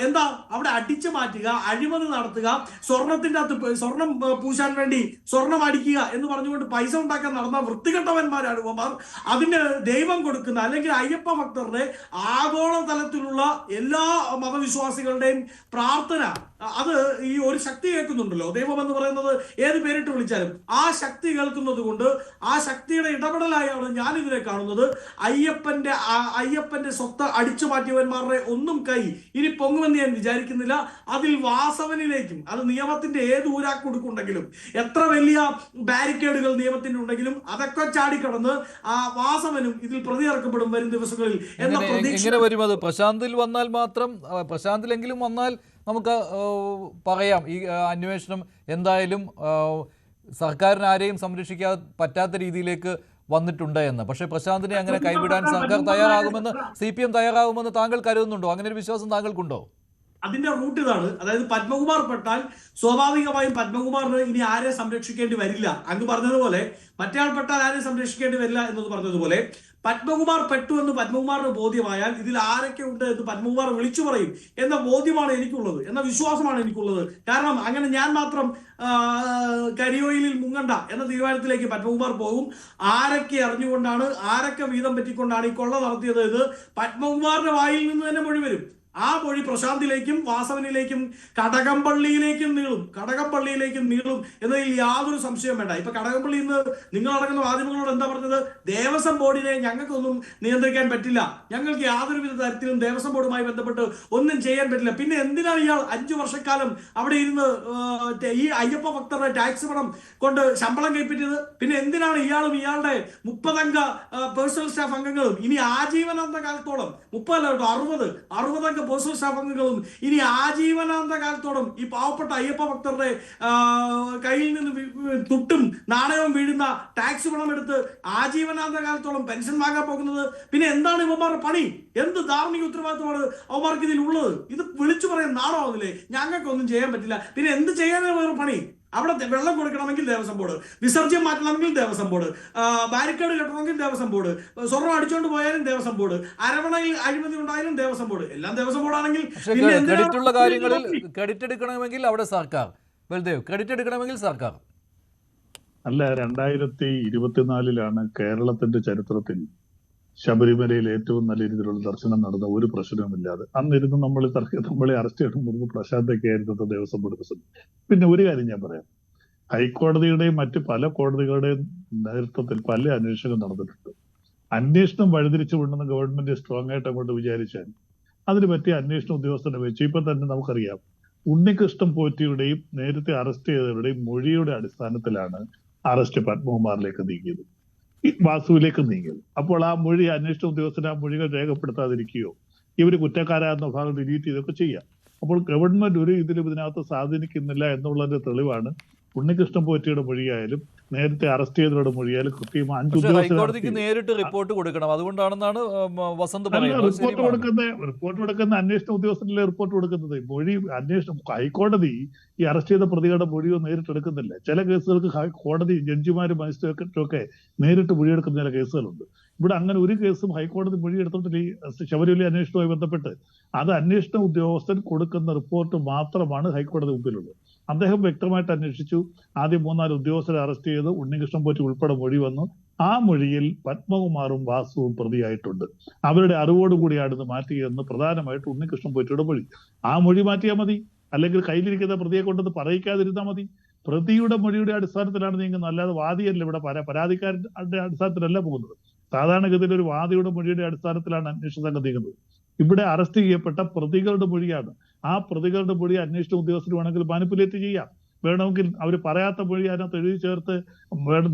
എന്താ, അവിടെ അടിച്ചു മാറ്റുക, അഴിമതി നടത്തുക, സ്വർണത്തിന്റെ അകത്ത് സ്വർണം പൂശാൻ വേണ്ടി സ്വർണം അടിക്കുക എന്ന് പറഞ്ഞുകൊണ്ട് പൈസ ഉണ്ടാക്കാൻ നടന്ന വൃത്തികെട്ടവന്മാരാണ് ഇവന്മാർ. അതിന് ദൈവം കൊടുക്കുന്ന അല്ലെങ്കിൽ അയ്യപ്പ ഭക്തരുടെ ആഗോള തലത്തിലുള്ള എല്ലാ മതവിശ്വാസികളുടെയും പ്രാർത്ഥന, അത് ഈ ഒരു ശക്തി കേൾക്കുന്നുണ്ടല്ലോ, ദൈവം എന്ന് പറയുന്നത് ഏത് പേരിട്ട് വിളിച്ചാലും ആ ശക്തി കേൾക്കുന്നത് കൊണ്ട് ആ ശക്തിയുടെ ഇടപെടലായാണ് ഞാൻ ഇതിനെ കാണുന്നത്. അയ്യപ്പന്റെ സ്വത്ത് അടിച്ചു മാറ്റിയവന്മാരുടെ ഒന്നും കൈ ഇനി പൊങ്ങുമെന്ന് ഞാൻ വിചാരിക്കുന്നില്ല. അതിൽ വാസവനിലേക്കും, അത് നിയമത്തിന്റെ ഏത് ഊരാക്കുടുക്കുണ്ടെങ്കിലും, എത്ര വലിയ ബാരിക്കേഡുകൾ നിയമത്തിന്റെ ഉണ്ടെങ്കിലും അതൊക്കെ ചാടിക്കടന്ന് ആ വാസവനും ഇതിൽ പ്രതിയേർക്കപ്പെടും വരും ദിവസങ്ങളിൽ എന്ന പ്രതീക്ഷ വരും. അത് പ്രശാന്തിൽ വന്നാൽ മാത്രം, പ്രശാന്തിലെങ്കിലും വന്നാൽ നമുക്ക് പറയാം ഈ അന്വേഷണം എന്തായാലും സർക്കാരിന് ആരെയും സംരക്ഷിക്കാൻ പറ്റാത്ത രീതിയിലേക്ക് വന്നിട്ടുണ്ട് എന്ന്. പക്ഷേ പ്രശാന്തിനെ അങ്ങനെ കൈവിടാൻ സർക്കാർ തയ്യാറാകുമെന്ന്, CPM തയ്യാറാകുമെന്ന് താങ്കൾ കരുതുന്നുണ്ടോ? അങ്ങനെ ഒരു വിശ്വാസം താങ്കൾക്കുണ്ടോ? അതിന്റെ റൂട്ട് ഇതാണ്. അതായത് പത്മകുമാർ പെട്ടാൽ സ്വാഭാവികമായും പത്മകുമാറിന് ഇനി ആരെ സംരക്ഷിക്കേണ്ടി വരില്ല. അങ്ങ് പറഞ്ഞതുപോലെ മറ്റേയാൾ പെട്ടാൽ ആരെ സംരക്ഷിക്കേണ്ടി വരില്ല എന്നത് പറഞ്ഞതുപോലെ പത്മകുമാർ പെട്ടു എന്ന് പത്മകുമാറിന് ബോധ്യമായാൽ ഇതിൽ ആരൊക്കെ ഉണ്ട് എന്ന് പത്മകുമാർ വിളിച്ചു പറയും എന്ന ബോധ്യമാണ് എനിക്കുള്ളത്, എന്ന വിശ്വാസമാണ് എനിക്കുള്ളത്. കാരണം അങ്ങനെ ഞാൻ മാത്രം കരിയോയിലിൽ മുങ്ങണ്ട എന്ന തീരുമാനത്തിലേക്ക് പത്മകുമാർ പോകും. ആരൊക്കെ അറിഞ്ഞുകൊണ്ടാണ്, ആരൊക്കെ വീതം പറ്റിക്കൊണ്ടാണ് ഈ കൊള്ള നടത്തിയത് എന്ന് പത്മകുമാറിന്റെ വായിൽ നിന്ന് തന്നെ മൊഴി വരും. ആ മൊഴി പ്രശാന്തിലേക്കും വാസവനിലേക്കും കടകംപള്ളിയിലേക്കും നീളും എന്നതിൽ യാതൊരു സംശയം വേണ്ട. ഇപ്പൊ കടകംപള്ളി ഇന്ന് നിങ്ങളടങ്ങുന്ന മാധ്യമങ്ങളോട് എന്താ പറഞ്ഞത്? ദേവസ്വം ബോർഡിനെ ഞങ്ങൾക്കൊന്നും നിയന്ത്രിക്കാൻ പറ്റില്ല, ഞങ്ങൾക്ക് യാതൊരുവിധ തരത്തിലും ദേവസ്വം ബോർഡുമായി ബന്ധപ്പെട്ട് ഒന്നും ചെയ്യാൻ പറ്റില്ല. പിന്നെ എന്തിനാണ് ഇയാൾ 5 വർഷക്കാലം അവിടെ ഇരുന്ന് ഈ അയ്യപ്പ ഭക്തരുടെ ടാക്സ് പണം കൊണ്ട് ശമ്പളം കൈപ്പറ്റിയത്? പിന്നെ എന്തിനാണ് ഇയാളും ഇയാളുടെ 30 അംഗ പേഴ്സണൽ സ്റ്റാഫ് അംഗങ്ങളും ഇനി ആജീവനാന്ത കാലത്തോളം 60 അംഗ പേഴ്സണൽ സ്റ്റാഫ് അംഗങ്ങളും ഇനി ആജീവനാന്ത കാലത്തോളം ഈ പാവപ്പെട്ട അയ്യപ്പ ഭക്തരുടെ കയ്യിൽ നിന്ന് തുട്ടും നാണയവും വീഴുന്ന ടാക്സ് പണം എടുത്ത് ആജീവനാന്ത കാലത്തോളം പെൻഷൻ വാങ്ങാൻ പോകുന്നത്? പിന്നെ എന്താണ് ഇവന്മാരുടെ പണി? എന്ത് ധാർമ്മിക ഉത്തരവാദിത്തമാണ് അവന്മാർക്ക് ഇതിലുള്ളത്? ഇത് വിളിച്ചു പറയാൻ നാണമാവുന്നില്ലേ? ഞങ്ങൾക്കൊന്നും ചെയ്യാൻ പറ്റില്ല. പിന്നെ എന്ത് ചെയ്യാനാണ് വേറെ പണി? അവിടെ വെള്ളം കൊടുക്കണമെങ്കിൽ ദേവസ്വം ബോർഡ്, വിസർജ്യം മാറ്റണമെങ്കിൽ ദേവസ്വം ബോർഡ്, ബാരിക്കേഡ് കെട്ടണമെങ്കിൽ ദേവസ്വം ബോർഡ്, സ്വർണ്ണം അടിച്ചുകൊണ്ട് പോയാലും ദേവസ്വം ബോർഡ്, അരവണയിൽ അഴിമതി ഉണ്ടായാലും ദേവസ്വം ബോർഡ്, എല്ലാം ദേവസ്വം ബോർഡാണെങ്കിൽ ക്രെഡിറ്റുള്ള കാര്യങ്ങളിൽ ക്രെഡിറ്റ് എടുക്കണമെങ്കിൽ അവിടെ സർക്കാർ, ബൽദേവ് ക്രെഡിറ്റ് എടുക്കണമെങ്കിൽ സർക്കാർ. അല്ല, 2024 കേരളത്തിന്റെ ചരിത്രത്തിൽ ശബരിമലയിൽ ഏറ്റവും നല്ല രീതിയിലുള്ള ദർശനം നടന്ന ഒരു പ്രശ്നവുമില്ലാതെ അന്നിരുന്ന് നമ്മളെ അറസ്റ്റ് ചെയ്യണമെന്ന് പ്രശാന്തൊക്കെ ആയിരുന്നു ദേവസ്വം ബോർഡ് പ്രസിഡന്റ്. പിന്നെ ഒരു കാര്യം ഞാൻ പറയാം, ഹൈക്കോടതിയുടെയും മറ്റ് പല കോടതികളുടെയും നേതൃത്വത്തിൽ പല അന്വേഷണങ്ങൾ നടന്നിട്ടുണ്ട്. അന്വേഷണം വഴിതിരിച്ചു വിടുന്ന ഗവൺമെന്റ് സ്ട്രോങ് ആയിട്ട് അങ്ങോട്ട് വിചാരിച്ചാൽ അതിന് പറ്റിയ അന്വേഷണ ഉദ്യോഗസ്ഥനെ വെച്ച് ഇപ്പൊ തന്നെ നമുക്കറിയാം, ഉണ്ണികൃഷ്ണൻ പോറ്റിയുടെയും നേരത്തെ അറസ്റ്റ് ചെയ്തവരുടെയും മൊഴിയുടെ അടിസ്ഥാനത്തിലാണ് അറസ്റ്റ് പത്മകുമാറിലേക്ക് നീങ്ങിയത്, വാസുവിലേക്ക് നീങ്ങിയത്. അപ്പോൾ ആ മൊഴി അന്വേഷണ ഉദ്യോഗസ്ഥന് ആ മൊഴികൾ രേഖപ്പെടുത്താതിരിക്കുകയോ ഇവര് കുറ്റക്കാരാകുന്ന ഭാഗം ഡിലീറ്റ് ചെയ്തൊക്കെ ചെയ്യാം. അപ്പോൾ ഗവൺമെന്റ് ഒരു ഇതിനകത്ത് സ്വാധീനിക്കുന്നില്ല എന്നുള്ളതിന്റെ തെളിവാണ് ഉണ്ണികൃഷ്ണൻ പോറ്റിയുടെ മൊഴിയായാലും നേരത്തെ അറസ്റ്റ് ചെയ്തവരുടെ മൊഴിയായാലും കൃത്യമായി 5 ഹൈക്കോടതിക്ക് നേരിട്ട് റിപ്പോർട്ട് കൊടുക്കണം. അതുകൊണ്ടാണെന്നാണ് വസന്ത് പറയുന്നത്. റിപ്പോർട്ട് കൊടുക്കുന്ന അന്വേഷണ ഉദ്യോഗസ്ഥനല്ലേ റിപ്പോർട്ട് കൊടുക്കുന്നത്. മൊഴി അന്വേഷണം ഹൈക്കോടതി ഈ അറസ്റ്റ് ചെയ്ത പ്രതികളുടെ മൊഴിയോ നേരിട്ട് എടുക്കുന്നില്ല. ചില കേസുകൾക്ക് കോടതി ജഡ്ജിമാരും മജിസ്ട്രേറ്റും ഒക്കെ നേരിട്ട് മൊഴിയെടുക്കുന്ന ചില കേസുകളുണ്ട്. ഇവിടെ അങ്ങനെ ഒരു കേസും ഹൈക്കോടതി മൊഴിയെടുത്തിട്ട് ഈ ശബരിമല അന്വേഷണവുമായി ബന്ധപ്പെട്ട് അത് അന്വേഷണ ഉദ്യോഗസ്ഥൻ കൊടുക്കുന്ന റിപ്പോർട്ട് മാത്രമാണ് ഹൈക്കോടതി മുമ്പിലുള്ളത്. അദ്ദേഹം വ്യക്തമായിട്ട് അന്വേഷിച്ചു. ആദ്യം 3-4 ഉദ്യോഗസ്ഥരെ അറസ്റ്റ് ചെയ്ത് ഉണ്ണികൃഷ്ണൻ പോറ്റി ഉൾപ്പെടെ മൊഴി വന്നു. ആ മൊഴിയിൽ പത്മകുമാറും വാസുവും പ്രതിയായിട്ടുണ്ട്. അവരുടെ അറിവോടുകൂടിയാണ് ഇത് മാറ്റിയതെന്ന് പ്രധാനമായിട്ട് ഉണ്ണികൃഷ്ണൻ പോറ്റിയുടെ മൊഴി. ആ മൊഴി മാറ്റിയാൽ മതി. അല്ലെങ്കിൽ കയ്യിലിരിക്കുന്ന പ്രതിയെ കൊണ്ടത് പറയിക്കാതിരുന്നാൽ മതി. പ്രതിയുടെ മൊഴിയുടെ അടിസ്ഥാനത്തിലാണ് നീങ്ങുന്നത്, അല്ലാതെ വാദിയല്ല ഇവിടെ പരാതിക്കാരന്റെ അടിസ്ഥാനത്തിലല്ല പോകുന്നത്. സാധാരണഗതിയിൽ ഒരു വാദിയുടെ മൊഴിയുടെ അടിസ്ഥാനത്തിലാണ് അന്വേഷണ സംഘം നീങ്ങുന്നത്. ഇവിടെ അറസ്റ്റ് ചെയ്യപ്പെട്ട പ്രതികളുടെ മൊഴിയാണ്. ആ പ്രതികളുടെ മൊഴി അന്വേഷണ ഉദ്യോഗസ്ഥർ വേണമെങ്കിൽ മാനിപ്പുലേറ്റ് ചെയ്യാം. വേണമെങ്കിൽ അവർ പറയാത്ത മൊഴി അതിനകത്ത് എഴുതി ചേർത്ത്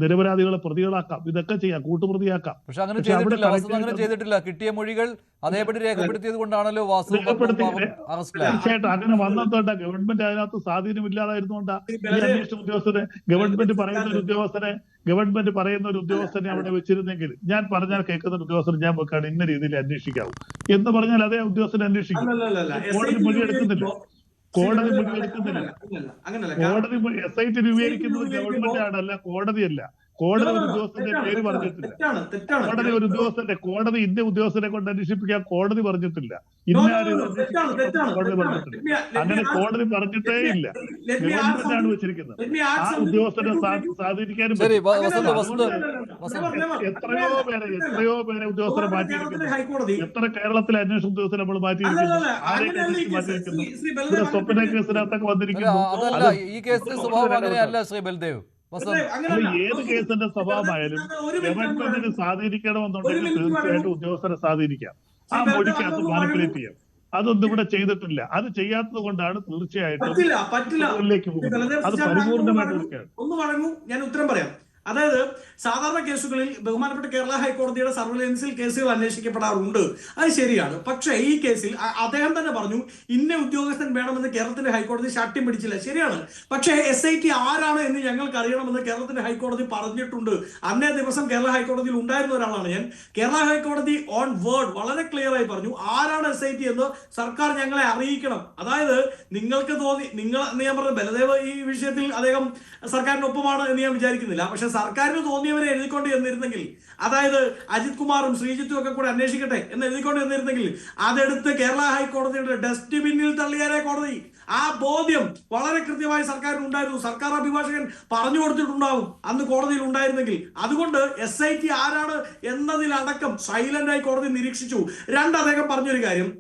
നിരപരാധികളെ പ്രതികളാക്കാം. ഇതൊക്കെ ചെയ്യാം, കൂട്ടുപ്രതിയാക്കാം. പക്ഷെ അങ്ങനെ ചെയ്തിട്ടില്ല. കിട്ടിയ മൊഴികൾ അതേപടി രേഖപ്പെടുത്തിയത് കൊണ്ടാണല്ലോ വാസു അറസ്റ്റിലായത്. തീർച്ചയായിട്ടും അങ്ങനെ വന്നതുകൊണ്ടാ ഗവൺമെന്റ് അതിനകത്ത് സ്വാധീനമില്ലാതായിരുന്നുകൊണ്ടാ ഈ അന്വേഷണ ഉദ്യോഗസ്ഥരെ ഗവൺമെന്റ് പറയുന്ന ഒരു ഉദ്യോഗസ്ഥനെ അവിടെ വെച്ചിരുന്നെങ്കിൽ, ഞാൻ പറഞ്ഞാൽ കേൾക്കുന്ന ഒരു ഉദ്യോഗസ്ഥൻ ഞാൻ വെക്കാണ് ഇന്ന രീതിയിൽ അന്വേഷിക്കാവൂ എന്ന് പറഞ്ഞാൽ അതേ ഉദ്യോഗസ്ഥനെ അന്വേഷിക്കും. കോടതി മൊഴി എടുക്കുന്നില്ല. കോടതി SIT രൂപീകരിക്കുന്നത് ഗവൺമെന്റ് ആണല്ല, കോടതിയല്ല. കോടതി ഒരു ഉദ്യോഗസ്ഥന്റെ പേര് പറഞ്ഞിട്ടില്ല. കോടതി ഇന്ന ഉദ്യോഗസ്ഥനെ കൊണ്ട് അന്വേഷിപ്പിക്കാൻ കോടതി പറഞ്ഞിട്ടില്ല. കോടതി പറഞ്ഞിട്ടില്ല. അങ്ങനെ കോടതി പറഞ്ഞിട്ടേ ഇല്ല. ഗവൺമെന്റാണ് വെച്ചിരിക്കുന്നത്. ആ ഉദ്യോഗസ്ഥനെ സ്വാധീനിക്കാനും എത്രയോ പേരെ ഉദ്യോഗസ്ഥരെ മാറ്റിയിരിക്കുന്നു. എത്ര കേരളത്തിലെ അന്വേഷണ ഉദ്യോഗസ്ഥരെ നമ്മൾ മാറ്റിയിരിക്കുന്നു. ആരെയൊക്കെ മാറ്റിയിരിക്കുന്നു. ഇവിടെ സ്വപ്ന കേസിനകത്തൊക്കെ വന്നിരിക്കുന്നു. അതല്ല, ഈ കേസിന്റെ സ്വഭാവം അങ്ങനെയല്ല ശ്രീ ബൽദേവ്. ഏത് കേസിന്റെ സ്വഭാവമായാലും ഗവൺമെന്റിന് സ്വാധീനിക്കണമെന്നുണ്ടെങ്കിൽ തീർച്ചയായിട്ടും ഉദ്യോഗസ്ഥരെ സ്വാധീനിക്കാം. ആ മൊഴിക്കകത്ത് മാനിപ്പുലേറ്റ് ചെയ്യാം. അതൊന്നും ഇവിടെ ചെയ്തിട്ടില്ല. അത് ചെയ്യാത്തത് കൊണ്ടാണ് തീർച്ചയായിട്ടും പോകുന്നത്. അത് പരിപൂർണമായിട്ട് ഒന്ന് വഴങ്ങൂ, ഞാൻ ഉത്തരം പറയാം. അതായത് സാധാരണ കേസുകളിൽ ബഹുമാനപ്പെട്ട കേരള ഹൈക്കോടതിയുടെ സർവൈലൻസിൽ കേസുകൾ അന്വേഷിക്കപ്പെടാറുണ്ട്, അത് ശരിയാണ്. പക്ഷേ ഈ കേസിൽ അദ്ദേഹം തന്നെ പറഞ്ഞു ഇന്ന ഉദ്യോഗസ്ഥൻ വേണമെന്ന് കേരളത്തിന്റെ ഹൈക്കോടതി ശാഠ്യം പിടിച്ചില്ല, ശരിയാണ്. പക്ഷേ SIT ആരാണ് എന്ന് ഞങ്ങൾക്ക് അറിയണമെന്ന് കേരളത്തിന്റെ ഹൈക്കോടതി പറഞ്ഞിട്ടുണ്ട്. അന്നേ ദിവസം കേരള ഹൈക്കോടതിയിൽ ഉണ്ടായിരുന്ന ഒരാളാണ് ഞാൻ. കേരള ഹൈക്കോടതി ഓൺ വേർഡ് വളരെ ക്ലിയർ ആയി പറഞ്ഞു ആരാണ് SIT എന്ന് സർക്കാർ ഞങ്ങളെ അറിയിക്കണം. അതായത് നിങ്ങൾക്ക് തോന്നി ഞാൻ പറഞ്ഞ ബലദേവ് ഈ വിഷയത്തിൽ അദ്ദേഹം സർക്കാരിനൊപ്പമാണ് എന്ന് ഞാൻ വിചാരിക്കുന്നില്ല. പക്ഷെ സർക്കാരിന് തോന്നിയവരെ എഴുതിക്കൊണ്ട് ചെന്നിരുന്നെങ്കിൽ, അതായത് അജിത് കുമാറും ശ്രീജിത്തും ഒക്കെ കൂടെ അന്വേഷിക്കട്ടെ എന്ന് എഴുതിക്കൊണ്ട് ചെന്നിരുന്നെങ്കിൽ അതെടുത്ത് കേരള ഹൈക്കോടതിയുടെ ഡസ്റ്റ്ബിന്നിൽ തള്ളിയാലേ കോടതി. ആ ബോധ്യം വളരെ കൃത്യമായി സർക്കാരിന് ഉണ്ടായിരുന്നു. സർക്കാർ അഭിഭാഷകൻ പറഞ്ഞു കൊടുത്തിട്ടുണ്ടാവും അന്ന് കോടതിയിൽ ഉണ്ടായിരുന്നെങ്കിൽ. അതുകൊണ്ട് SIT ആരാണ് എന്നതിലടക്കം സൈലന്റ് ആയി കോടതി നിരീക്ഷിച്ചു. അദ്ദേഹം പറഞ്ഞൊരു കാര്യം,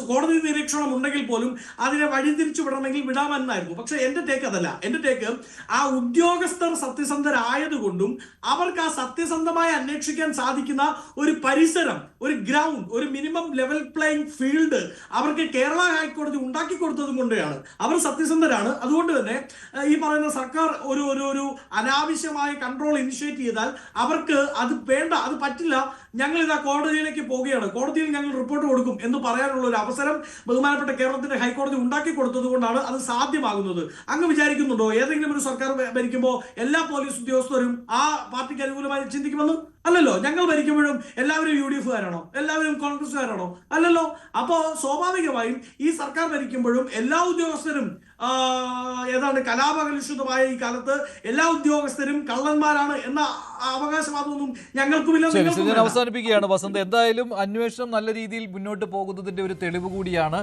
കോടതി നിരീക്ഷണം ഉണ്ടെങ്കിൽ പോലും അതിനെ വഴിതിരിച്ചു വിടണമെങ്കിൽ വിടാമെന്നായിരുന്നു. പക്ഷെ എന്റെ ടേക്ക് അതല്ല. എന്റെ ടേക്ക് ആ ഉദ്യോഗസ്ഥർ സത്യസന്ധരായതുകൊണ്ടും അവർക്ക് ആ സത്യസന്ധമായി അന്വേഷിക്കാൻ സാധിക്കുന്ന ഒരു പരിസരം, ഒരു ഗ്രൗണ്ട്, ഒരു മിനിമം ലെവൽ പ്ലേയിങ് ഫീൽഡ് അവർക്ക് കേരള ഹൈക്കോടതി ഉണ്ടാക്കി കൊടുത്തതും കൊണ്ടാണ്. അവർ സത്യസന്ധരാണ്. അതുകൊണ്ട് തന്നെ ഈ പറയുന്ന സർക്കാർ ഒരു അനാവശ്യമായ കൺട്രോൾ ഇനിഷ്യേറ്റ് ചെയ്താൽ അവർക്ക് അത് വേണ്ട, അത് പറ്റില്ല, ഞങ്ങൾ ഇതാ കോടതിയിലേക്ക് പോവുകയാണ്, കോടതിയിൽ ഞങ്ങൾ റിപ്പോർട്ട് കൊടുക്കും എന്ന് പറയാനുള്ള ഒരു അവസരം ബഹുമാനപ്പെട്ട കേരളത്തിന്റെ ഹൈക്കോടതി ഉണ്ടാക്കി കൊടുത്തത് കൊണ്ടാണ് അത് സാധ്യമാകുന്നത്. അങ്ങ് വിചാരിക്കുന്നുണ്ടോ ഏതെങ്കിലും ഒരു സർക്കാർ ഭരിക്കുമ്പോൾ എല്ലാ പോലീസ് ഉദ്യോഗസ്ഥരും ആ പാർട്ടിക്ക് അനുകൂലമായി ചിന്തിക്കുമെന്ന്? അല്ലല്ലോ. ഞങ്ങൾ ഭരിക്കുമ്പോഴും എല്ലാവരും UDF-കാരാണോ? എല്ലാവരും കോൺഗ്രസ്സുകാരാണോ? അല്ലല്ലോ. അപ്പോ സ്വാഭാവികമായും ഈ സർക്കാർ ഭരിക്കുമ്പോഴും എല്ലാ ഉദ്യോഗസ്ഥരും ഏതാണ്ട് കലാപകലുഷിതമായ ഈ കാലത്ത് എല്ലാ ഉദ്യോഗസ്ഥരും കള്ളന്മാരാണ് എന്ന അവകാശവാദമൊന്നും ഞങ്ങൾക്കുമില്ല. അവസാനിപ്പിക്കുകയാണ് വസന്ത്. എന്തായാലും അന്വേഷണം നല്ല രീതിയിൽ മുന്നോട്ട് പോകുന്നതിന്റെ ഒരു തെളിവ് കൂടിയാണ്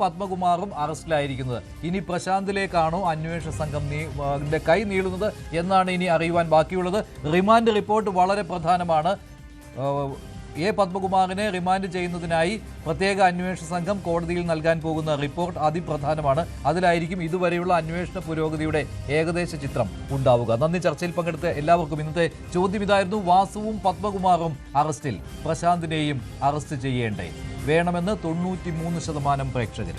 പത്മകുമാറും അറസ്റ്റിലായിരിക്കുന്നത്. ഇനി പ്രശാന്തിലേക്കാണോ അന്വേഷണ സംഘം കൈ നീളുന്നത് എന്നാണ് ഇനി അറിയുവാൻ ബാക്കിയുള്ളത്. റിമാൻഡ് റിപ്പോർട്ട് വളരെ പ്രധാനമാണ്. പത്മകുമാറിനെ റിമാൻഡ് ചെയ്യുന്നതിനായി പ്രത്യേക അന്വേഷണ സംഘം കോടതിയിൽ നൽകാൻ പോകുന്ന റിപ്പോർട്ട് അതിപ്രധാനമാണ്. അതിലായിരിക്കും ഇതുവരെയുള്ള അന്വേഷണ പുരോഗതിയുടെ ഏകദേശ ചിത്രം ഉണ്ടാവുക. നന്ദി. ചർച്ചയിൽ പങ്കെടുത്ത എല്ലാവർക്കും. ഇന്നത്തെ ചോദ്യം ഇതായിരുന്നു: വാസുവും പത്മകുമാറും അറസ്റ്റിൽ, പ്രശാന്തിനെയും അറസ്റ്റ് ചെയ്യേണ്ടേ? വേണമെന്ന് 93% പ്രേക്ഷകർ.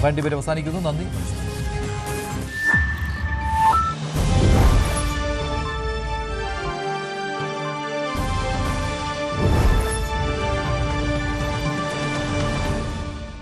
വേണ്ടിവരെ അവസാനിക്കുന്നു. നന്ദി.